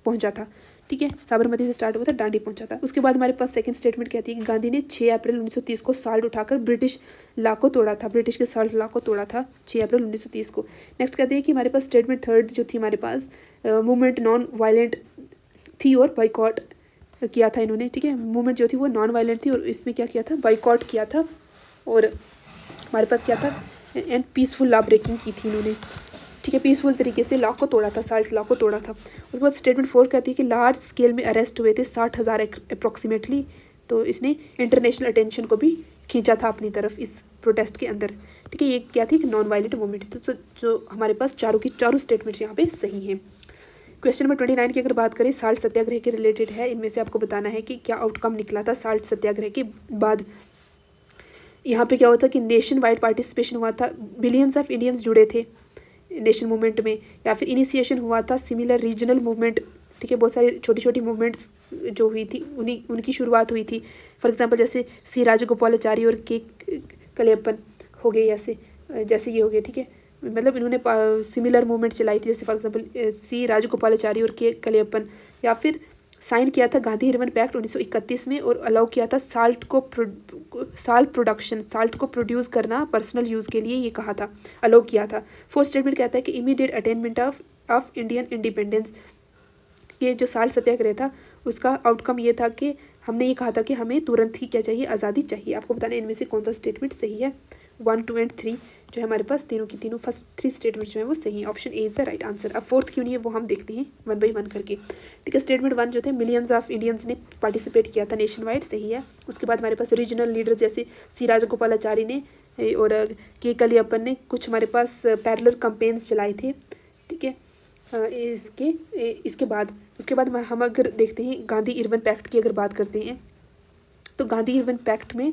पहुंचा था, ठीक है। साबरमती से स्टार्ट हुआ था, दांडी पहुंचा था। उसके बाद हमारे पास सेकंड स्टेटमेंट कहती है कि गांधी ने 6 अप्रैल 1930 को साल्ट उठाकर ब्रिटिश लॉ को तोड़ा था, ब्रिटिश के साल्ट लॉ को तोड़ा था 6 अप्रैल 1930 को। नेक्स्ट कहते हैं कि हमारे पास स्टेटमेंट थर्ड जो थी हमारे पास मूवमेंट नॉन वायलेंट थी और बॉयकॉट किया था इन्होंने, ठीक है। मूवमेंट जो थी वो नॉन वायलेंट थी और इसमें क्या किया था, बॉयकॉट किया था। और हमारे पास क्या था, एंड पीसफुल लॉ ब्रेकिंग की थी इन्होंने, ठीक है। पीसफुल तरीके से लॉ को तोड़ा था, साल्ट लॉ को तोड़ा था। उसके बाद स्टेटमेंट 4 कहती है कि लार्ज स्केल में अरेस्ट हुए थे 60,000 अप्रॉक्सीमेटली। तो इसने इंटरनेशनल अटेंशन को भी खींचा था अपनी तरफ इस प्रोटेस्ट के अंदर, ठीक है। ये क्या थी, नॉन वायलेंट मूवमेंट। तो जो हमारे पास चारों की चारों स्टेटमेंट्स यहाँ पे सही हैं। क्वेश्चन नंबर 29 की अगर बात करें साल्ट सत्याग्रह के रिलेटेड है। इनमें से आपको बताना है कि क्या आउटकम निकला था साल्ट सत्याग्रह के बाद। यहाँ पे क्या हुआ था कि नेशन वाइड पार्टिसिपेशन हुआ था, बिलियंस ऑफ इंडियंस जुड़े थे नेशन मूवमेंट में, या फिर इनिशिएशन हुआ था सिमिलर रीजनल मूवमेंट, ठीक है। बहुत सारी छोटी छोटी मूवमेंट्स जो हुई थी उनकी शुरुआत हुई थी। फॉर एग्जांपल जैसे सी राजगोपालाचारी और के कलियप्पन हो गए, जैसे ये हो गए, ठीक है। मतलब इन्होंने सिमिलर मूवमेंट चलाई थी, जैसे फॉर एग्जांपल सी राजगोपालाचारी और के कलियप्पन। या फिर साइन किया था गांधी इरविन पैक्ट 1931 में और अलाउ किया था साल्ट को प्रोड्यूस करना पर्सनल यूज़ के लिए, ये कहा था, अलाउ किया था। फोर्थ स्टेटमेंट कहता है कि immediate attainment of Indian independence. ये जो साल्ट सत्याग्रह था उसका आउटकम ये था कि हमने ये कहा था कि हमें तुरंत ही क्या चाहिए, आज़ादी चाहिए। आपको बताना है इनमें से कौन सा स्टेटमेंट सही है। 1, 2 एंड 3 जो है हमारे पास तीनों की तीनों फर्स्ट 3 स्टेटमेंट जो है वो सही है। Option A is the right answer. अब फोर्थ क्यों नहीं है वो हम देखते हैं 1 बाई 1 करके। ठीक है, स्टेटमेंट 1 जो थे मिलियंस ऑफ इंडियंस ने पार्टिसिपेट किया था नेशन वाइड, सही है। उसके बाद हमारे पास रीजनल लीडर जैसे सी राजगोपालाचारी ने और के कलियप्पन ने कुछ हमारे पास पैरेलल कैंपेन्स चलाए थे। ठीक है, इसके बाद उसके बाद हम अगर देखते हैं गांधी इरविन पैक्ट की अगर बात करते हैं तो गांधी इरविन पैक्ट में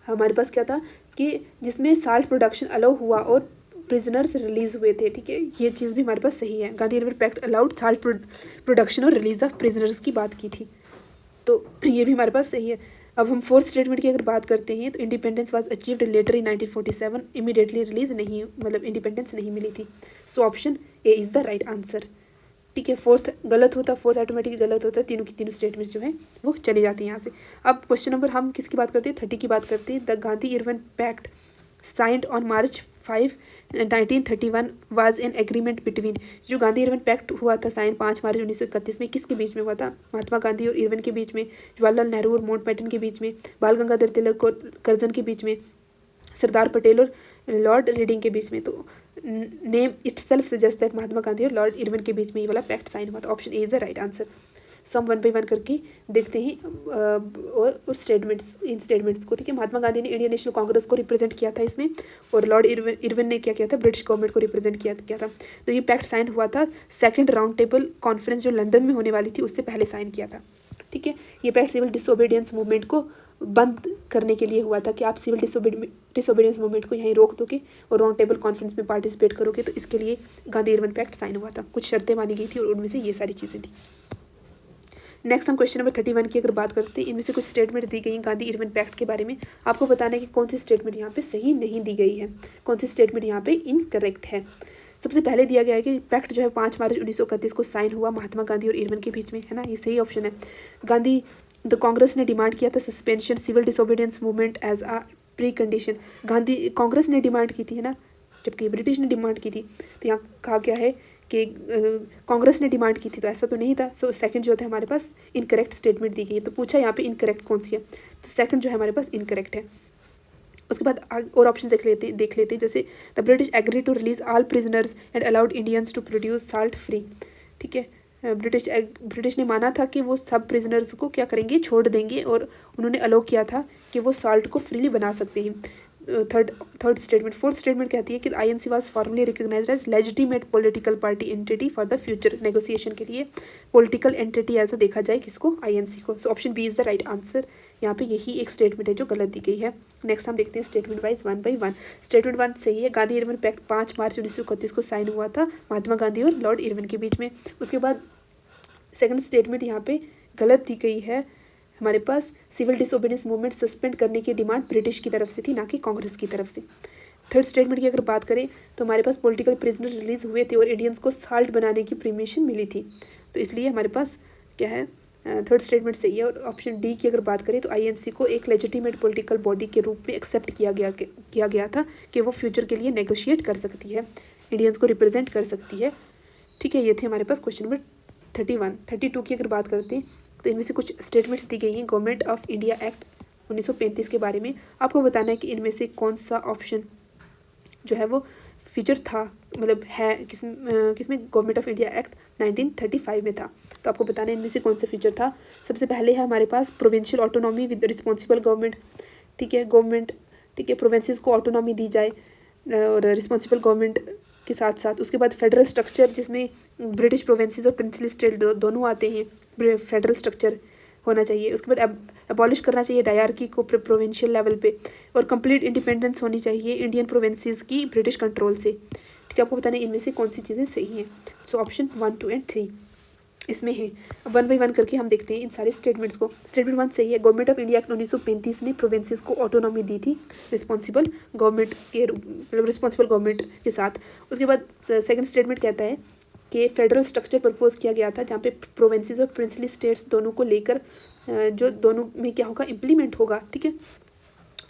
हमारे पास क्या था कि जिसमें साल्ट प्रोडक्शन अलाउ हुआ और प्रिजनर्स रिलीज हुए थे। ठीक है, ये चीज़ भी हमारे पास सही है। Gandhi Irwin pact allowed salt production और रिलीज ऑफ प्रिजनर्स की बात की थी, तो ये भी हमारे पास सही है। अब हम फोर्थ स्टेटमेंट की अगर बात करते हैं तो independence was achieved later in 1947, immediately release नहीं, मतलब इंडिपेंडेंस नहीं मिली थी। So option A is the right answer. ठीक है, फोर्थ गलत होता, फोर्थ ऑटोमेटिक गलत होता है, तीनों की तीनों स्टेटमेंट्स जो है वो चली जाती हैं यहाँ से। अब क्वेश्चन नंबर हम किसकी बात करते हैं, 30 की बात करते हैं। The Gandhi Irwin pact signed on March 5, 1931 was an agreement between. जो गांधी इरविन पैक्ट हुआ था साइन 5 मार्च 1931 में, किसके बीच में हुआ था, महात्मा गांधी और इरविन के बीच में, जवाहरलाल नेहरू और माउंटबेटन के बीच में, बाल गंगाधर तिलक और करजन के बीच में, सरदार पटेल और लॉर्ड रीडिंग के बीच में। तो name itself suggest that Mahatma Gandhi और लॉर्ड इरविन के बीच में ये वाला पैक्ट साइन हुआ था। Option A is the right answer. So हम 1 बाई 1 करके देखते हैं और स्टेटमेंट्स, इन स्टेटमेंट्स को। ठीक है, महात्मा गांधी ने इंडियन नेशनल कांग्रेस को रिप्रेजेंट किया था इसमें, और लॉर्ड इरविन ने क्या किया था, ब्रिटिश गवर्नमेंट को रिप्रेजेंट किया था। तो ये पैक्ट साइन हुआ था सेकंड राउंड टेबल कॉन्फ्रेंस जो लंदन में होने वाली थी उससे पहले साइन किया था। ठीक है, ये पैक्ट सिविल डिसोबीडियंस मूवमेंट को बंद करने के लिए हुआ था कि आप सिविल डिसोबीडियंस मूवमेंट को यहीं रोक दोगे और राउंड टेबल कॉन्फ्रेंस में पार्टिसिपेट करोगे, तो इसके लिए गांधी इरविन पैक्ट साइन हुआ था। कुछ शर्तें मानी गई थी और उनमें से ये सारी चीज़ें थी। नेक्स्ट हम क्वेश्चन नंबर 31 की अगर बात करते हैं, इनमें से कुछ स्टेटमेंट दी गई गांधी इरविन पैक्ट के बारे में। आपको बताना है कि कौन सी स्टेटमेंट यहाँ पे सही नहीं दी गई है, कौन सी स्टेटमेंट यहाँ पे इनकरेक्ट है। सबसे पहले दिया गया है कि पैक्ट जो है 5 मार्च 1931 को साइन हुआ महात्मा गांधी और इरविन के बीच में, है ना, ये सही ऑप्शन है। गांधी द कांग्रेस ने डिमांड किया था suspension civil disobedience movement as a precondition. Gandhi Congress ने डिमांड की थी, है ना, जबकि ब्रिटिश ने डिमांड की थी। तो यहाँ कहा गया है कि कांग्रेस ने डिमांड की थी, तो ऐसा तो नहीं था। सो सेकंड जो था हमारे पास इनकरेक्ट स्टेटमेंट दी गई है। तो पूछा यहाँ पे इनकरेक्ट कौन सी है, तो सेकंड जो है हमारे पास इनकरेक्ट है। उसके बाद और ऑप्शन देख लेते जैसे the British agree to release all prisoners and allowed Indians to produce salt free. ठीक है, ब्रिटिश ने माना था कि वो सब प्रिजनर्स को क्या करेंगे, छोड़ देंगे, और उन्होंने अलाउ किया था कि वो साल्ट को फ्रीली बना सकते हैं। Third statement. फोर्थ स्टेटमेंट कहती है कि INC was formally recognised as legitimate political party entity for the future negotiation के लिए पॉलिटिकल एंटिटी ऐसा देखा जाए किसको, आईएनसी को। So option B is the right answer. यहाँ पे यही एक स्टेटमेंट है जो गलत दी गई है। नेक्स्ट हम देखते हैं स्टेटमेंट वाइज 1 बाई 1। स्टेटमेंट 1 सही है, गांधी इरविन पैक्ट 5 मार्च 1931 को साइन हुआ था महात्मा गांधी और लॉर्ड इरविन के बीच में। उसके बाद सेकंड स्टेटमेंट यहाँ पे गलत दी गई है, हमारे पास सिविल डिसोबीडियंस मूवमेंट सस्पेंड करने की डिमांड ब्रिटिश की तरफ से थी, ना कि कांग्रेस की तरफ से। थर्ड स्टेटमेंट की अगर बात करें तो हमारे पास पॉलिटिकल प्रिजनर रिलीज हुए थे और इंडियंस को साल्ट बनाने की परमिशन मिली थी, तो इसलिए हमारे पास क्या है, थर्ड स्टेटमेंट सही है। और ऑप्शन डी की अगर बात करें तो आईएनसी को एक लेजिटिमेट पॉलिटिकल बॉडी के रूप में एक्सेप्ट किया गया था कि वो फ्यूचर के लिए नेगोशिएट कर सकती है, इंडियंस को रिप्रेजेंट कर सकती है। ठीक है, ये थे हमारे पास क्वेश्चन नंबर 31। 32 की अगर बात करते हैं तो इनमें से कुछ स्टेटमेंट्स दी गई हैं गवर्नमेंट ऑफ इंडिया एक्ट 1935 के बारे में। आपको बताना है कि इनमें से कौन सा ऑप्शन जो है वो फीचर था, मतलब है किसमें गवर्नमेंट ऑफ इंडिया एक्ट 1935 में था। तो आपको बताना है इनमें से कौन सा फीचर था। सबसे पहले है हमारे पास provincial autonomy with responsible government. ठीक है, गवर्नमेंट, ठीक है, प्रोविंसेस को ऑटोनॉमी दी जाए और रिस्पॉन्सिबल गवर्नमेंट के साथ साथ। उसके बाद फेडरल स्ट्रक्चर जिसमें ब्रिटिश प्रोविंसेस और प्रिंसली स्टेट दोनों आते हैं, फेडरल स्ट्रक्चर होना चाहिए। उसके बाद अबॉलिश करना चाहिए डायरकी को प्रोविंशियल लेवल पे, और कंप्लीट इंडिपेंडेंस होनी चाहिए इंडियन प्रोविंसेस की ब्रिटिश कंट्रोल से। ठीक है, आपको बताना है इनमें से कौन सी चीज़ें सही हैं। सो ऑप्शन 1, 2 एंड 3 इसमें है। 1 बाई 1 करके हम देखते हैं इन सारे स्टेटमेंट्स को। स्टेटमेंट 1 सही है, गवर्नमेंट ऑफ इंडिया एक्ट 1935 ने प्रोविंसेस को ऑटोनॉमी दी थी रिस्पॉन्सिबल गवर्नमेंट के मतलब रिस्पॉन्सिबल गवर्नमेंट के साथ। उसके बाद सेकंड स्टेटमेंट कहता है कि फेडरल स्ट्रक्चर प्रपोज किया गया था जहाँ पे प्रोविंसेस और प्रिंसली स्टेट्स दोनों को लेकर जो दोनों में क्या होगा, इम्प्लीमेंट होगा। ठीक है,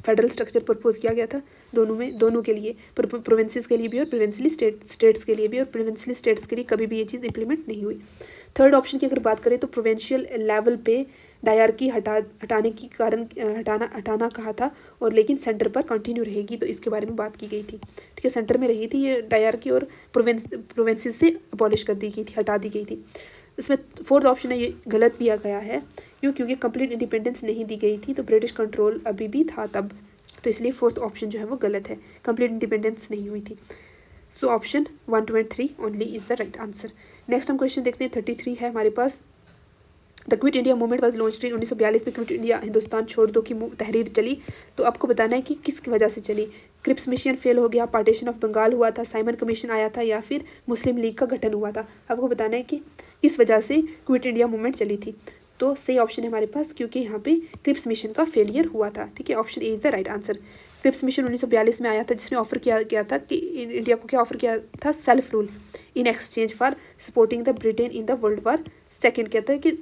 फेडरल स्ट्रक्चर प्रपोज किया गया था दोनों के लिए, प्रोविंसेस के लिए भी और प्रोविंशियली स्टेट्स के लिए भी, और प्रोविंशियली स्टेट्स के लिए कभी भी ये चीज़ इंप्लीमेंट नहीं हुई। थर्ड ऑप्शन की अगर बात करें तो प्रोविंशियल लेवल पे डायरकी हटाने की कारण हटाना कहा था, और लेकिन सेंटर पर कंटिन्यू रहेगी, तो इसके बारे में बात की गई थी। ठीक है, सेंटर में रही थी ये डायरकी और प्रोविंसेस से अबॉलिश कर दी गई थी, हटा दी गई थी। इसमें फोर्थ ऑप्शन है ये गलत दिया गया है, क्योंकि कंप्लीट इंडिपेंडेंस नहीं दी गई थी, तो ब्रिटिश कंट्रोल अभी भी था तब, तो इसलिए फोर्थ ऑप्शन जो है वो गलत है, कंप्लीट इंडिपेंडेंस नहीं हुई थी। So option 1, 2 and 3 only is the right answer. Next हम क्वेश्चन देखते हैं, 33 है हमारे पास। The Quit India movement was launched in 1942 में क्विट इंडिया हिंदुस्तान छोड़ दो की तहरीर चली, तो आपको बताना है कि किस वजह से चली। क्रिप्स मिशन फेल हो गया, पार्टीशन ऑफ बंगाल हुआ था, साइमन कमीशन आया था, या फिर मुस्लिम लीग का गठन हुआ था। आपको बताना है कि किस वजह से क्विट इंडिया मूवमेंट चली थी। तो सही ऑप्शन है हमारे पास, क्योंकि यहाँ पे क्रिप्स मिशन का फेलियर हुआ था। ठीक है, option A is the right answer. Cripps mission 1942 में आया था, जिसने ऑफर किया था कि इंडिया को क्या ऑफर किया था, self rule in exchange for supporting the Britain in the world war second. कहता है कि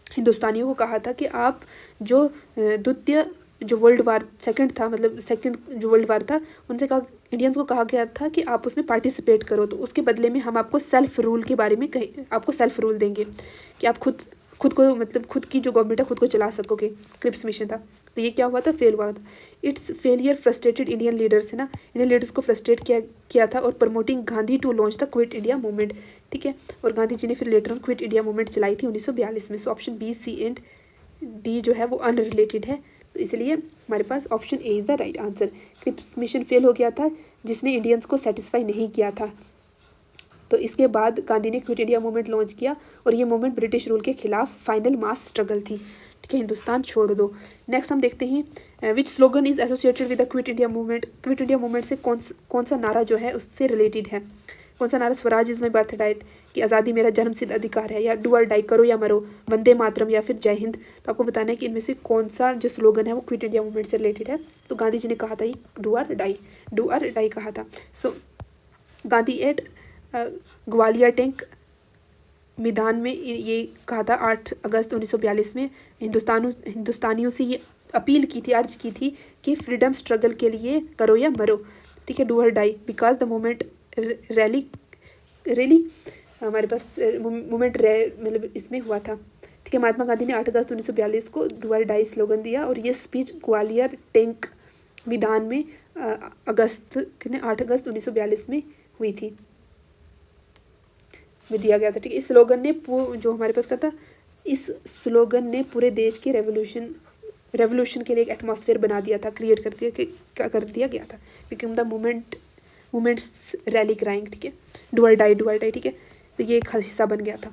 हिंदुस्तानियों को कहा था कि आप जो द्वितीय जो वर्ल्ड वार सेकंड था, मतलब सेकंड जो वर्ल्ड वार था, उनसे कहा, इंडियंस को कहा गया था कि आप उसमें पार्टिसिपेट करो, तो उसके बदले में हम आपको सेल्फ रूल के बारे में आपको सेल्फ रूल देंगे कि आप खुद को मतलब खुद की जो गवर्नमेंट है खुद को चला सकोगे। क्रिप्स मिशन था, तो ये क्या हुआ था, फेल हुआ था। Its failure frustrated Indian leaders है ना, इंडियन लीडर्स को फ्रस्ट्रेट किया था, और promoting Gandhi to launch the Quit India movement. ठीक है, और गांधी जी ने फिर later on Quit India movement चलाई थी 1942 में। So option B, C and D जो है वो अनरिलेटेड है, तो इसलिए हमारे पास option A is the right answer. Cripps mission fail हो गया था, जिसने इंडियंस को सेटिस्फाई नहीं किया था, तो इसके बाद गांधी ने क्विट इंडिया मूवमेंट लॉन्च किया, और ये मूवमेंट ब्रिटिश रूल के खिलाफ फाइनल मास स्ट्रगल थी। ठीक है, हिंदुस्तान छोड़ दो। नेक्स्ट हम देखते हैं, which slogan is associated with the Quit India movement. Quit India movement से कौन सा नारा जो है उससे रिलेटेड है, कौन सा नारा, Swaraj is my birth right, कि आज़ादी मेरा जन्मसिद्ध अधिकार है, या डू और डाई, करो या मरो, वंदे मातरम, या फिर जय हिंद। तो आपको बताना है कि इनमें से कौन सा जो स्लोगन है वो क्विट इंडिया मूवमेंट से रिलेटेड है। तो गांधी जी ने कहा था ये डू और डाई कहा था। सो गांधी एट ग्वालियर टैंक मैदान में ये कहा था 8 अगस्त 1942 में। हिंदुस्तानियों से ये अपील की थी, अर्ज की थी कि फ्रीडम स्ट्रगल के लिए करो या मरो। ठीक है, डू और die, because the movement rally हमारे पास मूवमेंट मतलब इसमें हुआ था। ठीक है, महात्मा गांधी ने 8 अगस्त 1942 को डू और डाई स्लोगन दिया, और ये स्पीच ग्वालियर टैंक मैदान में 8 अगस्त 1942 में हुई थी, में दिया गया था। ठीक है, इस स्लोगन ने जो हमारे पास था, इस स्लोगन ने पूरे देश के रेवोल्यूशन के लिए एक एटमॉस्फेयर बना दिया था, क्रिएट कर दिया गया था। Become the movements rally crying. ठीक है, डू और डाई। ठीक है, तो ये एक हिस्सा बन गया था,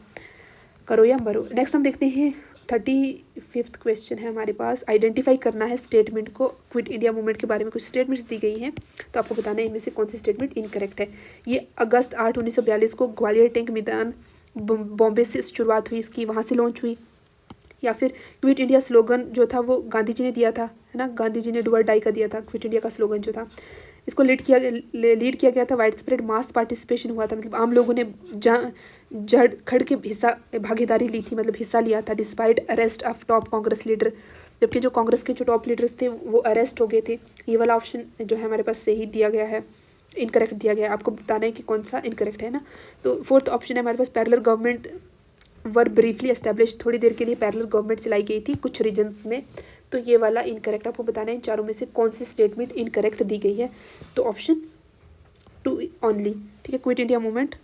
करो या मरो। नेक्स्ट हम देखते हैं 35th क्वेश्चन है हमारे पास। आइडेंटिफाई करना है स्टेटमेंट को, क्विट इंडिया मूवमेंट के बारे में कुछ स्टेटमेंट्स दी गई हैं, तो आपको बताना है इनमें से कौन सी स्टेटमेंट इनकरेक्ट है। ये अगस्त 8, 1942 को ग्वालियर टैंक मैदान बॉम्बे से शुरुआत हुई इसकी, वहाँ से लॉन्च हुई। या फिर क्विट इंडिया स्लोगन जो था वो गांधी जी ने दिया था, है ना, गांधी जी ने डू और डाई का दिया था क्विट इंडिया का स्लोगन जो था। इसको लीड किया गया था, वाइड स्प्रेड मास पार्टिसिपेशन हुआ था, मतलब आम लोगों ने जड़ खड़ के भागीदारी ली थी, मतलब हिस्सा लिया था। Despite arrest of top Congress leader, जबकि जो कांग्रेस के जो टॉप लीडर्स थे वो अरेस्ट हो गए थे। ये वाला ऑप्शन जो है हमारे पास सही दिया गया है, इनकरेक्ट दिया गया है। आपको बताना है कि कौन सा इनकरेक्ट है ना। तो फोर्थ ऑप्शन है हमारे पास, पैरेलल गवर्नमेंट वर ब्रीफली एस्टेब्लिश, थोड़ी देर के लिए पैरेलल गवर्नमेंट चलाई गई थी कुछ रीजन्स में, तो ये वाला इनकरेक्ट। आपको बताना है इन चारों में से कौन सी स्टेटमेंट इनकरेक्ट दी गई है, तो ऑप्शन 2 ओनली। ठीक है, quit India movement,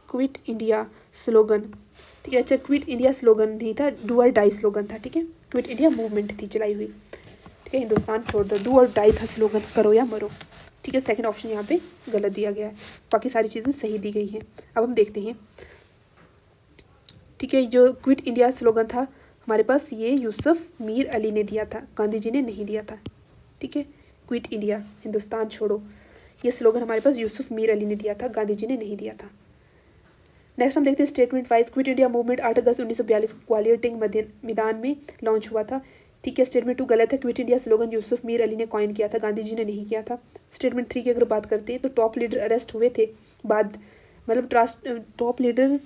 Quit India slogan. ठीक है, अच्छा क्विट इंडिया स्लोगन नहीं था, डू और डाई स्लोगन था। ठीक है, क्विट इंडिया मूवमेंट थी चलाई हुई। ठीक है, हिंदुस्तान छोड़ दो, डू और डाई था स्लोगन, करो या मरो। ठीक है, सेकंड ऑप्शन यहाँ पे गलत दिया गया है, बाकी सारी चीज़ें सही दी गई हैं। अब हम देखते हैं। ठीक है, जो क्विट इंडिया स्लोगन था हमारे पास, ये यूसुफ मीर अली ने दिया था, गांधी जी ने नहीं दिया था। ठीक है, क्विट इंडिया, हिंदुस्तान छोड़ो, ये स्लोगन हमारे पास यूसुफ मीर अली ने दिया था, गांधी जी ने नहीं दिया था। नेक्स्ट हम देखते हैं statement wise. Quit India movement 8 अगस्त 1942 को ग्वालियर टैंक मैदान में लॉन्च हुआ था। ठीक है, स्टेटमेंट 2 गलत है, quit India slogan Yusuf Mir Ali ने कॉइन किया था, गांधी जी ने नहीं किया था। स्टेटमेंट 3 की अगर बात करते हैं तो टॉप लीडर अरेस्ट हुए थे बाद, मतलब टॉप लीडर्स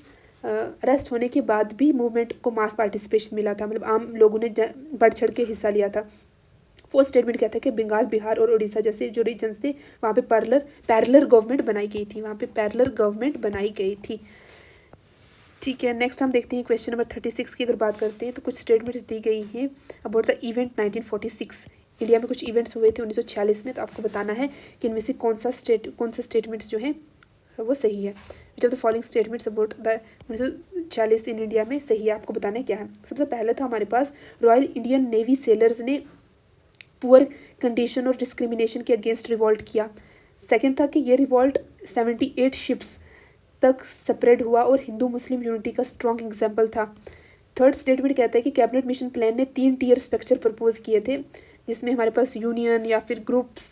अरेस्ट होने के बाद भी मूवमेंट को मास पार्टिसिपेशन मिला था, मतलब आम लोगों ने बढ़ चढ़ के हिस्सा लिया था। फोर्थ स्टेटमेंट कहता है कि बंगाल, बिहार और उड़ीसा जैसे जो रीजन्स थे वहाँ पे पैरेलल गवर्नमेंट बनाई गई थी, वहाँ पे पैरेलल गवर्नमेंट बनाई गई थी। ठीक है, नेक्स्ट हम देखते हैं क्वेश्चन नंबर 36 की अगर बात करते हैं तो कुछ स्टेटमेंट्स दी गई हैं अबाउट द इवेंट 1946। इंडिया में कुछ इवेंट्स हुए थे 1946 में, तो आपको बताना है कि इनमें से कौन सा स्टेटमेंट्स जो हैं वो सही है। Which of the following statements about the 1946 in India में सही है, आपको बताना है क्या है। सबसे पहले था हमारे पास रॉयल इंडियन नेवी सेलर्स ने पुअर कंडीशन और डिस्क्रिमिनेशन के अगेंस्ट रिवॉल्ट किया। सेकंड था कि ये रिवॉल्ट 78 शिप्स तक स्प्रेड हुआ और हिंदू मुस्लिम यूनिटी का स्ट्रॉन्ग एग्जाम्पल था। थर्ड स्टेटमेंट कहता है कि कैबिनेट मिशन प्लान ने 3 टीयर स्ट्रक्चर प्रपोज किए थे, जिसमें हमारे पास यूनियन या फिर ग्रुप्स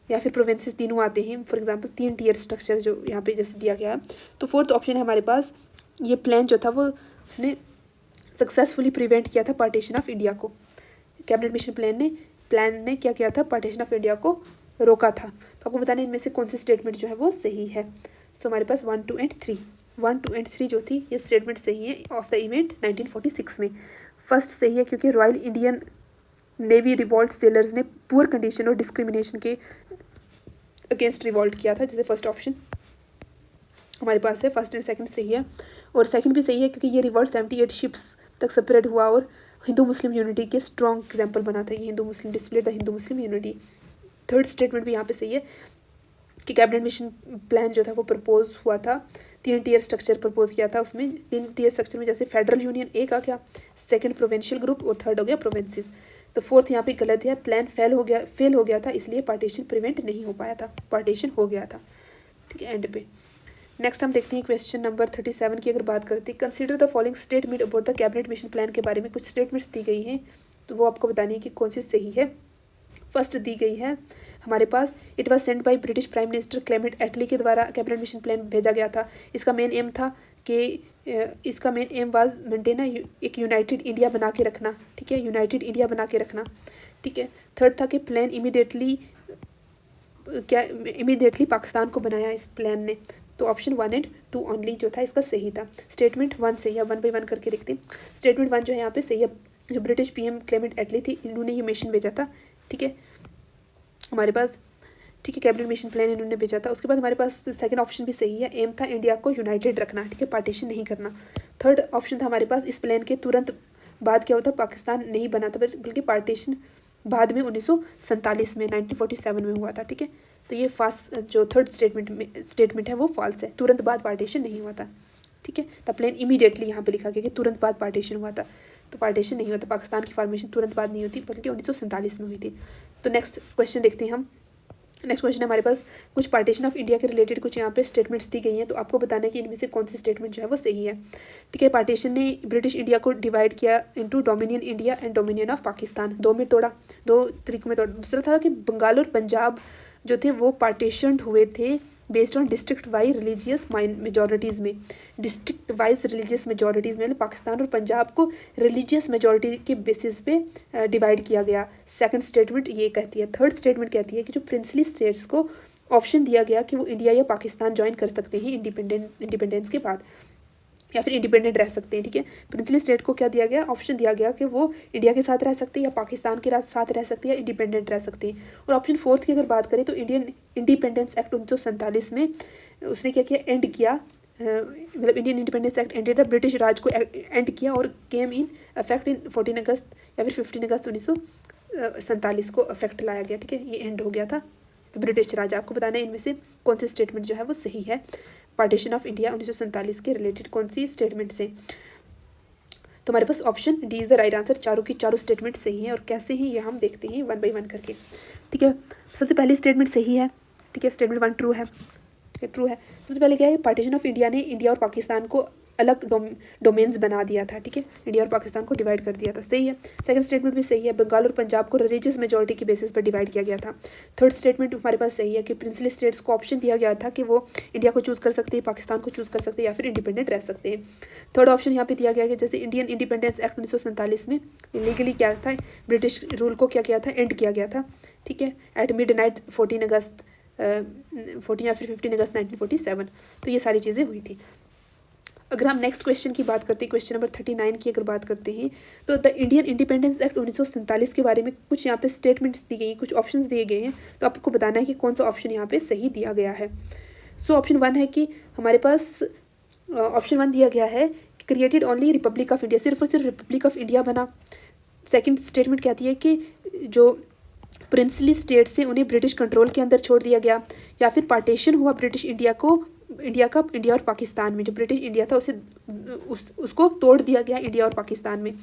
या फिर प्रोविंसेस तीनों आते हैं। फॉर एग्जांपल 3 टीयर स्ट्रक्चर जो यहाँ पे जैसे दिया गया है। तो फोर्थ ऑप्शन है हमारे पास, ये प्लान जो था वो उसने सक्सेसफुली प्रिवेंट किया था पार्टीशन ऑफ इंडिया को। कैबिनेट मिशन प्लान ने क्या किया था, पार्टीशन ऑफ इंडिया को रोका था। तो आपको बताना है इनमें से कौन सी स्टेटमेंट जो है वो सही है। सो हमारे पास 1, 2 एंड 3 जो थी ये स्टेटमेंट सही है ऑफ द इवेंट 1946 में। फर्स्ट सही है क्योंकि royal Indian navy revolt sellers ने पुअर कंडीशन और डिस्क्रिमिनेशन के अगेंस्ट रिवॉल्ट किया था, जैसे फर्स्ट ऑप्शन हमारे पास है। फर्स्ट एंड सेकंड सही है, और सेकंड भी सही है क्योंकि ये रिवॉल्ट 78 शिप्स तक स्प्रेड हुआ और हिंदू मुस्लिम यूनिटी के स्ट्रॉन्ग एग्जाम्पल बना था। ये Hindu Muslim display the Hindu Muslim unity. Third statement भी यहाँ पे सही है कि कैबिनेट मिशन प्लान जो था वो प्रपोज हुआ था, 3 टीयर स्ट्रक्चर प्रपोज किया था। उसमें 3 टीयर स्ट्रक्चर में जैसे फेडरल यूनियन एक आ गया, सेकंड प्रोविंशियल ग्रुप और थर्ड हो गया प्रोविंसेस। तो फोर्थ यहाँ पे गलत है, प्लान फेल हो गया था, इसलिए पार्टीशन प्रिवेंट नहीं हो पाया था, पार्टीशन हो गया था। ठीक है, एंड पे। नेक्स्ट हम देखते हैं क्वेश्चन नंबर 37 की अगर बात करते हैं। Consider the following statement about the cabinet mission plan के बारे में कुछ स्टेटमेंट्स दी गई हैं, तो वो आपको बतानी है कि कौन सी सही है। फर्स्ट दी गई है हमारे पास, it was sent by British prime minister Clement Attlee के द्वारा कैबिनेट मिशन प्लान भेजा गया था। इसका मेन एम था कि इसका मेन एम वाज मेंटेन एक यूनाइटेड इंडिया बना के रखना। ठीक है, यूनाइटेड इंडिया बना के रखना। ठीक है, थर्ड था कि प्लान इमीडिएटली पाकिस्तान को बनाया इस प्लान ने। तो ऑप्शन 1 एंड 2 ओनली जो था इसका सही था। स्टेटमेंट 1 सही है, 1 बाई 1 करके देखते हैं। स्टेटमेंट 1 जो है यहाँ पे सही है, जो ब्रिटिश PM क्लेमेंट एटली थी इन्होंने ये मिशन भेजा था। ठीक है हमारे पास, ठीक है, कैबिनेट मिशन प्लान इन्होंने भेजा था। उसके बाद हमारे पास सेकंड ऑप्शन भी सही है, एम था इंडिया को यूनाइटेड रखना। ठीक है, पार्टीशन नहीं करना। थर्ड ऑप्शन था हमारे पास, इस प्लान के तुरंत बाद क्या होता, पाकिस्तान नहीं बना था बल्कि पार्टीशन बाद में 1947 में 1947 में हुआ था। ठीक है, तो ये फास्ट जो थर्ड स्टेटमेंट है वो फॉल्स है, तुरंत बाद पार्टीशन नहीं हुआ था। ठीक है, द प्लान इमीडिएटली यहाँ पे लिखा गया कि तुरंत बाद पार्टीशन हुआ था, तो पार्टीशन नहीं हुआ था, पाकिस्तान की फॉर्मेशन तुरंत बाद नहीं होती बल्कि 1947 में हुई थी। तो नेक्स्ट क्वेश्चन देखते हैं हम। नेक्स्ट क्वेश्चन है हमारे पास, कुछ पार्टीशन ऑफ इंडिया के रिलेटेड कुछ यहाँ पे स्टेटमेंट्स दी गई हैं, तो आपको बताना है कि इनमें से कौन सी स्टेटमेंट जो है वो सही है। ठीक है, पार्टीशन ने ब्रिटिश इंडिया को डिवाइड किया into dominion India and dominion of Pakistan, दो तरीकों में तोड़ा। दूसरा था कि बंगाल और पंजाब जो थे वो पार्टीशन हुए थे based on district wise religious majorities में। डिस्ट्रिक्ट वाइज रिलीजियस मेजॉरिटीज़ में पाकिस्तान और पंजाब को रिलीजियस मेजॉरिटी के बेसिस पे डिवाइड किया गया। सेकंड स्टेटमेंट ये कहती है। थर्ड स्टेटमेंट कहती है कि जो प्रिंसली स्टेट्स को ऑप्शन दिया गया कि वो इंडिया या पाकिस्तान ज्वाइन कर सकते हैं इंडिपेंडेंस के बाद, या फिर इंडिपेंडेंट रह सकते हैं। ठीक है, प्रिंसली स्टेट को क्या दिया गया, ऑप्शन दिया गया कि वो इंडिया के साथ रह सकते हैं या पाकिस्तान के साथ रह सकते हैं या इंडिपेंडेंट रह सकते हैं। और ऑप्शन फोर्थ की अगर बात करें तो इंडियन इंडिपेंडेंस एक्ट 1947 में उसने क्या किया, एंड किया, मतलब Indian independence Act ended the British Raj को एंड किया और केम इन अफेक्ट इन 14 अगस्त या फिर 15 अगस्त 1947 को अफेक्ट लाया गया। ठीक है, ये एंड हो गया था ब्रिटिश राज। आपको बताना है इनमें से कौन सी स्टेटमेंट जो है वो सही है, पार्टीशन ऑफ इंडिया 1947 के रिलेटेड कौन सी स्टेटमेंट से। तो हमारे पास option D is the right answer, चारों की चारों स्टेटमेंट सही हैं। और कैसे हैं ये हम देखते हैं 1 बाई 1 करके। ठीक है, सबसे पहली स्टेटमेंट सही है। ठीक है, स्टेटमेंट 1 ट्रू है। ठीक है, ट्रू है। सबसे पहले क्या है, पार्टीशन ऑफ इंडिया ने इंडिया और पाकिस्तान को अलग डोमेन्स बना दिया था। ठीक है, इंडिया और पाकिस्तान को डिवाइड कर दिया था, सही है। सेकंड स्टेटमेंट भी सही है, बंगाल और पंजाब को रिलीजियस मेजॉरिटी की बेसिस पर डिवाइड किया गया था। थर्ड स्टेटमेंट हमारे पास सही है कि प्रिंसली स्टेट्स को ऑप्शन दिया गया था कि वो इंडिया को चूज़ कर सकते हैं, पाकिस्तान को चूज़ कर सकते हैं या फिर इंडिपेंडेंट रह सकते हैं। थर्ड ऑप्शन यहाँ पे दिया गया कि जैसे इंडियन इंडिपेंडेंस एक्ट 1947 में लीगली क्या था, ब्रिटिश रूल को क्या किया था, एंड किया गया था। ठीक है, एट मिडनाइट 14 अगस्त 14 या फिर 15 अगस्त 1947। तो ये सारी चीज़ें हुई थी। अगर हम नेक्स्ट क्वेश्चन की बात करते हैं, क्वेश्चन नंबर 39 की अगर बात करते हैं, तो द इंडियन इंडिपेंडेंस एक्ट 1947 के बारे में कुछ यहाँ पे स्टेटमेंट्स दी गई, कुछ ऑप्शंस दिए गए हैं, तो आपको बताना है कि कौन सा ऑप्शन यहाँ पे सही दिया गया है। सो ऑप्शन 1 है कि हमारे पास ऑप्शन 1 दिया गया है created only Republic of India, सिर्फ और सिर्फ रिपब्लिक ऑफ इंडिया बना। सेकेंड स्टेटमेंट कहती है कि जो प्रिंसली स्टेट से उन्हें ब्रिटिश कंट्रोल के अंदर छोड़ दिया गया, या फिर पार्टीशन हुआ ब्रिटिश इंडिया और पाकिस्तान में, जो ब्रिटिश इंडिया था उसे उसको तोड़ दिया गया इंडिया और पाकिस्तान में।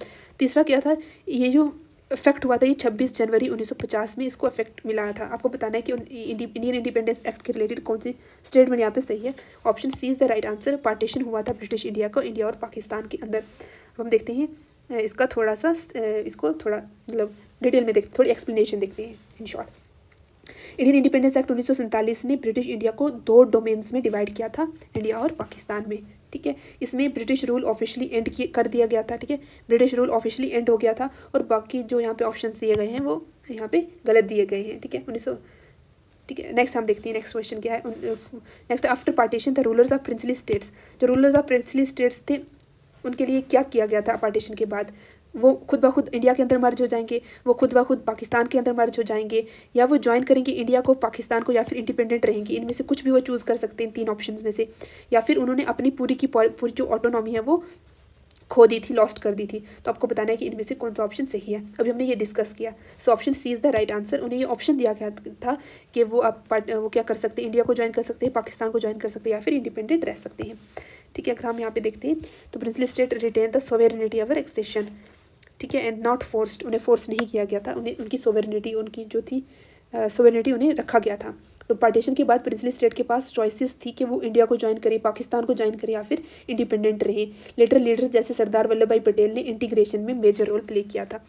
तीसरा क्या था, ये जो इफेक्ट हुआ था ये 26 जनवरी 1950 में इसको इफेक्ट मिला था। आपको बताना है कि इंडियन इंडिपेंडेंस एक्ट के रिलेटेड कौन सी स्टेटमेंट यहाँ पे सही है। Option C is the right answer, partition हुआ था ब्रिटिश इंडिया को इंडिया और पाकिस्तान के अंदर। अब हम देखते हैं इसका थोड़ा सा, इसको थोड़ा मतलब डिटेल में देखते, थोड़ी एक्सप्लेनेशन देखते हैं in short. Indian independence act 1947 ने ब्रिटिश इंडिया को 2 डोमेन्स में डिवाइड किया था, इंडिया और पाकिस्तान में। ठीक है, इसमें ब्रिटिश रूल ऑफिशियली एंड कर दिया गया था। ठीक है, ब्रिटिश रूल ऑफिशियली एंड हो गया था, और बाकी जो यहाँ पे ऑप्शंस दिए गए हैं वो यहाँ पे गलत दिए गए हैं। ठीक है, 1900। ठीक है, नेक्स्ट हम देखते हैं नेक्स्ट क्वेश्चन क्या है। Next, after partition the rulers of princely states, जो रूलर्स ऑफ प्रिंसली स्टेट्स थे उनके लिए क्या किया गया था पार्टीशन के बाद, वो खुद ब खुद इंडिया के अंदर मर्ज हो जाएंगे, वो खुद ब खुद पाकिस्तान के अंदर मर्ज हो जाएंगे, या वो ज्वाइन करेंगे इंडिया को पाकिस्तान को, या फिर इंडिपेंडेंट रहेंगे। इनमें से कुछ भी वो चूज़ कर सकते हैं 3 ऑप्शन में से, या फिर उन्होंने अपनी पूरी जो ऑटोनॉमी है वो खो दी थी, लॉस्ट कर दी थी। तो आपको बताना है कि इनमें से कौन सा ऑप्शन सही है। अभी हमने ये डिस्कस किया। So option C is the right answer. उन्हें ये ऑप्शन दिया गया था कि वो वो क्या कर सकते हैं, इंडिया को ज्वाइन कर सकते हैं, पाकिस्तान को ज्वाइन कर सकते हैं, या फिर इंडिपेंडेंट रह सकते हैं। ठीक है, अगर हम यहाँ पे देखते हैं तो princely state retain the sovereignty over accession. ठीक है, एंड नॉट फोर्स्ड, उन्हें फोर्स नहीं किया गया था, उन्हें उनकी सोवेरेनिटी, उनकी जो थी सोवेरेनिटी उन्हें रखा गया था। तो पार्टीशन के बाद प्रिंसली स्टेट के पास चॉइसेस थी कि वो इंडिया को ज्वाइन करे, पाकिस्तान को ज्वाइन करे, या फिर इंडिपेंडेंट रहे। लेटर लीडर्स जैसे सरदार वल्लभ भाई पटेल ने इंटीग्रेशन में मेजर रोल प्ले किया था।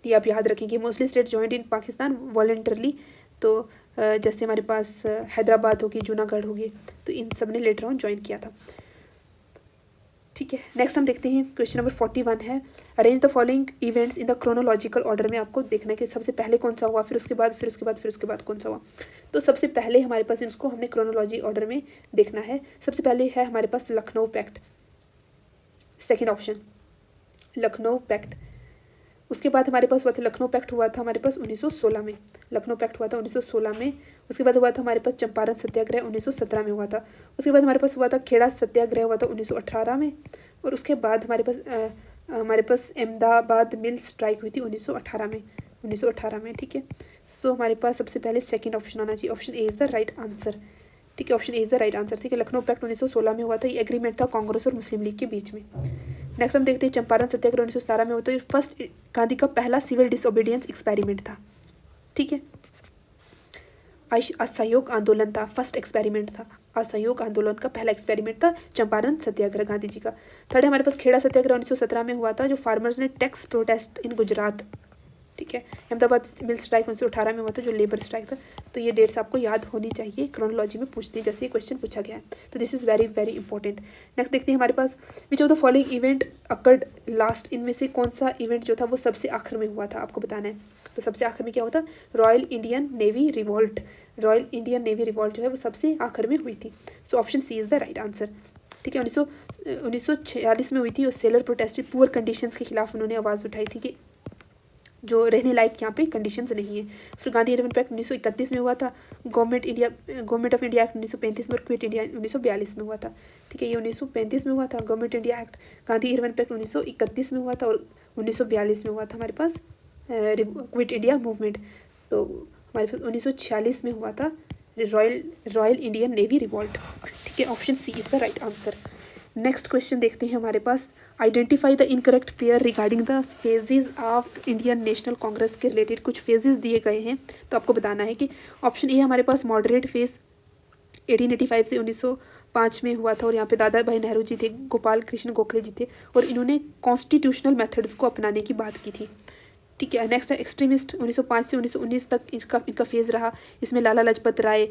ये आप याद रखेंगे। मोस्टली स्टेट ज्वाइंट इन पाकिस्तान वॉलंटरली, तो जैसे हमारे पास हैदराबाद होगी, जूनागढ़ होगी, तो इन सब ने लेटर ऑन ज्वाइन किया था। ठीक है, नेक्स्ट हम देखते हैं क्वेश्चन नंबर 41 है arrange the following events in the chronological order में। आपको देखना है कि सबसे पहले कौन सा हुआ, फिर उसके बाद कौन सा हुआ। तो सबसे पहले हमारे पास इसको हमने क्रोनोलॉजी ऑर्डर में देखना है। सबसे पहले है हमारे पास Lucknow pact, second option Lucknow pact. उसके बाद हमारे पास हुआ था लखनऊ पैक्ट हुआ था हमारे पास 1916 में, लखनऊ पैक्ट हुआ था 1916 में। उसके बाद हुआ था हमारे पास चंपारण सत्याग्रह 1917 में हुआ था। उसके बाद हमारे पास हुआ था खेड़ा सत्याग्रह हुआ था 1918 में। और उसके बाद हमारे पास अहमदाबाद मिल स्ट्राइक हुई थी 1918 में। ठीक है, सो हमारे पास सबसे पहले सेकंड ऑप्शन आना चाहिए, option A is the right answer. ठीक है, option A is the right answer. ठीक है, लखनऊ पैक्ट 1916 में हुआ था, ये एग्रीमेंट था कांग्रेस और मुस्लिम लीग के बीच में। नेक्स्ट हम देखते हैं चंपारण सत्याग्रह 1917 में होता है, फर्स्ट गांधी का पहला सिविल डिसओबीडियंस एक्सपेरिमेंट था। ठीक है, असहयोग आंदोलन था, फर्स्ट एक्सपेरिमेंट था, असहयोग आंदोलन का पहला एक्सपेरिमेंट था चंपारण सत्याग्रह गांधी जी का। थर्ड हमारे पास खेड़ा सत्याग्रह 1917 में हुआ था, जो फार्मर्स ने टैक्स प्रोटेस्ट इन गुजरात। ठीक है, अहमदाबाद मिल स्ट्राइक 1918 में हुआ था, जो लेबर स्ट्राइक था। तो ये डेट्स आपको याद होनी चाहिए, क्रोनोलॉजी में पूछते हैं जैसे ये क्वेश्चन पूछा गया है, तो this is very very important. Next देखते हैं हमारे पास which of the following event occurred last, इनमें से कौन सा इवेंट जो था वो सबसे आखिर में हुआ था, आपको बताना है। तो सबसे आखिर में क्या होता, royal Indian navy revolt, royal Indian navy revolt जो है वो सबसे आखिर में हुई थी। So option C is the right answer. ठीक है, 1946 में हुई थी, और सेलर प्रोटेस्टेड पुअर कंडीशंस के खिलाफ उन्होंने आवाज़ उठाई थी कि जो रहने लायक यहाँ पे कंडीशंस नहीं है। फिर गांधी अर्बन पैक्ट 1931 में हुआ था, गवर्नमेंट ऑफ इंडिया एक्ट 1935 में, और क्विट इंडिया 1942 में हुआ था। ठीक है, ये 1935 में हुआ था government India act, Gandhi Irwin pact 1931 में हुआ था, और 1942 में हुआ था हमारे पास क्विट इंडिया मूवमेंट। तो हमारे पास 1946 में हुआ था रॉयल इंडियन नेवी रिवॉल्ट। ठीक है, option C is the right answer. Next question देखते हैं हमारे पास, identify the incorrect pair regarding the phases of Indian National Congress के रिलेटेड कुछ फेजेस दिए गए हैं। तो आपको बताना है कि ऑप्शन ए हमारे पास मॉडरेट फेज 1885 से 1905 में हुआ था, और यहाँ पे दादा भाई नेहरू जी थे, गोपाल कृष्ण गोखले जी थे, और इन्होंने कॉन्स्टिट्यूशनल मेथड्स को अपनाने की बात की थी। ठीक है, नेक्स्ट है एक्सट्रीमिस्ट 1905 से 1919 तक इनका फेज़ रहा। इसमें लाला लाजपत राय,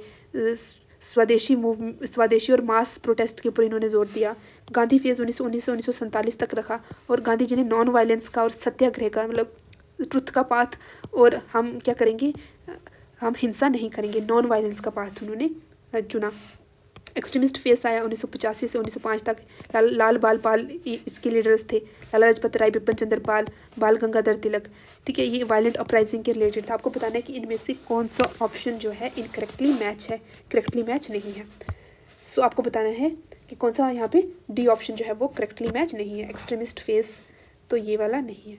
स्वदेशी और मास प्रोटेस्ट के ऊपर इन्होंने जोर दिया। गांधी फेज़ 1919 से 1947 तक रखा, और गांधी जी ने नॉन वायलेंस का और सत्याग्रह का, मतलब ट्रुथ का पाथ, और हम क्या करेंगे, हम हिंसा नहीं करेंगे, नॉन वायलेंस का पाथ उन्होंने चुना। एक्सट्रीमिस्ट फेस आया 1985 से 1905 तक। लाल बाल पाल इसके लीडर्स थे, लाला लाजपत राय, बिपिन चंद्र पाल, बाल गंगाधर तिलक। ठीक है, ये वायलेंट अपराइजिंग के रिलेटेड था। आपको बताना है कि इनमें से कौन सा ऑप्शन जो है इनकरेक्टली मैच है, करेक्टली मैच नहीं है। सो आपको बताना है कि कौन सा यहाँ पे डी ऑप्शन जो है वो करेक्टली मैच नहीं है। एक्सट्रीमिस्ट फेस तो ये वाला नहीं है,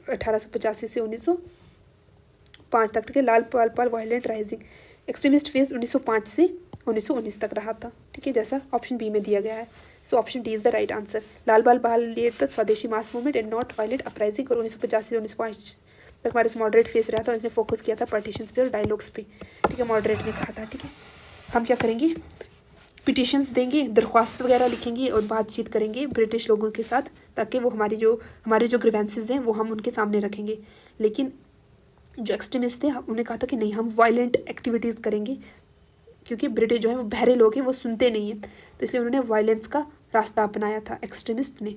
1885 से 1905 तक। ठीक है, लाल बाल पाल वायलेंट राइजिंग, एक्सट्रीमिस्ट फेस 1905 से 1919 तक रहा था। ठीक है, जैसा ऑप्शन बी में दिया गया है। सो option D is the right answer. Lal Bal Pal lead the Swadeshi mass movement and not violent uprising. और 1985 से 1905 तक हमारे मॉडरेट फेस रहा था, उसने फोकस किया था पार्टीशंस पे और डायलॉग्स पे। ठीक है, मॉडरेट ने कहा था। ठीक है, हम क्या करेंगे, पिटिशंस देंगे, दरख्वास्त वगैरह लिखेंगे और बातचीत करेंगे ब्रिटिश लोगों के साथ, ताकि वो हमारे जो ग्रीवेंसेस हैं वो हम उनके सामने रखेंगे। लेकिन जो एक्सट्रीमिस्ट थे उन्हें कहा था कि नहीं, हम वायलेंट एक्टिविटीज़ करेंगे, क्योंकि ब्रिटिश जो है वो बहरे लोग हैं, वो सुनते नहीं हैं, तो इसलिए उन्होंने वायलेंस का रास्ता अपनाया था एक्सट्रीमिस्ट ने।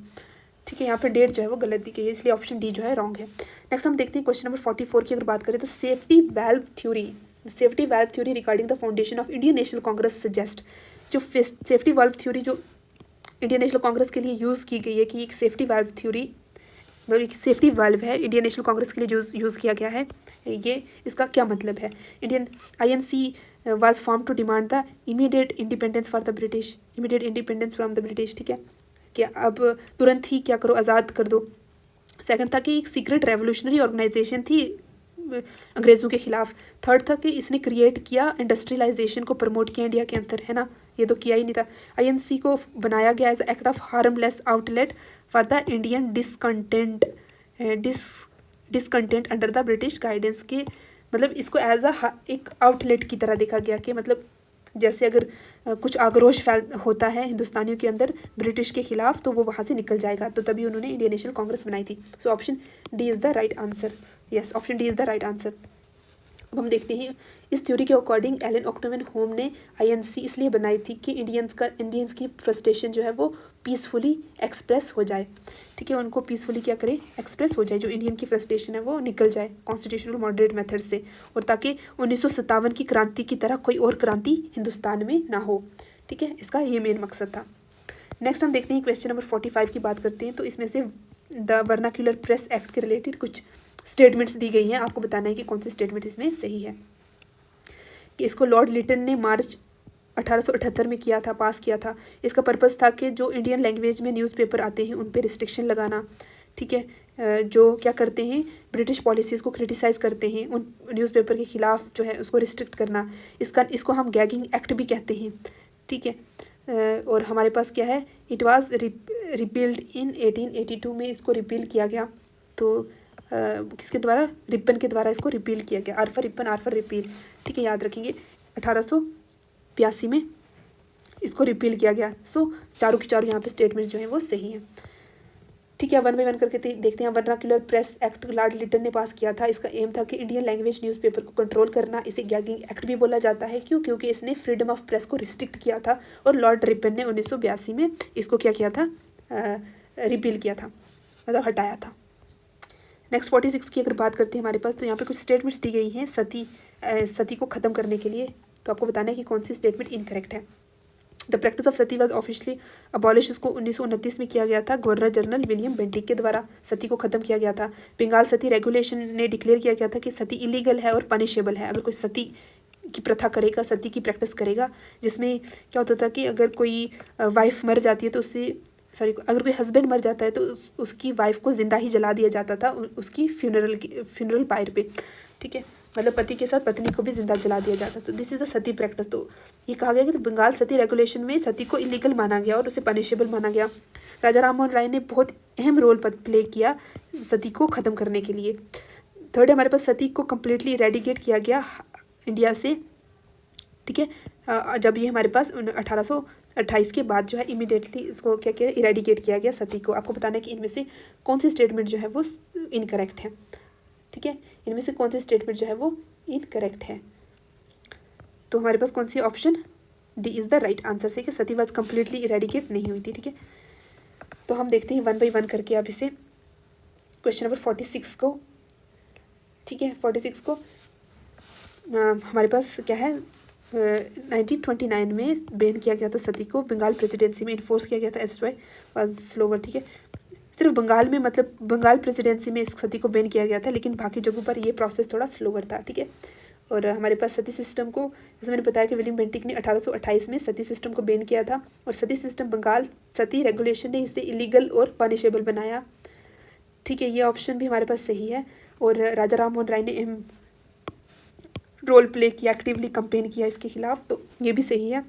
ठीक है, यहाँ पर डेट जो है वो गलत दी गई है, इसलिए ऑप्शन डी जो है रॉन्ग है। नेक्स्ट हम देखते हैं क्वेश्चन नंबर 44 की अगर बात करें तो safety valve theory regarding the foundation of Indian National Congress suggest. जो सेफ्टी वाल्व थ्योरी जो इंडियन नेशनल कांग्रेस के लिए यूज़ की गई है, कि एक सेफ्टी वाल्व थ्योरी मतलब एक सेफ्टी वाल्व है, इंडियन नेशनल कांग्रेस के लिए यूज़ किया गया है, ये इसका क्या मतलब है। Indian INC was form to demand the immediate independence from the British. ठीक है, कि अब तुरंत ही क्या करो, आज़ाद कर दो। सेकंड था कि एक सीक्रेट रेवोल्यूशनरी ऑर्गेनाइजेशन थी अंग्रेज़ों के खिलाफ। थर्ड था कि इसने क्रिएट किया, इंडस्ट्रियलाइजेशन को प्रमोट किया इंडिया के अंदर, है ना, ये तो किया ही नहीं था। INC को बनाया गया as act of harmless outlet for the Indian discontent under the British guidance के, मतलब इसको एज एक आउटलेट की तरह देखा गया, कि मतलब जैसे अगर कुछ आक्रोश होता है हिंदुस्तानियों के अंदर ब्रिटिश के खिलाफ, तो वो वहाँ से निकल जाएगा, तो तभी उन्होंने इंडियन नेशनल कांग्रेस बनाई थी। So option D is the right answer. Yes, option D is the right answer. अब हम देखते हैं, इस थ्योरी के अकॉर्डिंग एलन ऑक्टोवन होम ने INC इसलिए बनाई थी कि इंडियंस की फ्रस्ट्रेशन जो है वो पीसफुली एक्सप्रेस हो जाए। ठीक है, उनको पीसफुली क्या करें, एक्सप्रेस हो जाए, जो इंडियन की फ्रस्ट्रेशन है वो निकल जाए कॉन्स्टिट्यूशनल मॉडरेट मेथड से, और ताकि 1957 की क्रांति की तरह कोई और क्रांति हिंदुस्तान में ना हो। ठीक है, इसका ये मेन मकसद था। नेक्स्ट हम देखते हैं क्वेश्चन नंबर 45 की बात करते हैं। तो इसमें से द वर्नाक्यूलर प्रेस एक्ट के रिलेटेड कुछ स्टेटमेंट्स दी गई हैं, आपको बताना है कि कौन सी स्टेटमेंट इसमें सही है। कि इसको लॉर्ड लिटन ने मार्च 1878 में पास किया था। इसका पर्पस था कि जो इंडियन लैंग्वेज में न्यूज़पेपर आते हैं उन पे रिस्ट्रिक्शन लगाना। ठीक है, जो क्या करते हैं, ब्रिटिश पॉलिसीज़ को क्रिटिसाइज़ करते हैं, उन न्यूज़पेपर के ख़िलाफ़ जो है उसको रिस्ट्रिक्ट करना, इसको हम गैगिंग एक्ट भी कहते हैं। ठीक है, और हमारे पास क्या है, इट वाज रिपील्ड इन 1882 में इसको रिपील किया गया। तो किसके द्वारा, रिपन के द्वारा इसको रिपील किया गया, आर्थर रिपील। ठीक है, याद रखेंगे 1882 में इसको रिपील किया गया। सो चारों की चारों यहाँ पे स्टेटमेंट जो है वो सही हैं। ठीक है, वन बाई वन करके देखते हैं। Vernacular press act lord Lytton ने पास किया था। इसका एम था कि इंडियन लैंग्वेज न्यूज़पेपर को कंट्रोल करना। इसे गैगिंग एक्ट भी बोला जाता है, क्यों, क्योंकि इसने फ्रीडम ऑफ प्रेस को रिस्ट्रिक्ट किया था। और लॉर्ड रिपन ने 1982 में इसको क्या किया था, रिपील किया था, मतलब हटाया था। नेक्स्ट 46 की अगर बात करते हैं हमारे पास, तो यहाँ पे कुछ स्टेटमेंट्स दी गई हैं सती को ख़त्म करने के लिए। तो आपको बताना है कि कौन सी स्टेटमेंट इनकरेक्ट है। The practice of Sati was officially abolish, इसको 1929 में किया गया था गवर्नर जनरल विलियम बेंटिक के द्वारा सती को ख़त्म किया गया था। बंगाल सती रेगुलेशन ने डिक्लेयर किया गया था कि सती इलीगल है और पनिशेबल है। अगर कोई सती की प्रथा करेगा, सती की प्रैक्टिस करेगा, जिसमें क्या होता था कि अगर कोई वाइफ मर जाती है तो अगर कोई हस्बैंड मर जाता है तो उसकी वाइफ को ज़िंदा ही जला दिया जाता था उसकी फ्यूनरल पायर पे। ठीक है, मतलब पति के साथ पत्नी को भी जिंदा जला दिया जाता। तो this is the Sati practice. तो ये कहा गया कि बंगाल सती रेगुलेशन में सती को इलीगल माना गया और उसे पनिशेबल माना गया। राजा राम मोहन राय ने बहुत अहम रोल प्ले किया सती को ख़त्म करने के लिए। थर्ड हमारे पास सती को कम्प्लीटली इरेडिकेट किया गया इंडिया से। ठीक है, जब ये हमारे पास 1828 के बाद जो है इमीडिएटली इसको क्या किया, इरेडिकेट किया गया सती को। आपको बताना है कि इनमें से कौन सी स्टेटमेंट जो है वो इनकरेक्ट है। ठीक है, इनमें से कौन सी स्टेटमेंट जो है वो इनकरेक्ट है। तो हमारे पास कौन सी option D is the right answer से कि सती वाज कम्प्लीटली इरेडिकेट नहीं हुई थी। ठीक है, तो हम देखते हैं वन बाई वन करके आप इसे क्वेश्चन नंबर 46 को। ठीक है, 46 को हमारे पास क्या है, 1929 में बैन किया गया था सती को, बंगाल प्रेसिडेंसी में इन्फोर्स किया गया था, एस वाई वाज स्लोवर, ठीक है। सिर्फ बंगाल में, मतलब बंगाल प्रेसिडेंसी में इस सती को बैन किया गया था, लेकिन बाकी जगहों पर ये प्रोसेस थोड़ा स्लोवर था, ठीक है। और हमारे पास सती सिस्टम को, जैसे मैंने बताया कि विलियम बेंटिक ने 1828 में सती सिस्टम को बैन किया था, और सती सिस्टम बंगाल सती रेगुलेशन ने इसे इलीगल और पनिशेबल बनाया, ठीक है। ये ऑप्शन भी हमारे पास सही है। और राजा राम मोहन राय ने अहम रोल प्ले किया, एक्टिवली कंपेन किया इसके खिलाफ, तो ये भी सही है,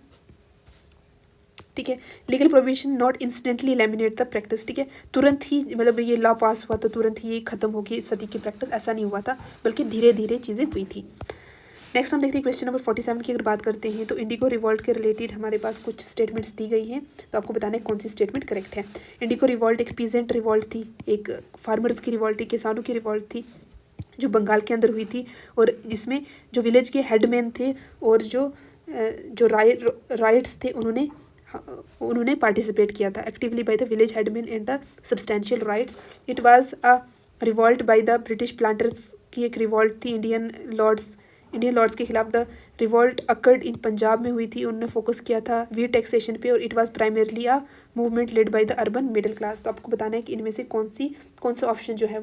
ठीक है। Legal provision not instantly eliminate the practice, ठीक है। तुरंत ही, मतलब ये लॉ पास हुआ तो तुरंत ही ये खत्म हो गई सती की प्रैक्टिस, ऐसा नहीं हुआ था, बल्कि धीरे धीरे चीज़ें हुई थी। नेक्स्ट हम देखते हैं क्वेश्चन नंबर 47 की अगर बात करते हैं, तो इंडिगो रिवॉल्ट के रिलेटेड हमारे पास कुछ स्टेटमेंट्स दी गई हैं, तो आपको बताना है कौन सी स्टेटमेंट करेक्ट है। इंडिगो रिवॉल्ट एक पीजेंट रिवॉल्ट थी, एक फार्मर्स की रिवॉल्ट थी, किसानों की रिवॉल्ट थी, जो बंगाल के अंदर हुई थी, और जिसमें जो विलेज के हेडमैन थे और जो राइट्स थे उन्होंने पार्टिसिपेट किया था, actively by the village headman and the substantial rights. It was a revolt bye the British planters की एक रिवॉल्ट थी इंडियन लॉर्ड्स के खिलाफ। The revolt occurred in Punjab में हुई थी, उन्होंने फोकस किया था वी टैक्सेशन पे, और it was primarily a movement led by the urban middle class. तो आपको बताना है कि इनमें से कौन सा ऑप्शन जो है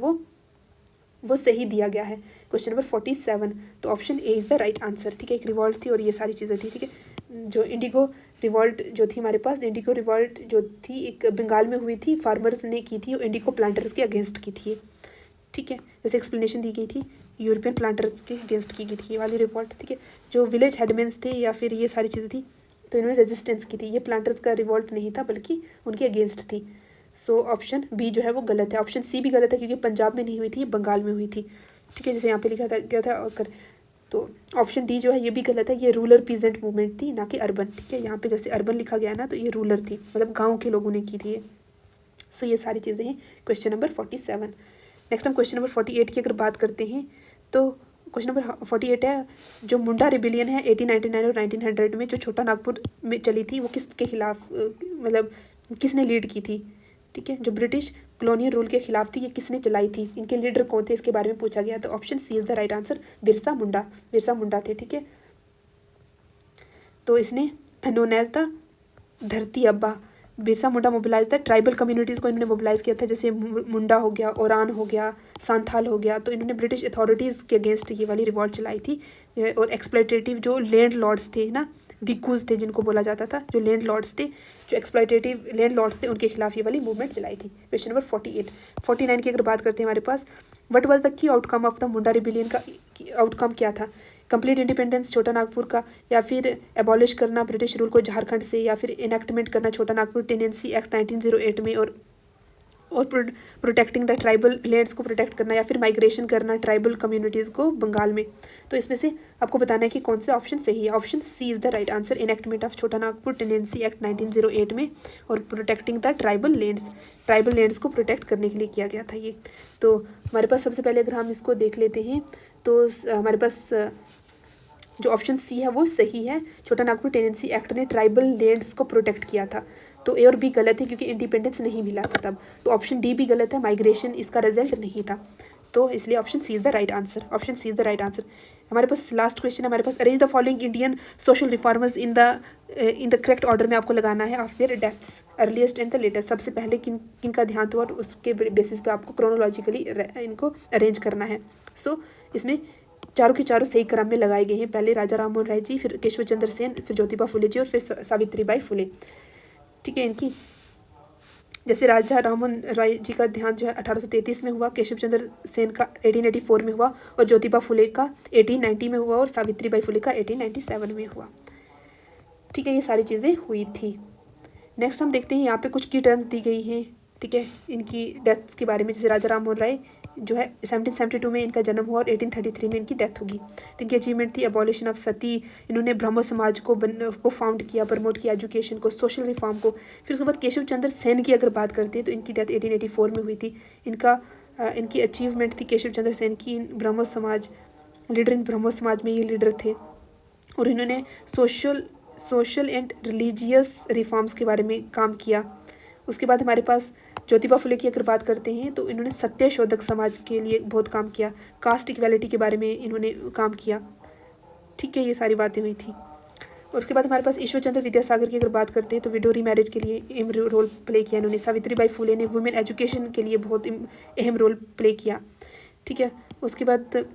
वो सही दिया गया है। क्वेश्चन नंबर 47, तो option A is the right answer, ठीक है। एक रिवॉल्ट थी और ये सारी चीज़ें थी, ठीक है। जो इंडिगो रिवॉल्ट जो थी हमारे पास, इंडिगो रिवॉल्ट जो थी एक बंगाल में हुई थी, फार्मर्स ने की थी, और इंडिगो प्लांटर्स के अगेंस्ट की थी, ठीक है। जैसे एक्सप्लेनेशन दी गई थी, यूरोपियन प्लांटर्स के अगेंस्ट की गई थी ये वाली रिवॉल्ट, ठीक है। जो विलेज हेडमैन्स थे या फिर ये सारी चीज़ें थी, तो इन्होंने रेजिस्टेंस की थी, ये प्लांटर्स का रिवॉल्ट नहीं था बल्कि उनके अगेंस्ट थी। सो ऑप्शन बी जो है वो गलत है। ऑप्शन सी भी गलत है, क्योंकि पंजाब में नहीं हुई थी, बंगाल में हुई थी, ठीक है, जैसे यहाँ पे लिखा था गया था और तो ऑप्शन डी जो है ये भी गलत है, ये रूरल पीजेंट मूवमेंट थी, ना कि अर्बन, ठीक है। यहाँ पे जैसे अर्बन लिखा गया ना, तो ये रूरल थी, मतलब गाँव के लोगों ने की थी ये। सो ये सारी चीज़ें हैं क्वेश्चन नंबर 47। नेक्स्ट हम क्वेश्चन नंबर 48 की अगर बात करते हैं, तो क्वेश्चन नंबर 48 है, जो मुंडा रिबिलियन है 1899 और 1900 में जो छोटा नागपुर में चली थी, वो किसके खिलाफ, मतलब किसने लीड की थी, ठीक है। जो ब्रिटिश कॉलोनियल रूल के खिलाफ थी, ये किसने चलाई थी, इनके लीडर कौन थे, इसके बारे में पूछा गया। तो option C is the right answer, Birsa Munda थे, ठीक है। तो इसने नोन एज द धरती अब्बा, Birsa Munda mobilise the tribal communities को इन्होंने मोबिलाइज किया था, जैसे मुंडा हो गया, ओरान हो गया, सांथाल हो गया। तो इन्होंने ब्रिटिश अथॉरिटीज़ के अगेंस्ट ये वाली रिवॉल्ट चलाई थी, और एक्सप्लॉयटेटिव जो लैंड लॉर्ड्स थे ना, दिक्कूज थे जिनको बोला जाता था, जो लैंड लॉर्ड्स थे, जो एक्सप्लॉयटेटिव लैंड लॉर्ड्स थे, उनके खिलाफ ये वाली मूवमेंट चलाई थी। क्वेश्चन नंबर 49 की अगर बात करते हैं हमारे पास, what was the key outcome of the Munda rebellion का आउटकम क्या था, कंप्लीट इंडिपेंडेंस छोटा नागपुर का, या फिर एबॉलिश करना ब्रिटिश रूल को झारखंड से, या फिर इनेक्टमेंट करना छोटा नागपुर टेनेंसी एक्ट 1908 में, और प्रोटेक्टिंग द ट्राइबल लैंड्स को प्रोटेक्ट करना, या फिर माइग्रेशन करना ट्राइबल कम्युनिटीज़ को बंगाल में। तो इसमें से आपको बताना है कि कौन सा ऑप्शन सही है। Option C is the right answer, enactment of Chota Nagpur tenancy act 1908 में, और प्रोटेक्टिंग द ट्राइबल लैंड्स को प्रोटेक्ट करने के लिए किया गया था ये। तो हमारे पास सबसे पहले अगर हम इसको देख लेते हैं, तो हमारे पास जो ऑप्शन सी है वो सही है, छोटा नागपुर टेनेंसी एक्ट ने ट्राइबल लैंड्स को प्रोटेक्ट किया था। तो ए और बी गलत है, क्योंकि इंडिपेंडेंस नहीं मिला था तब। तो ऑप्शन डी भी गलत है, माइग्रेशन इसका रिजल्ट नहीं था, तो इसलिए option C is the right answer. हमारे पास लास्ट क्वेश्चन, हमारे पास arrange the following Indian social reformers in the correct order में आपको लगाना है of their deaths, earliest and the latest. सबसे पहले किन का ध्यान हुआ और उसके बेसिस पे आपको क्रोनोलॉजिकली इनको अरेंज करना है। सो इसमें चारों के चारों सही क्रम में लगाए गए हैं, पहले राजा राम मोहन राय जी, फिर केशव चंद्र सेन, फिर ज्योतिबा फुले जी, और फिर सावित्रीबाई फुले, ठीक है। इनकी जैसे राजा राममोहन राय जी का ध्यान जो है 1833 में हुआ, केशव चंद्र सेन का 1884 में हुआ, और ज्योतिबा फुले का 1890 में हुआ, और सावित्रीबाई फुले का 1897 में हुआ, ठीक है। ये सारी चीज़ें हुई थी। नेक्स्ट हम देखते हैं, यहाँ पे कुछ की टर्म्स दी गई हैं, ठीक है, इनकी डेथ के बारे में। जैसे राजा राम मोहन राय जो है 1772 में इनका जन्म हुआ, और 1833 में इनकी डेथ होगी। तो इनकी अचीवमेंट थी एबॉलिशन ऑफ सती, इन्होंने ब्रह्म समाज को फाउंड किया, प्रमोट किया एजुकेशन को, सोशल रिफॉर्म को। फिर उसके बाद केशव चंद्र सेन की अगर बात करते हैं, तो इनकी डेथ 1884 में हुई थी। इनकी अचीवमेंट थी केशव चंद्र सेन की ब्रह्म समाज, लीडर इन ब्रह्म समाज में ये लीडर थे, और इन्होंने सोशल एंड रिलीजियस रिफॉर्म्स के बारे में काम किया। उसके बाद हमारे पास ज्योतिबा फुले की अगर बात करते हैं, तो इन्होंने सत्यशोधक समाज के लिए बहुत काम किया, कास्ट इक्वालिटी के बारे में इन्होंने काम किया, ठीक है। ये सारी बातें हुई थी। और उसके बाद हमारे पास ईश्वर चंद्र विद्यासागर की अगर बात करते हैं तो विडो रीमैरिज के लिए अहम रोल प्ले किया इन्होंने। सावित्रीबाई फुले ने वुमेन एजुकेशन के लिए बहुत अहम रोल प्ले किया, ठीक है। उसके बाद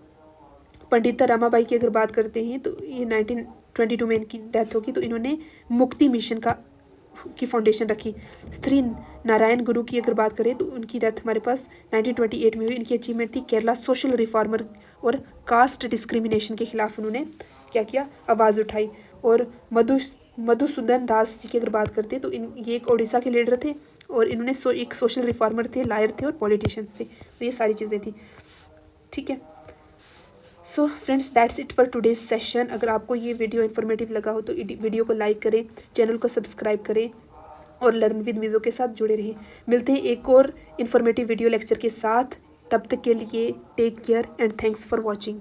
पंडिता रामाबाई की अगर बात करते हैं तो ये 1922 में इनकी डेथ होगी, तो इन्होंने मुक्ति मिशन की फाउंडेशन रखी। श्री नारायण गुरु की अगर बात करें तो उनकी डेथ हमारे पास 1928 में हुई। इनकी अचीवमेंट थी केरला सोशल रिफॉर्मर और कास्ट डिस्क्रिमिनेशन के खिलाफ उन्होंने क्या किया, आवाज़ उठाई। और मधुसूदन दास जी की अगर बात करते हैं तो ये एक उड़ीसा के लीडर थे और इन्होंने एक सोशल रिफॉर्मर थे, लायर थे और पॉलिटिशियंस थे। तो ये सारी चीज़ें थी, ठीक है। So friends, that's it for today's session. अगर आपको ये वीडियो इन्फॉर्मेटिव लगा हो तो वीडियो को लाइक करें, चैनल को सब्सक्राइब करें और लर्न विद मीज़ो के साथ जुड़े रहें। मिलते हैं एक और इन्फॉर्मेटिव वीडियो लेक्चर के साथ, तब तक के लिए take care and thanks for watching.